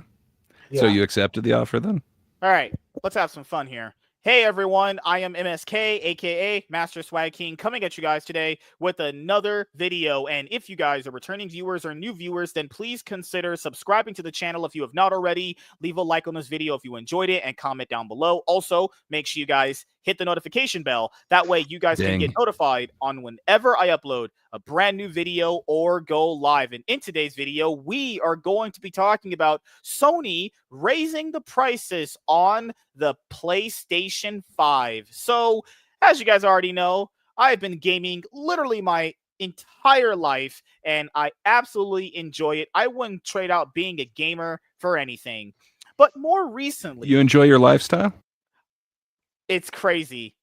So you accepted the offer then? All right, let's have some fun here. Hey everyone, I am MSK, aka Master Swag King, coming at you guys today with another video. And if you guys are returning viewers or new viewers, then please consider subscribing to the channel if you have not already. Leave a like on this video if you enjoyed it and comment down below. Also, make sure you guys hit the notification bell. That way you guys can get notified on whenever I upload a brand new video or go live. And in today's video, we are going to be talking about Sony raising the prices on the PlayStation 5. So, as you guys already know, I've been gaming literally my entire life, and I absolutely enjoy it. I wouldn't trade out being a gamer for anything. But more recently... You enjoy your lifestyle? It's crazy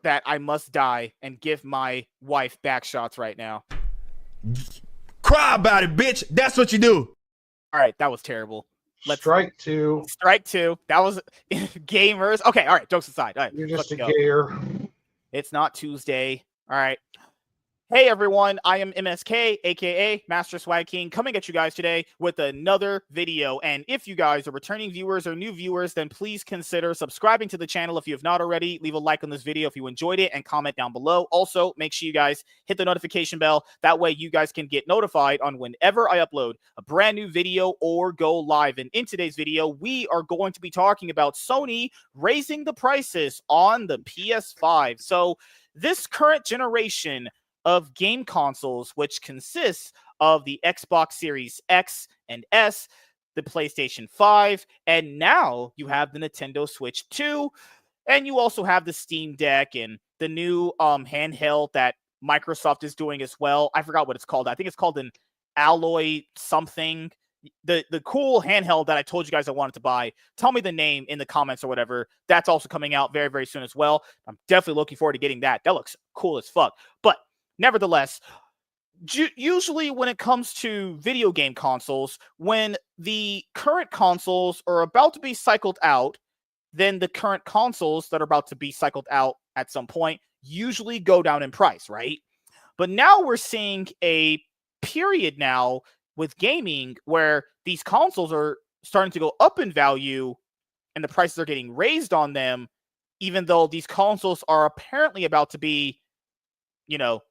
that I must die and give my wife back shots right now. Cry about it, bitch. That's what you do. All right, that was terrible. Strike two. Strike two. That was gamers. Okay, all right, jokes aside. All right, you're just a gayer. It's not Tuesday. All right. Hey everyone, I am MSK, aka Master Swag King, coming at you guys today with another video. And if you guys are returning viewers or new viewers, then please consider subscribing to the channel if you have not already. Leave a like on this video if you enjoyed it and comment down below. Also, make sure you guys hit the notification bell. That way you guys can get notified on whenever I upload a brand new video or go live. And in today's video, we are going to be talking about Sony raising the prices on the PS5. So this current generation of game consoles, which consists of the Xbox Series X and S, the PlayStation 5, and now you have the Nintendo Switch 2, and you also have the Steam Deck and the new handheld that Microsoft is doing as well. I forgot what it's called. I think it's called an Alloy something. The cool handheld that I told you guys I wanted to buy. Tell me the name in the comments or whatever. That's also coming out very, very soon as well. I'm definitely looking forward to getting that. That looks cool as fuck. But nevertheless, usually when it comes to video game consoles, when the current consoles are about to be cycled out, then the current consoles that are about to be cycled out at some point usually go down in price, right? But now we're seeing a period now with gaming where these consoles are starting to go up in value and the prices are getting raised on them, even though these consoles are apparently about to be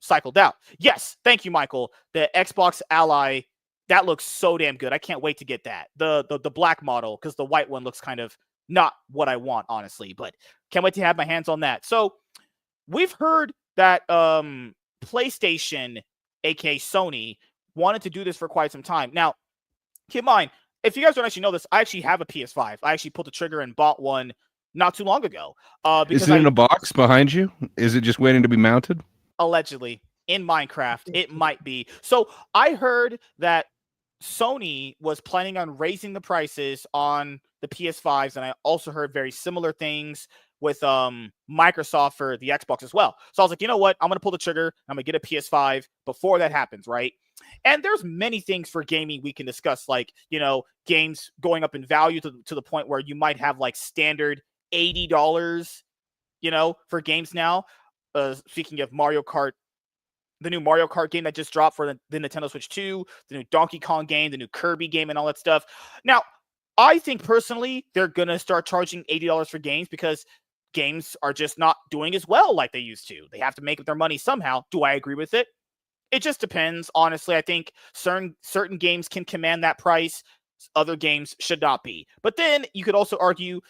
cycled out. Yes, thank you, Michael. The Xbox Ally, that looks so damn good. I can't wait to get that. The black model, because the white one looks kind of not what I want, honestly, but can't wait to have my hands on that. So we've heard that PlayStation, aka Sony, wanted to do this for quite some time. Now, keep in mind, if you guys don't actually know this, I actually have a PS5. I actually pulled the trigger and bought one not too long ago. Is it in a box behind you? Is it just waiting to be mounted? Allegedly, in Minecraft, it might be. So I heard that Sony was planning on raising the prices on the PS5s, and I also heard very similar things with Microsoft for the Xbox as well. So I was like, you know what? I'm going to pull the trigger. I'm going to get a PS5 before that happens, right? And there's many things for gaming we can discuss, like, games going up in value to the point where you might have like standard $80, for games now. Speaking of Mario Kart, the new Mario Kart game that just dropped for the Nintendo Switch 2, the new Donkey Kong game, the new Kirby game, and all that stuff. Now, I think personally they're going to start charging $80 for games because games are just not doing as well like they used to. They have to make up their money somehow. Do I agree with it? It just depends. Honestly, I think certain games can command that price. Other games should not be. But then you could also argue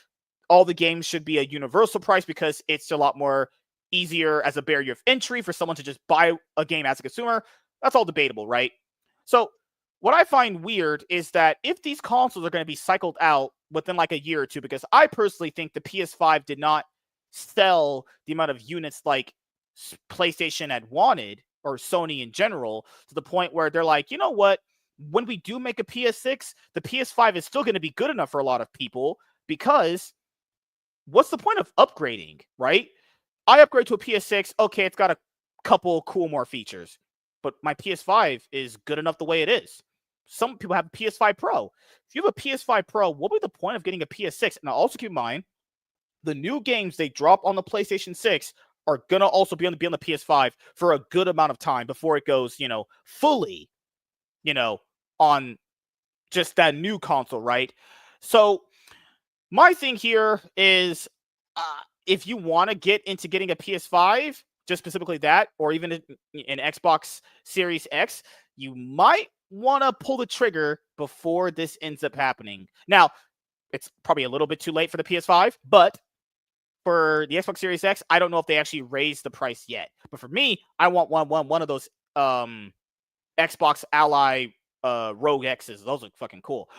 all the games should be a universal price because it's a lot more easier as a barrier of entry for someone to just buy a game as a consumer. That's all debatable, right? So what I find weird is that if these consoles are going to be cycled out within like a year or two, because I personally think the PS5 did not sell the amount of units like PlayStation had wanted, or Sony in general, to the point where they're like, you know what? When we do make a PS6, the PS5 is still going to be good enough for a lot of people, because what's the point of upgrading, right? I upgrade to a PS6, okay, it's got a couple cool more features, but my PS5 is good enough the way it is. Some people have a PS5 Pro. If you have a PS5 Pro, what would be the point of getting a PS6? And also keep in mind, the new games they drop on the PlayStation 6 are going to also be on the PS5 for a good amount of time before it goes, fully, on just that new console, right? So my thing here is, if you want to get into getting a PS5, just specifically that, or even an Xbox Series X, you might want to pull the trigger before this ends up happening. Now, it's probably a little bit too late for the PS5, but for the Xbox Series X, I don't know if they actually raised the price yet. But for me, I want one of those Xbox Ally Rogue X's. Those look fucking cool.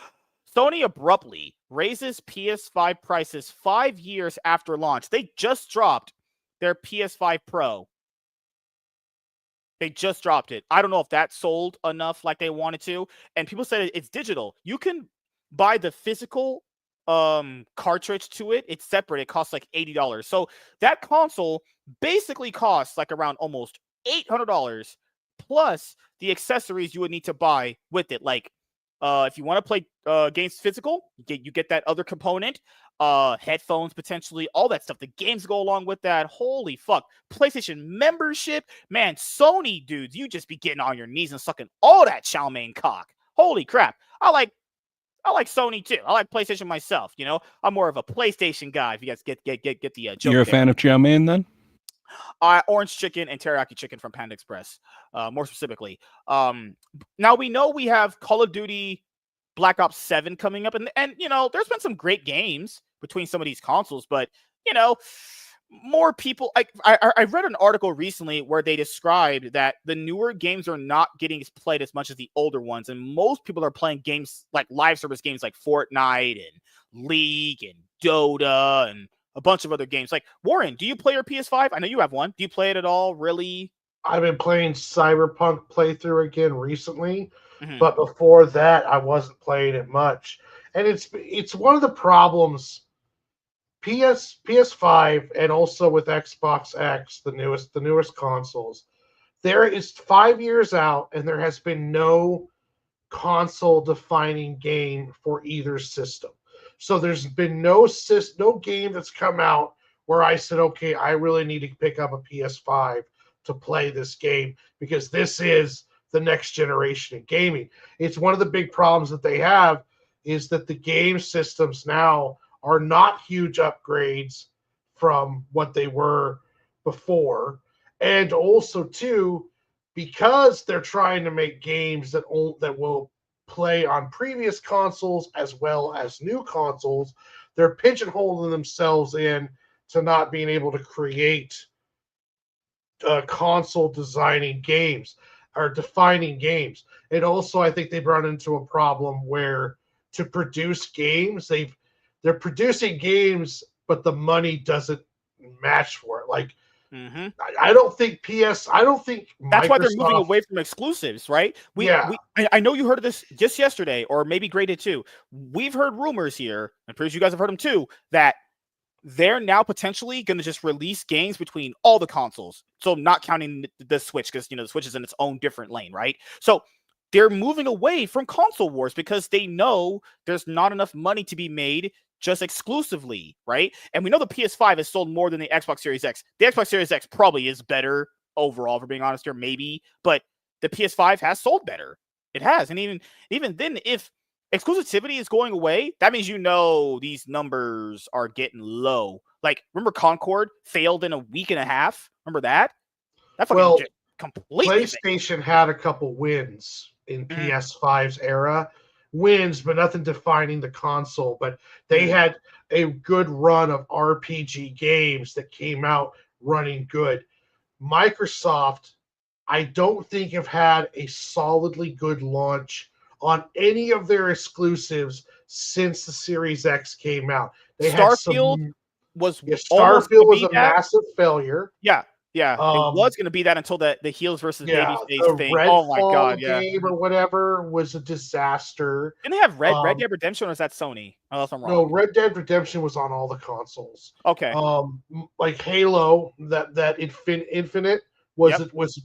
Sony abruptly raises PS5 prices 5 years after launch. They just dropped their PS5 Pro. They just dropped it. I don't know if that sold enough like they wanted to. And people said it's digital. You can buy the physical cartridge to it. It's separate. It costs like $80. So that console basically costs like around almost $800 plus the accessories you would need to buy with it. Like if you want to play games physical, you get that other component, headphones potentially, all that stuff. The games go along with that. Holy fuck. PlayStation membership. Man, Sony dudes, you just be getting on your knees and sucking all that chow mein cock. Holy crap. I like Sony too. I like PlayStation myself. I'm more of a PlayStation guy. If you guys get the joke. You're a fan of chow mein then? Orange chicken and teriyaki chicken from Panda Express, more specifically. Now we know we have Call of Duty Black Ops 7 coming up, and there's been some great games between some of these consoles, but more people. I read an article recently where they described that the newer games are not getting played as much as the older ones, and most people are playing games like live service games like Fortnite and League and Dota and a bunch of other games. Like, Warren, do you play your PS5? I know you have one. Do you play it at all? Really? I've been playing Cyberpunk playthrough again recently, but before that, I wasn't playing it much. And it's one of the problems. PS5 and also with Xbox X, the newest consoles, there is 5 years out, and there has been no console-defining game for either system. So there's been no game that's come out where I said, okay, I really need to pick up a PS5 to play this game because this is the next generation of gaming. It's one of the big problems that they have is that the game systems now are not huge upgrades from what they were before. And also, too, because they're trying to make games that will play on previous consoles as well as new consoles, they're pigeonholing themselves in to not being able to create console designing games or defining games. And also, I think they've run into a problem where to produce games, they're producing games, but the money doesn't match for it. Like, I don't think that's why they're moving away from exclusives, right? I know you heard of this just yesterday, or maybe graded too. We've heard rumors here, I'm pretty sure you guys have heard them too, that they're now potentially going to just release games between all the consoles. So not counting the Switch, because the Switch is in its own different lane, right? So they're moving away from console wars because they know there's not enough money to be made just exclusively, right? And we know the PS5 has sold more than the Xbox Series X. The Xbox Series X probably is better overall, for being honest here, maybe, but the PS5 has sold better. It has. And even then, if exclusivity is going away, that means these numbers are getting low. Like, remember Concord failed in a week and a half? Remember that? That fucking just completely PlayStation had a couple wins in PS5's era. Wins, but nothing defining the console. But they had a good run of RPG games that came out running good. Microsoft, I don't think, have had a solidly good launch on any of their exclusives since the Series X came out. Starfield was Starfield was a massive failure. Yeah, it was going to be that until the heels versus babyface thing. Oh my god, game or whatever was a disaster. Didn't they have Red Dead Redemption, or is that Sony? Unless I'm wrong. No, Red Dead Redemption was on all the consoles. Okay. Like Halo, that Infinite was was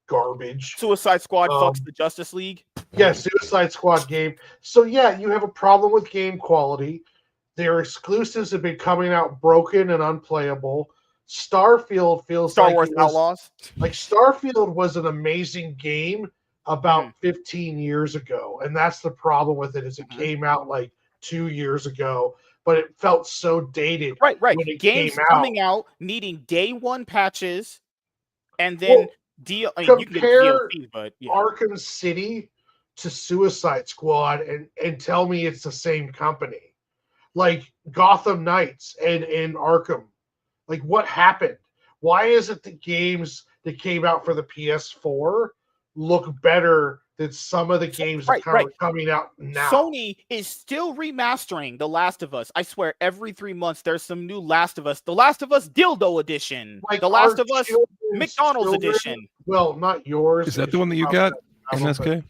garbage. Suicide Squad fucks the Justice League. Yeah, Suicide Squad game. So yeah, you have a problem with game quality. Their exclusives have been coming out broken and unplayable. Starfield feels Star like Wars Outlaws. Like Starfield was an amazing game about 15 years ago, and that's the problem with it. Is it came out like 2 years ago, but it felt so dated. Right. When it Games came coming out needing day one patches, and then you can get DLC, but Arkham City to Suicide Squad and tell me it's the same company. Like Gotham Knights and Arkham. Like, what happened? Why is it the games that came out for the PS4 look better than some of the games that are coming out now? Sony is still remastering The Last of Us. I swear, every 3 months there's some new Last of Us. The Last of Us Dildo Edition. Like The Last of Us McDonald's Edition. Well, not yours. Is that the one that you got, MSK?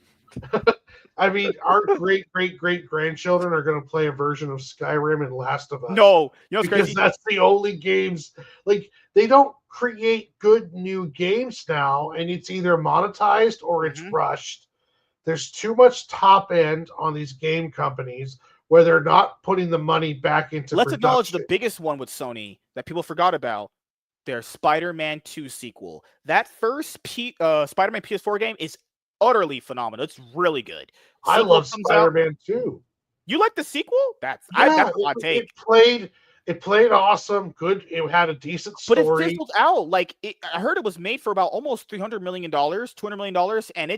I mean, our great-great-great-grandchildren are going to play a version of Skyrim and Last of Us. No, because crazy? That's the only games. Like, they don't create good new games now, and it's either monetized or it's rushed. There's too much top end on these game companies where they're not putting the money back into Let's production. acknowledge the biggest one with Sony that people forgot about. Their Spider-Man 2 sequel. That first Spider-Man PS4 game is utterly phenomenal. It's really good. I love Spider-Man 2. You like the sequel? That's a hot take. It played awesome. Good. It had a decent story. But it fizzled out. Like, I heard it was made for about almost $300 million, $200 million, and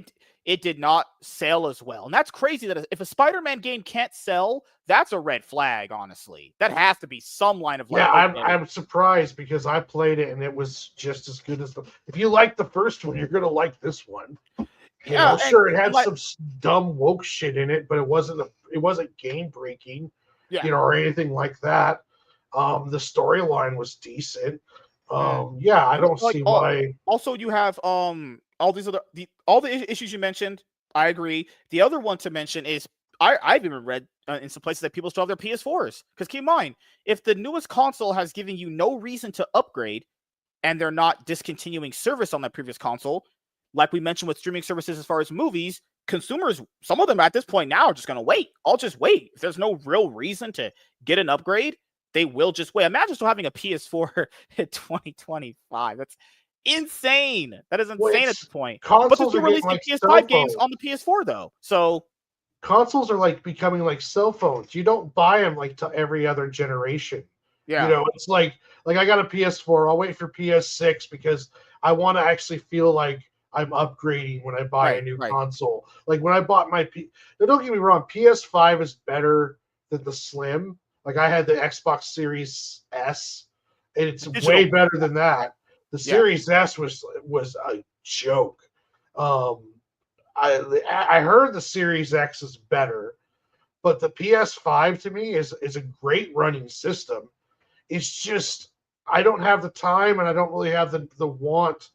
it did not sell as well. And that's crazy that if a Spider-Man game can't sell, that's a red flag, honestly. That has to be some line of Yeah, I'm surprised because I played it and it was just as good as if you like the first one, you're going to like this one. You know, sure, it had some dumb woke shit in it, but it wasn't game breaking, or anything like that. The storyline was decent. I don't see why. Also, you have all the issues you mentioned. I agree. The other one to mention is I've even read in some places that people still have their PS4s. Because keep in mind, if the newest console has given you no reason to upgrade, and they're not discontinuing service on that previous console. Like we mentioned with streaming services as far as movies, consumers, some of them at this point now are just going to wait. I'll just wait. If there's no real reason to get an upgrade, they will just wait. Imagine still having a PS4 in 2025. That's insane. That is insane at this point. But they're still releasing PS5 games on the PS4, though. So consoles are like becoming like cell phones. You don't buy them like to every other generation. Yeah. You know, it's like I got a PS4. I'll wait for PS6 because I want to actually feel like I'm upgrading when I buy a new console. Like when I bought my now don't get me wrong, PS5 is better than the Slim. Like I had the Xbox Series S, and it's way better than that. The Series S was a joke. I heard the Series X is better, but the PS5 to me is a great running system. It's just I don't have the time and I don't really have the want.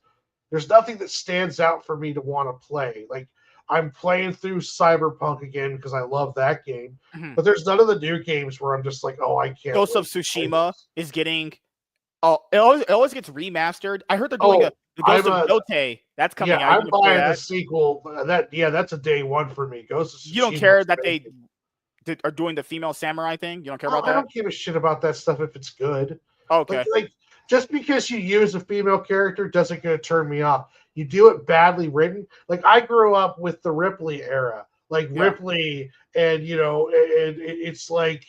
There's nothing that stands out for me to want to play. Like I'm playing through Cyberpunk again because I love that game. Mm-hmm. But there's none of the new games where I'm just like, oh, I can't. Ghost of Tsushima is getting it always gets remastered. I heard they're doing the Ghost of Yote That's coming Yeah, out. I'm buying the sequel. That's a day one for me. Ghost of Tsushima. You don't care that they are doing the female samurai thing? You don't care about that? I don't give a shit about that stuff if it's good. Okay. Like just because you use a female character doesn't gonna turn me off. You do it badly written. Like I grew up with the Ripley era, like Ripley, and it's like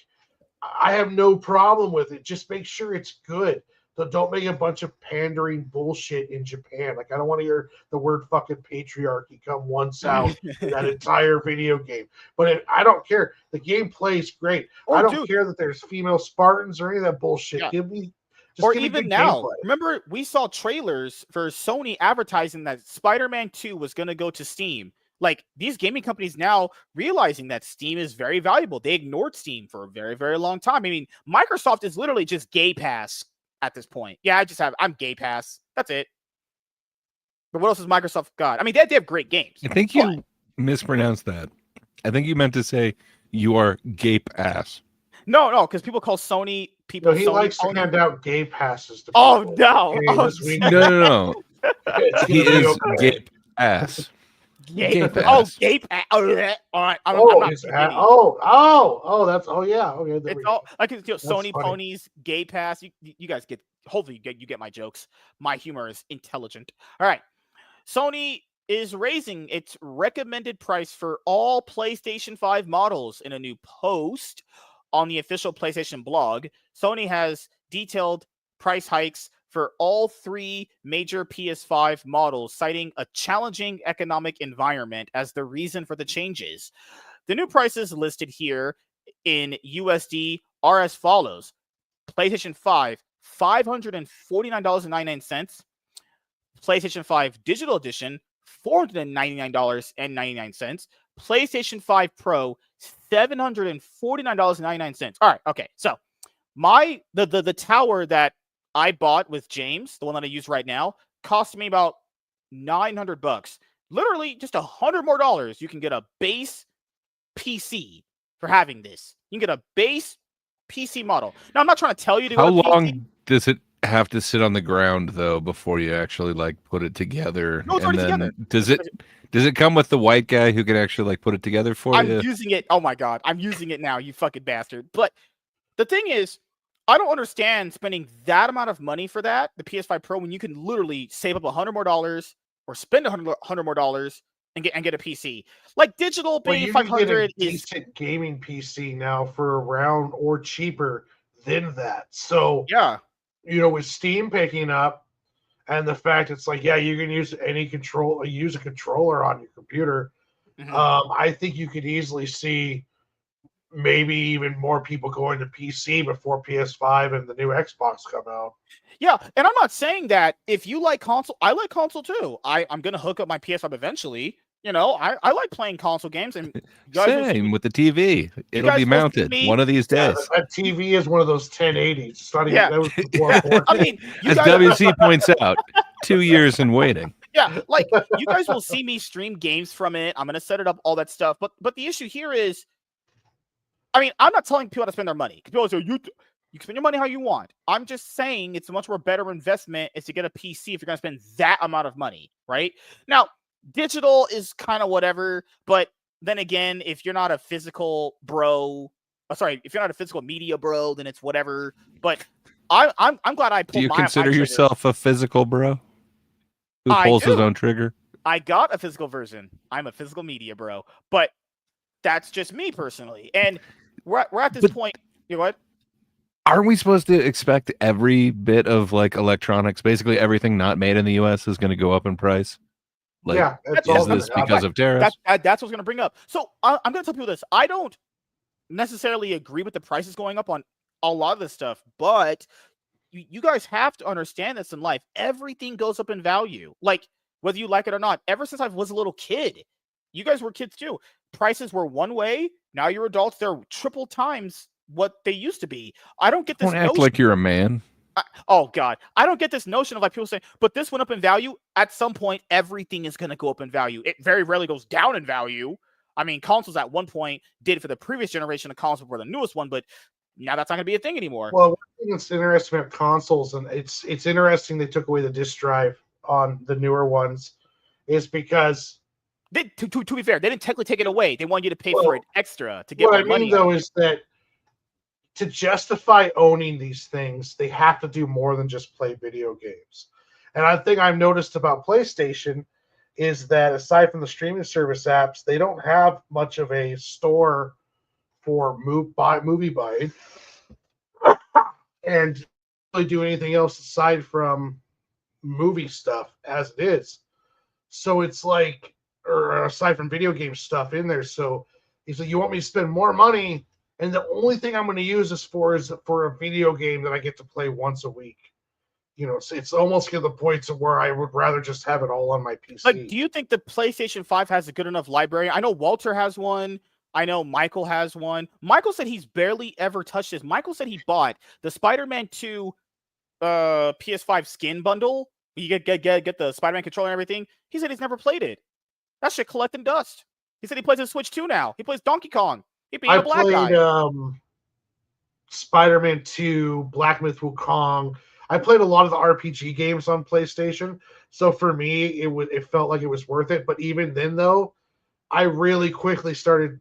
I have no problem with it. Just make sure it's good. Don't make a bunch of pandering bullshit in Japan. Like I don't want to hear the word fucking patriarchy come once out in that entire video game. But I don't care. The game plays great. I don't care that there's female Spartans or any of that bullshit. Yeah. Give me even now. Gameplay. Remember, we saw trailers for Sony advertising that Spider-Man 2 was going to go to Steam. Like these gaming companies now realizing that Steam is very valuable. They ignored Steam for a very, very long time. I mean, Microsoft is literally just Gay Pass at this point. Yeah, I'm Gay Pass. That's it. But what else has Microsoft got? I mean, they have great games. I think you mispronounced that. I think you meant to say you are Gape Ass. No, because people call Sony people. No, he Sony likes to hand out Gay Passes to people. No. No. He is Gape Ass. Gape ass. All right. That's okay. It's all like Sony funny. Ponies, Gay Pass. You guys get. Hopefully, you get my jokes. My humor is intelligent. All right, Sony is raising its recommended price for all PlayStation 5 models in a new post on the official PlayStation blog. Sony has detailed price hikes for all three major PS5 models, citing a challenging economic environment as the reason for the changes. The new prices listed here in USD are as follows. PlayStation 5, $549.99. PlayStation 5 Digital Edition, $499.99. PlayStation 5 Pro, $749.99. All right, okay. So the tower that I bought with James, the one that I use right now, cost me about $900. Literally just $100 more. You can get a base PC for having this. You can get a base PC model. Now, I'm not trying to tell you to. How long does it have to sit on the ground though before you actually like put it together? No, it's already together. Does it come with the white guy who can actually like put it together for you? I'm using it. Oh my god, I'm using it now. You fucking bastard. But the thing is, I don't understand spending that amount of money for that, the PS5 Pro, when you can literally save up $100 more or spend $100 more and get a PC. Like digital paying $500 is decent gaming PC now for around or cheaper than that. So yeah, with Steam picking up and the fact it's like, you can use use a controller on your computer. Mm-hmm. I think you could easily see maybe even more people going to PC before PS5 and the new Xbox come out. Yeah, and I'm not saying that if you like console, I like console too. I'm gonna hook up my PS5 eventually. I like playing console games, and same with the TV. It'll be mounted one of these days. That TV is one of those 1080s. It's not even, that was before I mean, as WC points out, 2 years in waiting. Yeah, like you guys will see me stream games from it. I'm gonna set it up, all that stuff. But the issue here is, I mean, I'm not telling people how to spend their money. People say you can spend your money how you want. I'm just saying it's a much more better investment is to get a PC if you're going to spend that amount of money, right? Now, digital is kind of whatever, but then again, if you're not a physical if you're not a physical media bro, then it's whatever. But I'm glad I pulled. Do you consider yourself a physical bro who pulls his own trigger? I got a physical version. I'm a physical media bro, but that's just me personally. And we're at this point. You know what? Aren't we supposed to expect every bit of like electronics, basically everything not made in the U.S. is going to go up in price? Like, is this because of tariffs? That's what I was going to bring up. So I'm going to tell people this. I don't necessarily agree with the prices going up on a lot of this stuff, but you guys have to understand this in life. Everything goes up in value. Like, whether you like it or not, ever since I was a little kid, you guys were kids too. Prices were one way. Now you're adults. They're triple times what they used to be. I don't get this. Don't act like you're a man. Oh God, I don't get this notion of like people saying, but this went up in value. At some point, everything is going to go up in value. It very rarely goes down in value. I mean, consoles at one point did for the previous generation of consoles before the newest one, but now that's not going to be a thing anymore. Well, one thing that's interesting about consoles, and it's interesting they took away the disk drive on the newer ones. is because to be fair, they didn't technically take it away. They want you to pay Well, for it extra to get what more I mean money. though is that to justify owning these things, they have to do more than just play video games. And I think I've noticed about PlayStation is that aside from the streaming service apps, they don't have much of a store for movie buying and really do anything else aside from movie stuff as it is. So it's like, or aside from video game stuff in there. So he said, you want me to spend more money, and the only thing I'm going to use this for is for a video game that I get to play once a week. You know, so it's almost to the point to where I would rather just have it all on my PC. Like, do you think the PlayStation 5 has a good enough library? I know Walter has one. I know Michael has one. Michael said he's barely ever touched this. Michael said he bought the Spider-Man 2 PS5 skin bundle. You get the Spider-Man controller and everything. He said he's never played it. That shit collecting dust. He said he plays a Switch 2 now. He plays Donkey Kong. He being a black played guy. Spider-Man 2, Black Myth Wukong. I played a lot of the RPG games on PlayStation, so for me, it felt like it was worth it. But even then, though, I really quickly started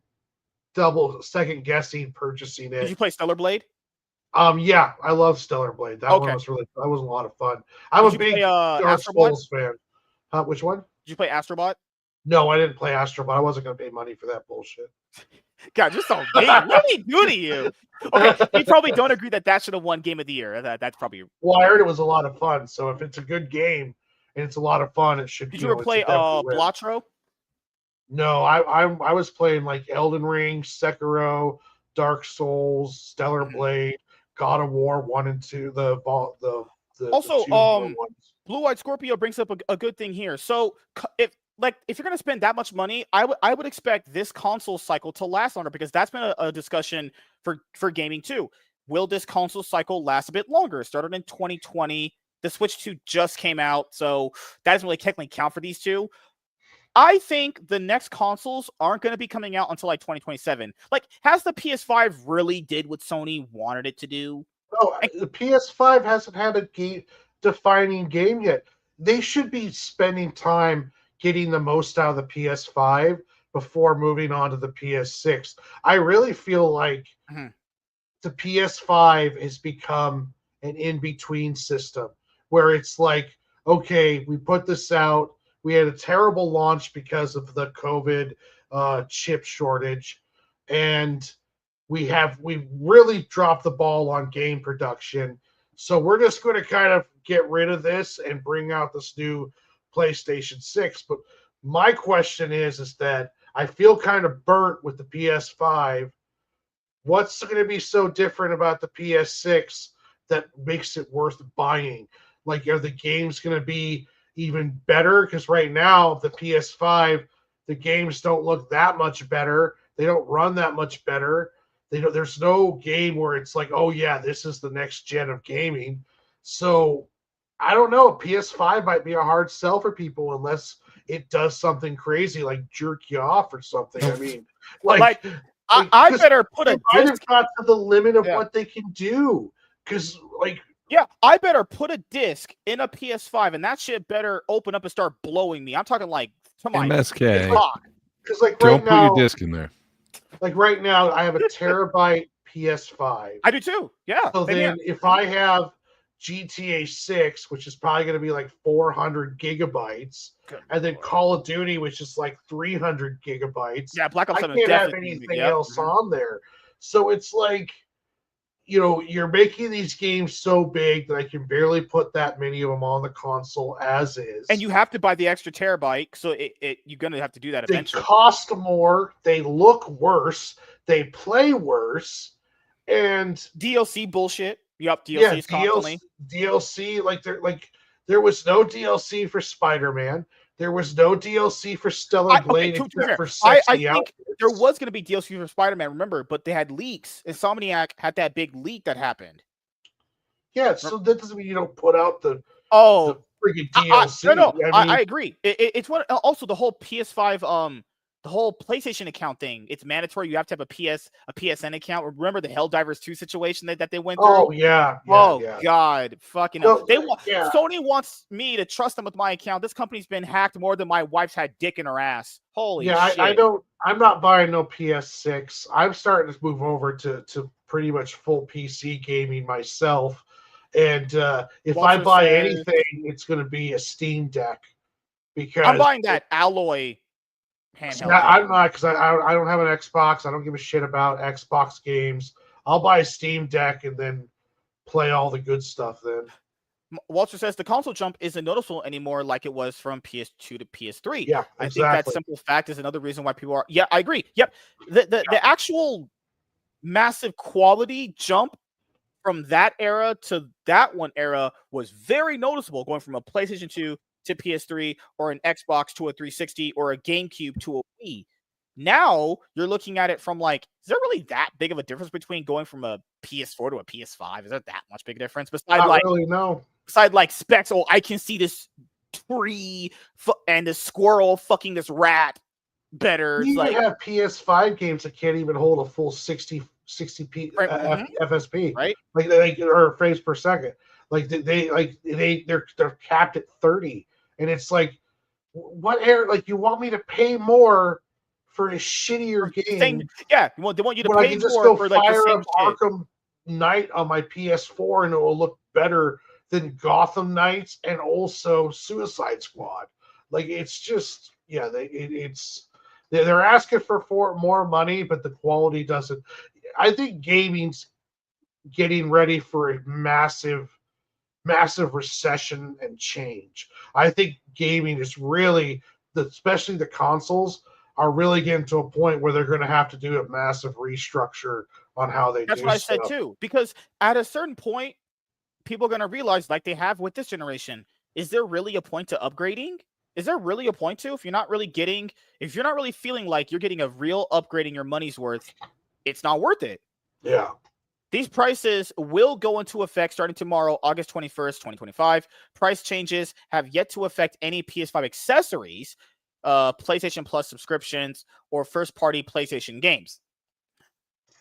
second guessing purchasing it. Did you play Stellar Blade? Yeah, I love Stellar Blade. That one was that was a lot of fun. I'm a big Dark Souls fan. Which one? Did you play Astrobot? No, I didn't play Astrobot. I wasn't going to pay money for that bullshit. God, just so mean. What did he do to you? Okay, you probably don't agree that should have won Game of the Year. That's probably. Well, I heard it was a lot of fun. So if it's a good game and it's a lot of fun, it should. Did you ever play Blatro? No, I was playing like Elden Ring, Sekiro, Dark Souls, Stellar Blade, God of War 1 and 2. Also, Blue Eyed Scorpio brings up a good thing here. So if you're going to spend that much money, I would expect this console cycle to last longer, because that's been a discussion for gaming too. Will this console cycle last a bit longer? It started in 2020. The Switch 2 just came out, so that doesn't really technically count for these two. I think the next consoles aren't going to be coming out until like 2027. Like, has the PS5 really did what Sony wanted it to do? No, the PS5 hasn't had a defining game yet. They should be spending time getting the most out of the PS5 before moving on to the PS6. I really feel like the PS5 has become an in-between system where it's like, okay, we put this out. We had a terrible launch because of the COVID chip shortage, and we really dropped the ball on game production. So we're just going to kind of get rid of this and bring out this new PlayStation 6. But my question is that I feel kind of burnt with the PS5. What's going to be so different about the PS6 that makes it worth buying? Like, are the games going to be even better? Because right now, the PS5, the games don't look that much better. They don't run that much better. There's no game where it's like, oh yeah, this is the next gen of gaming. So I don't know. PS5 might be a hard sell for people unless it does something crazy like jerk you off or something. I mean, I better put a disc got to the limit of what they can do. Because I better put a disc in a PS5, and that shit better open up and start blowing me. I'm talking like MSK. Because like don't put your disc in there. Like right now, I have a terabyte PS5. I do too. Yeah. So then, if I have GTA 6, which is probably going to be like 400 gigabytes, and then Call of Duty, which is like 300 gigabytes. Yeah, Black Ops 7 I can't have anything else on there. So it's like, you know, you're making these games so big that I can barely put that many of them on the console as is. And you have to buy the extra terabyte, so you're going to have to do that eventually. They cost more, they look worse, they play worse, and DLC bullshit. Yep, DLC is constantly. DLC, there was no DLC for Spider-Man. There was no DLC for Stellar Blade except for sexy I think outfits. there was going to be DLC for Spider-Man, remember, but they had leaks. Insomniac had that big leak that happened. Yeah, so that doesn't mean you don't put out the freaking DLC. I agree. It's one. Also, the whole PS5 the whole PlayStation account thing. It's mandatory. You have to have a PSN account. Remember the Helldivers 2 situation that they went through? Oh yeah. God, fucking hell. No, Sony wants me to trust them with my account. This company's been hacked more than my wife's had dick in her ass. Holy shit. I don't. I'm not buying no PS6. I'm starting to move over to pretty much full PC gaming myself. And if Walter I buy says- anything, it's going to be a Steam Deck because I'm buying that Alloy handheld. I'm not, because I don't have an Xbox. I don't give a shit about Xbox games. I'll buy a Steam Deck and then play all the good stuff then. Walter says the console jump isn't noticeable anymore like it was from PS2 to PS3. Yeah, exactly. I think that simple fact is another reason why people are. Yeah, I agree. Yep. The actual massive quality jump from that era to that one era was very noticeable, going from a PlayStation 2 to PS3 or an Xbox to a 360 or a GameCube to a Wii. Now you're looking at it from like, is there really that big of a difference between going from a PS4 to a PS5? Is there that much big a difference? Besides, Not like, really, no. Besides, like, specs. Oh, I can see this tree and this squirrel fucking this rat better. You It's like, have PS5 games that can't even hold a full 60p FSP, right? Like or frames per second. Like they're capped at 30, and it's like, what air? Like, you want me to pay more for a shittier game? Yeah, they want you to when I pay can just more go for like the fire same up shit. Arkham Knight on my PS4 and it will look better than Gotham Knights and also Suicide Squad. Like, it's just, yeah, they're asking for more money, but the quality doesn't. I think gaming's getting ready for a massive recession and change. I think gaming is really, especially the consoles, are really getting to a point where they're going to have to do a massive restructure on how they do stuff. That's what I said too. Because at a certain point, people are going to realize, like they have with this generation, is there really a point to upgrading? Is there really a point to, if you're not really feeling like you're getting a real upgrade in your money's worth, it's not worth it. Yeah. These prices will go into effect starting tomorrow, August 21st, 2025. Price changes have yet to affect any PS5 accessories, PlayStation Plus subscriptions, or first-party PlayStation games.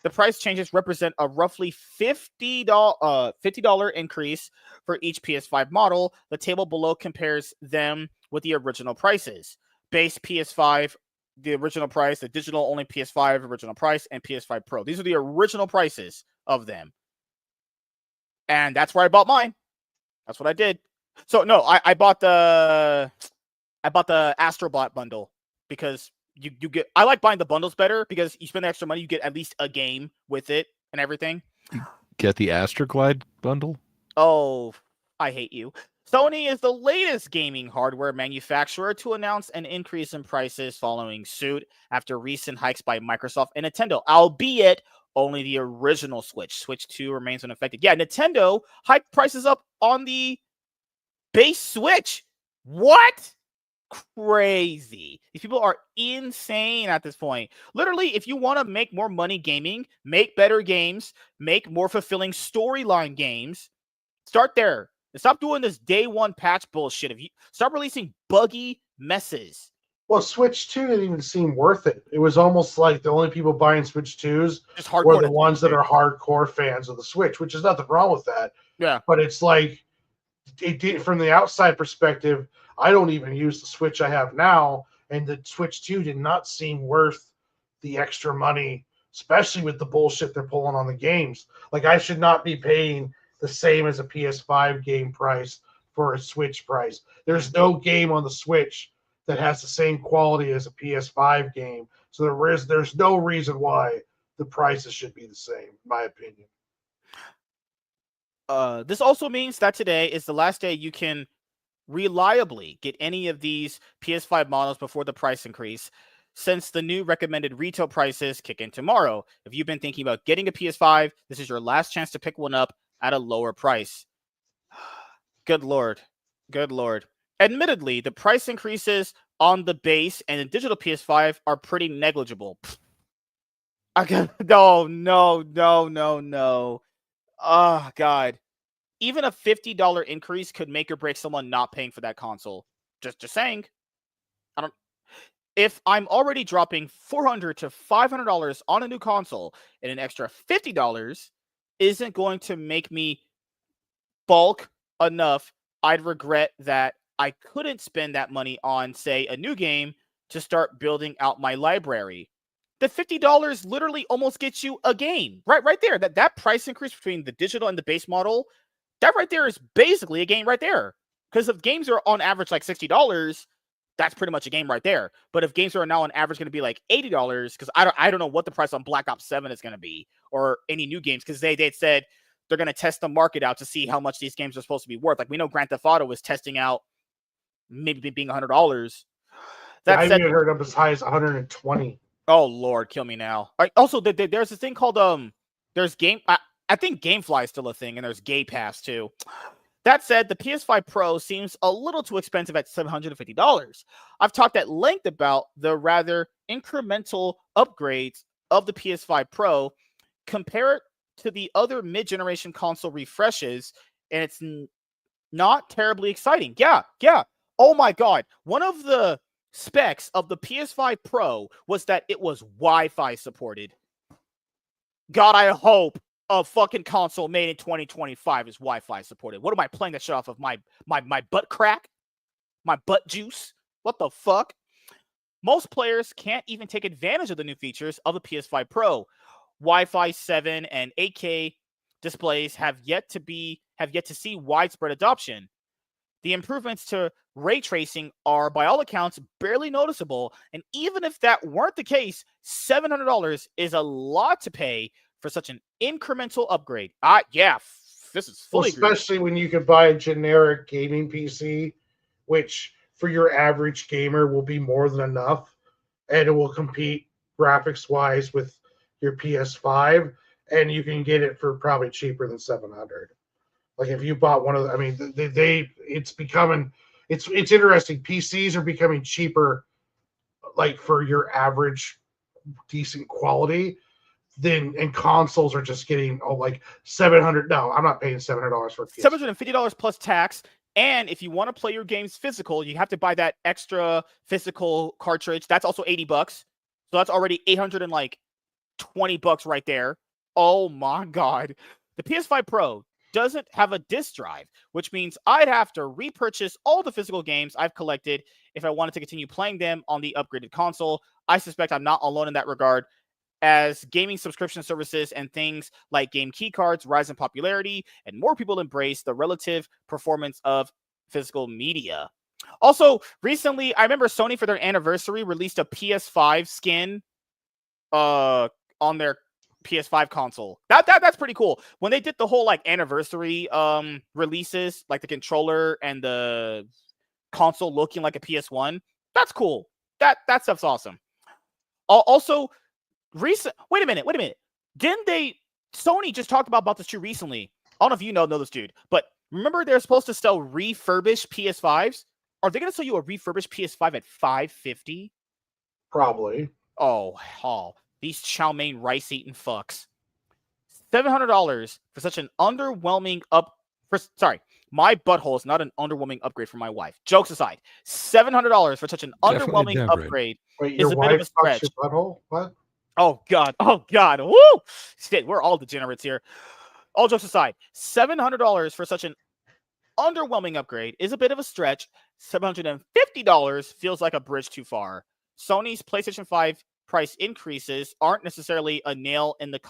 The price changes represent a roughly $50 increase for each PS5 model. The table below compares them with the original prices. Base PS5, the original price, the digital-only PS5 original price, and PS5 Pro. These are the original prices of them. And that's where I bought mine. That's what I did. So no, I bought the Astrobot bundle because you get, I like buying the bundles better because you spend the extra money, you get at least a game with it and everything. Get the Astroglide bundle? Oh, I hate you. Sony is the latest gaming hardware manufacturer to announce an increase in prices following suit after recent hikes by Microsoft and Nintendo, albeit only the original Switch. Switch 2 remains unaffected. Yeah, Nintendo hiked prices up on the base Switch. What? Crazy. These people are insane at this point. Literally, if you want to make more money gaming, make better games, make more fulfilling storyline games, start there. Stop doing this day one patch bullshit. If you stop releasing buggy messes. Well, Switch 2 didn't even seem worth it. It was almost like the only people buying Switch 2s were the ones that are hardcore fans of the Switch, which is nothing wrong with that. Yeah. But it's like, it did, from the outside perspective, I don't even use the Switch I have now, and the Switch 2 did not seem worth the extra money, especially with the bullshit they're pulling on the games. Like, I should not be paying the same as a PS5 game price for a Switch price. There's no game on the Switch that has the same quality as a PS5 game. So there's no reason why the prices should be the same, in my opinion. This also means that today is the last day you can reliably get any of these PS5 models before the price increase, since the new recommended retail prices kick in tomorrow. If you've been thinking about getting a PS5, this is your last chance to pick one up at a lower price. Good Lord. Good Lord. Admittedly, the price increases on the base and the digital PS5 are pretty negligible. No. Oh, God. Even a $50 increase could make or break someone not paying for that console. Just saying. if I'm already dropping $400 to $500 on a new console, and an extra $50 isn't going to make me bulk enough, I'd regret that I couldn't spend that money on, say, a new game to start building out my library. The $50 literally almost gets you a game. Right there. That price increase between the digital and the base model, that right there is basically a game right there. Because if games are on average like $60, that's pretty much a game right there. But if games are now on average going to be like $80, because I don't know what the price on Black Ops 7 is going to be, or any new games, because they said they're going to test the market out to see how much these games are supposed to be worth. Like, we know Grand Theft Auto was testing out maybe being $100. I even heard up as high as 120. Oh Lord, kill me now. All right, also, there's this thing called there's game. I think GameFly is still a thing, and there's Gay Pass too. That said, the PS5 Pro seems a little too expensive at $750. I've talked at length about the rather incremental upgrades of the PS5 Pro. Compare it to the other mid-generation console refreshes, and it's not terribly exciting. Yeah. Oh my God. One of the specs of the PS5 Pro was that it was Wi-Fi supported. God, I hope a fucking console made in 2025 is Wi-Fi supported. What am I playing that shit off of? My butt crack? My butt juice? What the fuck? Most players can't even take advantage of the new features of the PS5 Pro. Wi-Fi 7 and 8K displays have yet to see widespread adoption. The improvements to ray tracing are, by all accounts, barely noticeable, and even if that weren't the case, $700 is a lot to pay for such an incremental upgrade. This is fully especially when you could buy a generic gaming PC, which for your average gamer will be more than enough, and it will compete graphics-wise with your PS5, and you can get it for probably cheaper than $700. Like, if you bought one of the, I mean, it's becoming, it's interesting. PCs are becoming cheaper, like, for your average decent quality, and consoles are just getting like $700. No, I'm not paying $700 for a PS. $750 plus tax. And if you want to play your games physical, you have to buy that extra physical cartridge. That's also $80. So that's already $820 right there. Oh my God. The PS5 Pro doesn't have a disc drive, which means I'd have to repurchase all the physical games I've collected if I wanted to continue playing them on the upgraded console. I suspect I'm not alone in that regard, as gaming subscription services and things like game keycards rise in popularity and more people embrace the relative performance of physical media. Also, recently, I remember Sony, for their anniversary, released a PS5 skin on their PS5 console. That's pretty cool. When they did the whole like anniversary releases, like the controller and the console looking like a PS1, that's cool. That stuff's awesome. Also, wait a minute. Didn't Sony just talked about this too recently? I don't know if you know this dude, but remember they're supposed to sell refurbished PS5s? Are they going to sell you a refurbished PS5 at $550? Probably. Oh, these chow mein rice eating fucks. $700 for such an underwhelming my butthole is not an underwhelming upgrade for my wife. Jokes aside, $700 for such an Definitely underwhelming upgrade Wait, is your a bit of a wife stretch. fucks your butthole? What? Oh God. Woo! Shit, we're all degenerates here. All jokes aside, $700 for such an underwhelming upgrade is a bit of a stretch. $750 feels like a bridge too far. Sony's PlayStation 5 price increases aren't necessarily a nail in the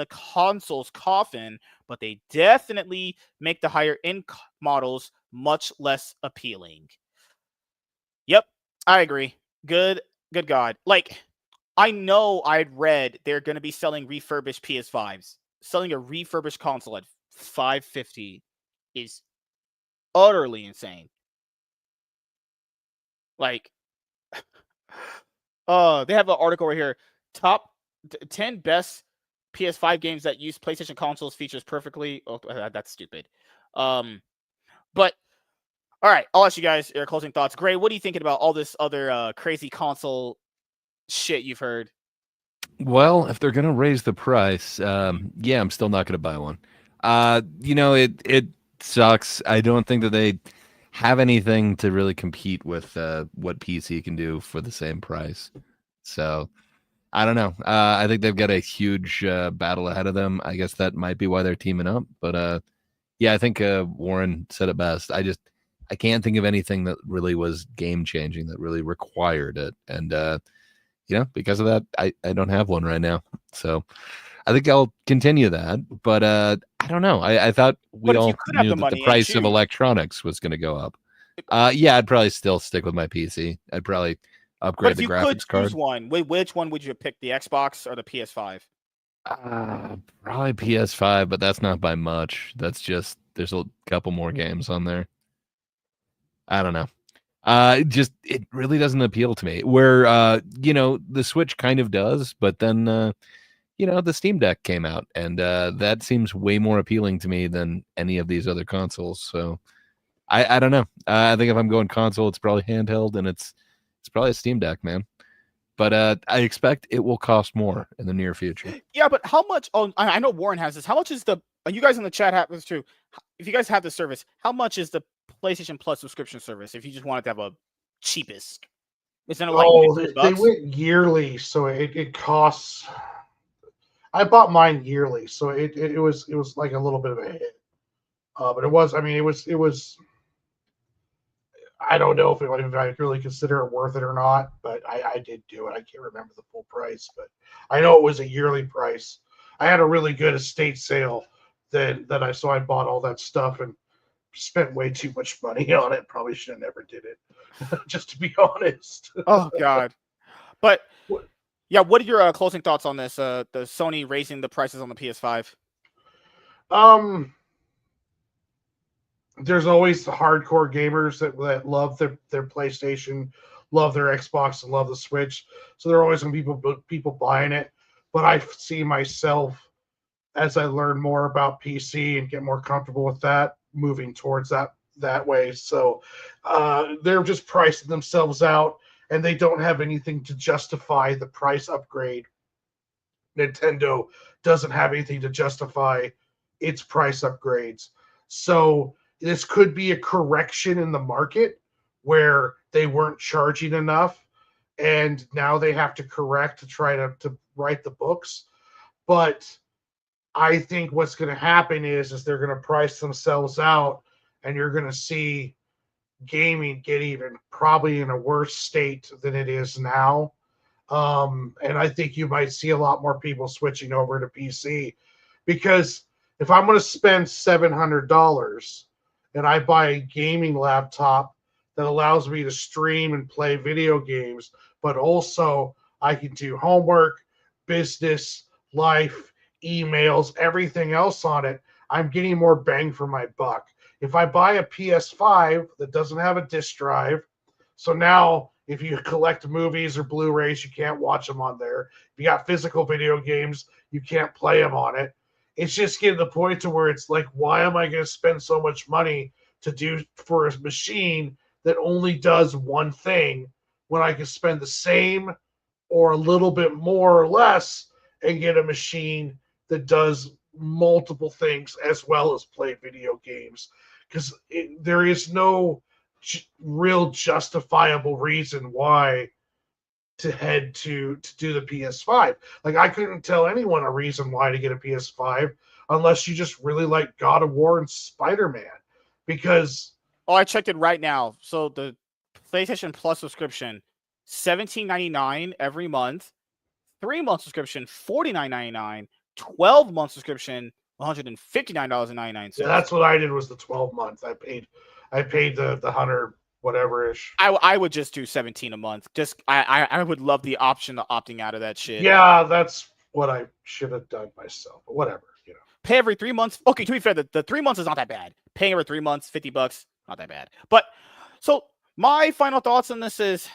console's coffin, but they definitely make the higher end models much less appealing. Yep, I agree. Good God. Like, I know I'd read they're going to be selling refurbished PS5s. Selling a refurbished console at $550 is utterly insane. Like, they have an article right here. Top 10 best PS5 games that use PlayStation consoles features perfectly. Oh, that's stupid. But all right, I'll ask you guys your closing thoughts. Gray, what are you thinking about all this other crazy console shit you've heard? Well, if they're going to raise the price, yeah, I'm still not going to buy one. It sucks. I don't think that have anything to really compete with what PC can do for the same price. So I don't know. I think they've got a huge battle ahead of them. I guess that might be why they're teaming up. But yeah, I think Warren said it best. I can't think of anything that really was game changing that really required it. And because of that, I don't have one right now. So I think I'll continue that. But I don't know. I thought we But if you all could have knew the that money the and price of choose- electronics was going to go up. Yeah, I'd probably still stick with my PC. I'd probably But upgrade if the you could graphics card. choose one, which one would you pick? The Xbox or the PS5? Probably PS5, but that's not by much. That's just there's a couple more games on there. I don't know. It really doesn't appeal to me. Where the Switch kind of does, but then the Steam Deck came out, and that seems way more appealing to me than any of these other consoles. So I don't know. I think if I'm going console, it's probably handheld, and it's probably a Steam Deck, man. But I expect it will cost more in the near future. Yeah, but how much? Oh, I know Warren has this. How much is the? You guys in the chat have this too. If you guys have the service, how much is the PlayStation Plus subscription service? If you just wanted to have a cheapest, isn't it like they went yearly, so it costs. I bought mine yearly, so it was like a little bit of a hit. But it was. I mean, it was. I don't know if I really consider it worth it or not, but I did do it. I can't remember the full price, but I know it was a yearly price. I had a really good estate sale that I bought all that stuff and spent way too much money on it. Probably should have never did it, just to be honest. Oh God! But yeah, what are your closing thoughts on this? The Sony raising the prices on the PS5. There's always the hardcore gamers that love their PlayStation, love their Xbox, and love the Switch. So there are always going to be people buying it. But I see myself, as I learn more about PC and get more comfortable with that, moving towards that way. So they're just pricing themselves out, and they don't have anything to justify the price upgrade. Nintendo doesn't have anything to justify its price upgrades. So this could be a correction in the market where they weren't charging enough, and now they have to correct to try to write the books. But I think what's going to happen is they're going to price themselves out, and you're going to see gaming get even probably in a worse state than it is now. And I think you might see a lot more people switching over to PC, because if I'm going to spend $700 and I buy a gaming laptop that allows me to stream and play video games, but also I can do homework, business, life, emails, everything else on it, I'm getting more bang for my buck. If I buy a PS5 that doesn't have a disc drive, so now if you collect movies or Blu-rays, you can't watch them on there. If you got physical video games, you can't play them on it. It's just getting to the point to where it's like, why am I going to spend so much money to do for a machine that only does one thing when I can spend the same or a little bit more or less and get a machine that does multiple things as well as play video games? Because there is no real justifiable reason why to head to do the PS5. Like, I couldn't tell anyone a reason why to get a PS5 unless you just really like God of War and Spider-Man. Because I checked it right now. So the PlayStation Plus subscription, $17.99 every month. 3-month subscription, $49.99. 12-month subscription, $159.99. yeah, that's what I did, was the 12-month. I paid the 100 whatever ish. I would just do 17 a month. Just I would love the option of opting out of that shit. Yeah, that's what I should have done myself. But whatever, Pay every 3 months. Okay, to be fair, the 3 months is not that bad. Paying every 3 months, $50, not that bad. But so my final thoughts on this is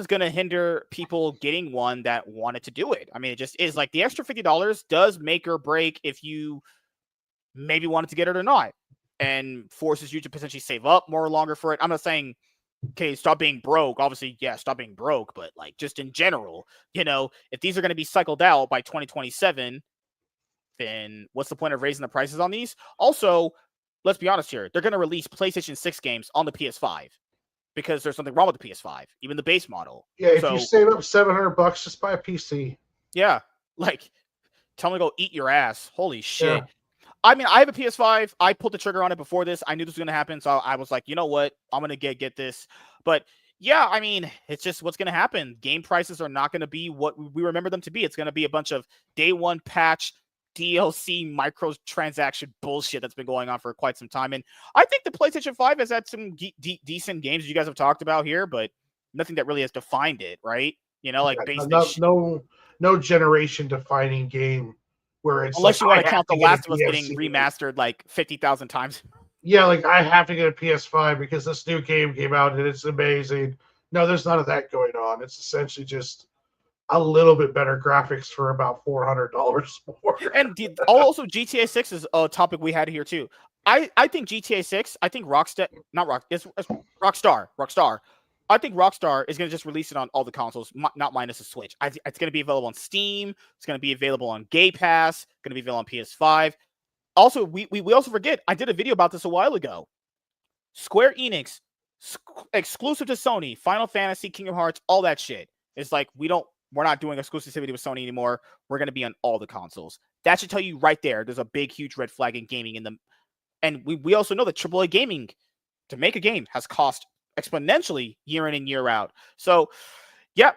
going to hinder people getting one that wanted to do it. I mean, it just is like the extra $50 does make or break if you maybe wanted to get it or not, and forces you to potentially save up more or longer for it. I'm not saying, okay, stop being broke. Obviously, yeah, stop being broke. But like, just in general, if these are going to be cycled out by 2027, then what's the point of raising the prices on these? Also, let's be honest here. They're going to release PlayStation 6 games on the PS5 because there's something wrong with the PS5, even the base model. Yeah, if So, you save up $700, just buy a PC. yeah, like, tell me to go eat your ass. Holy shit. Yeah. I mean, I have a PS5. I pulled the trigger on it before this. I knew this was going to happen. So I was like, you know what? I'm going to get this. But yeah, I mean, it's just what's going to happen. Game prices are not going to be what we remember them to be. It's going to be a bunch of day one patch, DLC, microtransaction bullshit that's been going on for quite some time. And I think the PlayStation 5 has had some decent games you guys have talked about here, but nothing that really has defined it, right? You know, like no generation defining game. Where it's unless like, you want to count The Last of Us PS5. getting remastered like 50,000 times. Yeah, like I have to get a PS5 because this new game came out and it's amazing. No, there's none of that going on. It's essentially just a little bit better graphics for about $400 more. And also GTA 6 is a topic we had here too. I think GTA 6, I think Rockstar. I think Rockstar is going to just release it on all the consoles, not minus the Switch. It's going to be available on Steam. It's going to be available on Game Pass. Going to be available on PS5. Also, we also forget, I did a video about this a while ago. Square Enix, exclusive to Sony, Final Fantasy, Kingdom Hearts, all that shit. It's like, we're not doing exclusivity with Sony anymore. We're going to be on all the consoles. That should tell you right there, there's a big, huge red flag in gaming in them. And we also know that AAA gaming, to make a game, has cost exponentially year in and year out. So, yeah,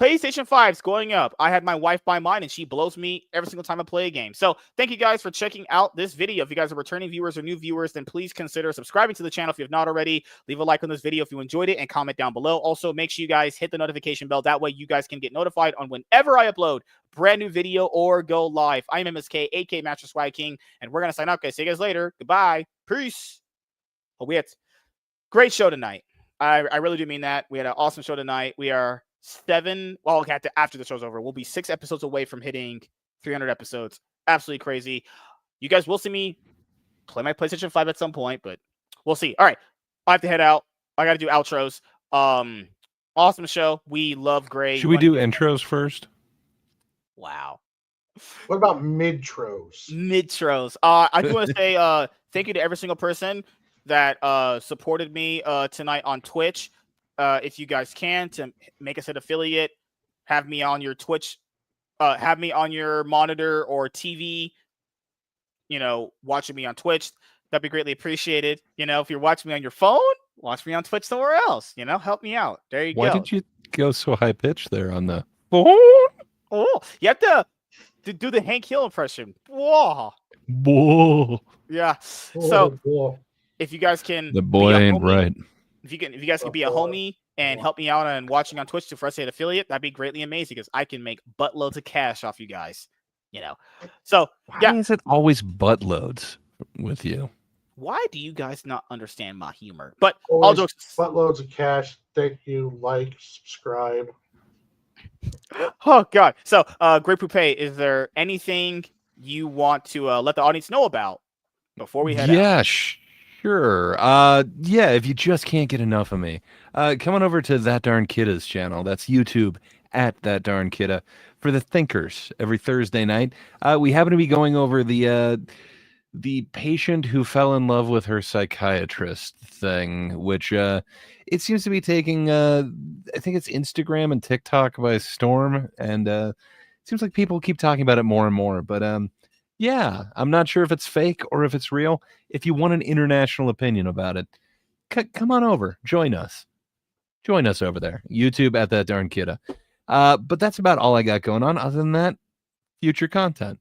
PlayStation 5's going up. I had my wife buy mine, and she blows me every single time I play a game. So thank you guys for checking out this video. If you guys are returning viewers or new viewers, then please consider subscribing to the channel if you have not already. Leave a like on this video if you enjoyed it, and comment down below. Also, make sure you guys hit the notification bell. That way you guys can get notified on whenever I upload brand new video or go live. I'm MSK, aka Master Swag King, and we're going to sign out, guys. See you guys later. Goodbye. Peace. Oh, we had great show tonight. I really do mean that. We had an awesome show tonight. We are after the show's over, we'll be 6 episodes away from hitting 300 episodes. Absolutely crazy. You guys will see me play my PlayStation 5 at some point, but we'll see. All right, I have to head out. I got to do outros. Awesome show. We love Gray. Should we do intros first? Wow. What about midtros? I do want to say thank you to every single person that supported me tonight on Twitch. If you guys can, to make us an affiliate, have me on your Twitch, have me on your monitor or TV, watching me on Twitch. That'd be greatly appreciated. If you're watching me on your phone, watch me on Twitch somewhere else. Help me out. There you go. Why did you go so high pitched there on the phone? Oh, you have to do the Hank Hill impression. Whoa. Whoa. Yeah. So if you guys can, the boy ain't right. If you guys can be a homie and help me out on watching on Twitch for us to hit affiliate, that'd be greatly amazing because I can make buttloads of cash off you guys. So why is it always buttloads with you? Why do you guys not understand my humor? But always all jokes, buttloads of cash. Thank you. Like, subscribe. Oh God. So Great Poupe, is there anything you want to let the audience know about before we head out? Yeah, sure. If you just can't get enough of me, come on over to That Darn Kidda's channel. That's YouTube at That Darn Kidda for the thinkers every Thursday night. We happen to be going over the patient who fell in love with her psychiatrist thing, which it seems to be taking I think it's Instagram and TikTok by storm, and it seems like people keep talking about it more and more. But yeah, I'm not sure if it's fake or if it's real. If you want an international opinion about it, come on over. Join us over there. YouTube at That Darn Kidda. But that's about all I got going on. Other than that, future content.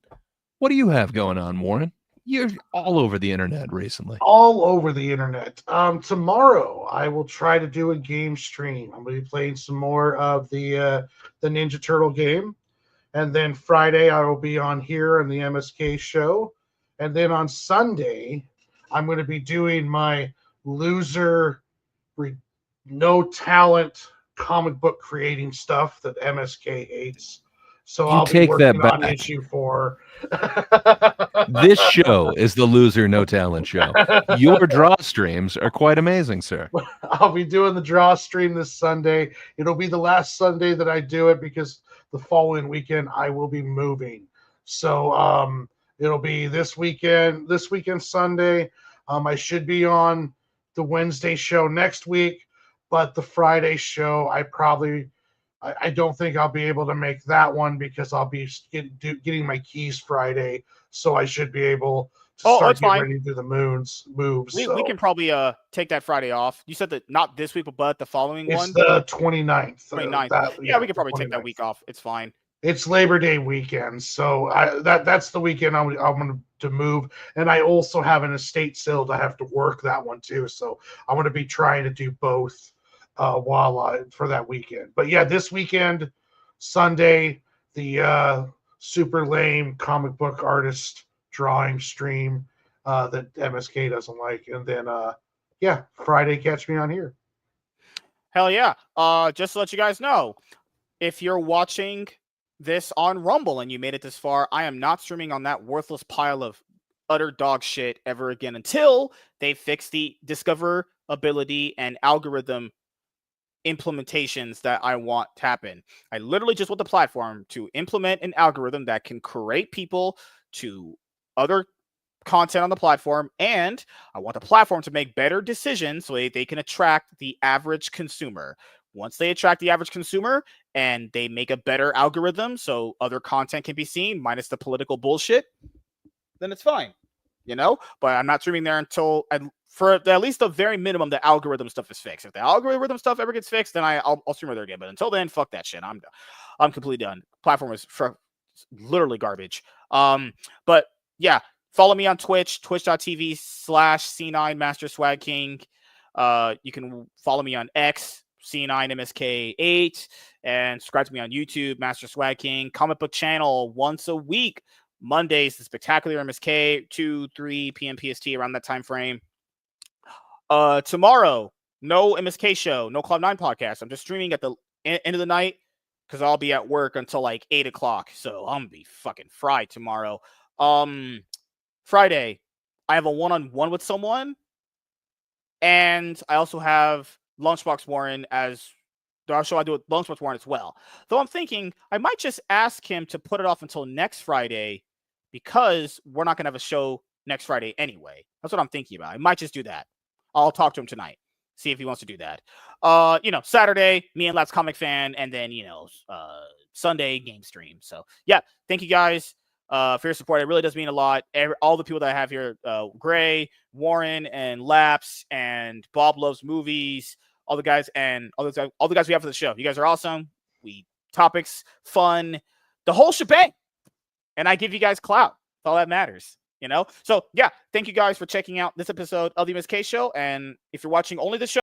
What do you have going on, Warren? You're all over the internet recently. All over the internet. Tomorrow, I will try to do a game stream. I'm going to be playing some more of the Ninja Turtle game. And then Friday, I will be on here on the MSK show. And then on Sunday, I'm going to be doing my loser, no talent comic book creating stuff that MSK hates. So I'll take be working that back. on issue 4. This show is the loser, no talent show. Your draw streams are quite amazing, sir. I'll be doing the draw stream this Sunday. It'll be the last Sunday that I do it because the following weekend I will be moving. So It'll be this weekend Sunday. I should be on the Wednesday show next week, but the Friday show, I don't think I'll be able to make that one because I'll be getting my keys Friday, so I should be able to start it's getting fine. ready to do the moves. We can probably take that Friday off. You said that not this week, but the following It's one. the 29th. 29th. We could probably take that week off. It's fine. It's Labor Day weekend, so that's the weekend I'm going to move, and I also have an estate sale to have to work that one too. So I'm going to be trying to do both for that weekend. But yeah, this weekend, Sunday, the super lame comic book artist drawing stream that MSK doesn't like, and then Friday, catch me on here. Hell yeah! Just to let you guys know, if you're watching this on Rumble and you made it this far, I am not streaming on that worthless pile of utter dog shit ever again until they fix the discoverability and algorithm implementations that I want to happen. I literally just want the platform to implement an algorithm that can create people to other content on the platform, and I want the platform to make better decisions so they can attract the average consumer. Once they attract the average consumer and they make a better algorithm so other content can be seen, minus the political bullshit, then it's fine, But I'm not streaming there until, for at least the very minimum, the algorithm stuff is fixed. If the algorithm stuff ever gets fixed, then I'll stream there again. But until then, fuck that shit. I'm completely done. Platform is literally garbage. But yeah, follow me on Twitch, twitch.tv/C9 Master Swag King. You can follow me on X, C9MSK8, and subscribe to me on YouTube, Master Swag King. Comic book channel once a week, Mondays, the Spectacular MSK, 2-3 p.m. PST, around that time frame. Tomorrow, no MSK show, no Club 9 podcast. I'm just streaming at the end of the night because I'll be at work until like 8 o'clock. So I'm gonna be fucking fried tomorrow. Friday, I have a one-on-one with someone, and I also have Lunchbox Warren as the show I do with Lunchbox Warren as well. Though I'm thinking I might just ask him to put it off until next Friday because we're not going to have a show next Friday anyway. That's what I'm thinking about. I might just do that. I'll talk to him tonight, see if he wants to do that. Saturday, me and Labs Comic Fan, and then, Sunday game stream. So, yeah, thank you guys for your support. It really does mean a lot. All the people that I have here, Gray, Warren, and Laps, and Bob Loves Movies, all the guys we have for the show. You guys are awesome. Topics, fun, the whole shebang. And I give you guys clout. That's all that matters, So, yeah, thank you guys for checking out this episode of the MSK Show. And if you're watching only the show,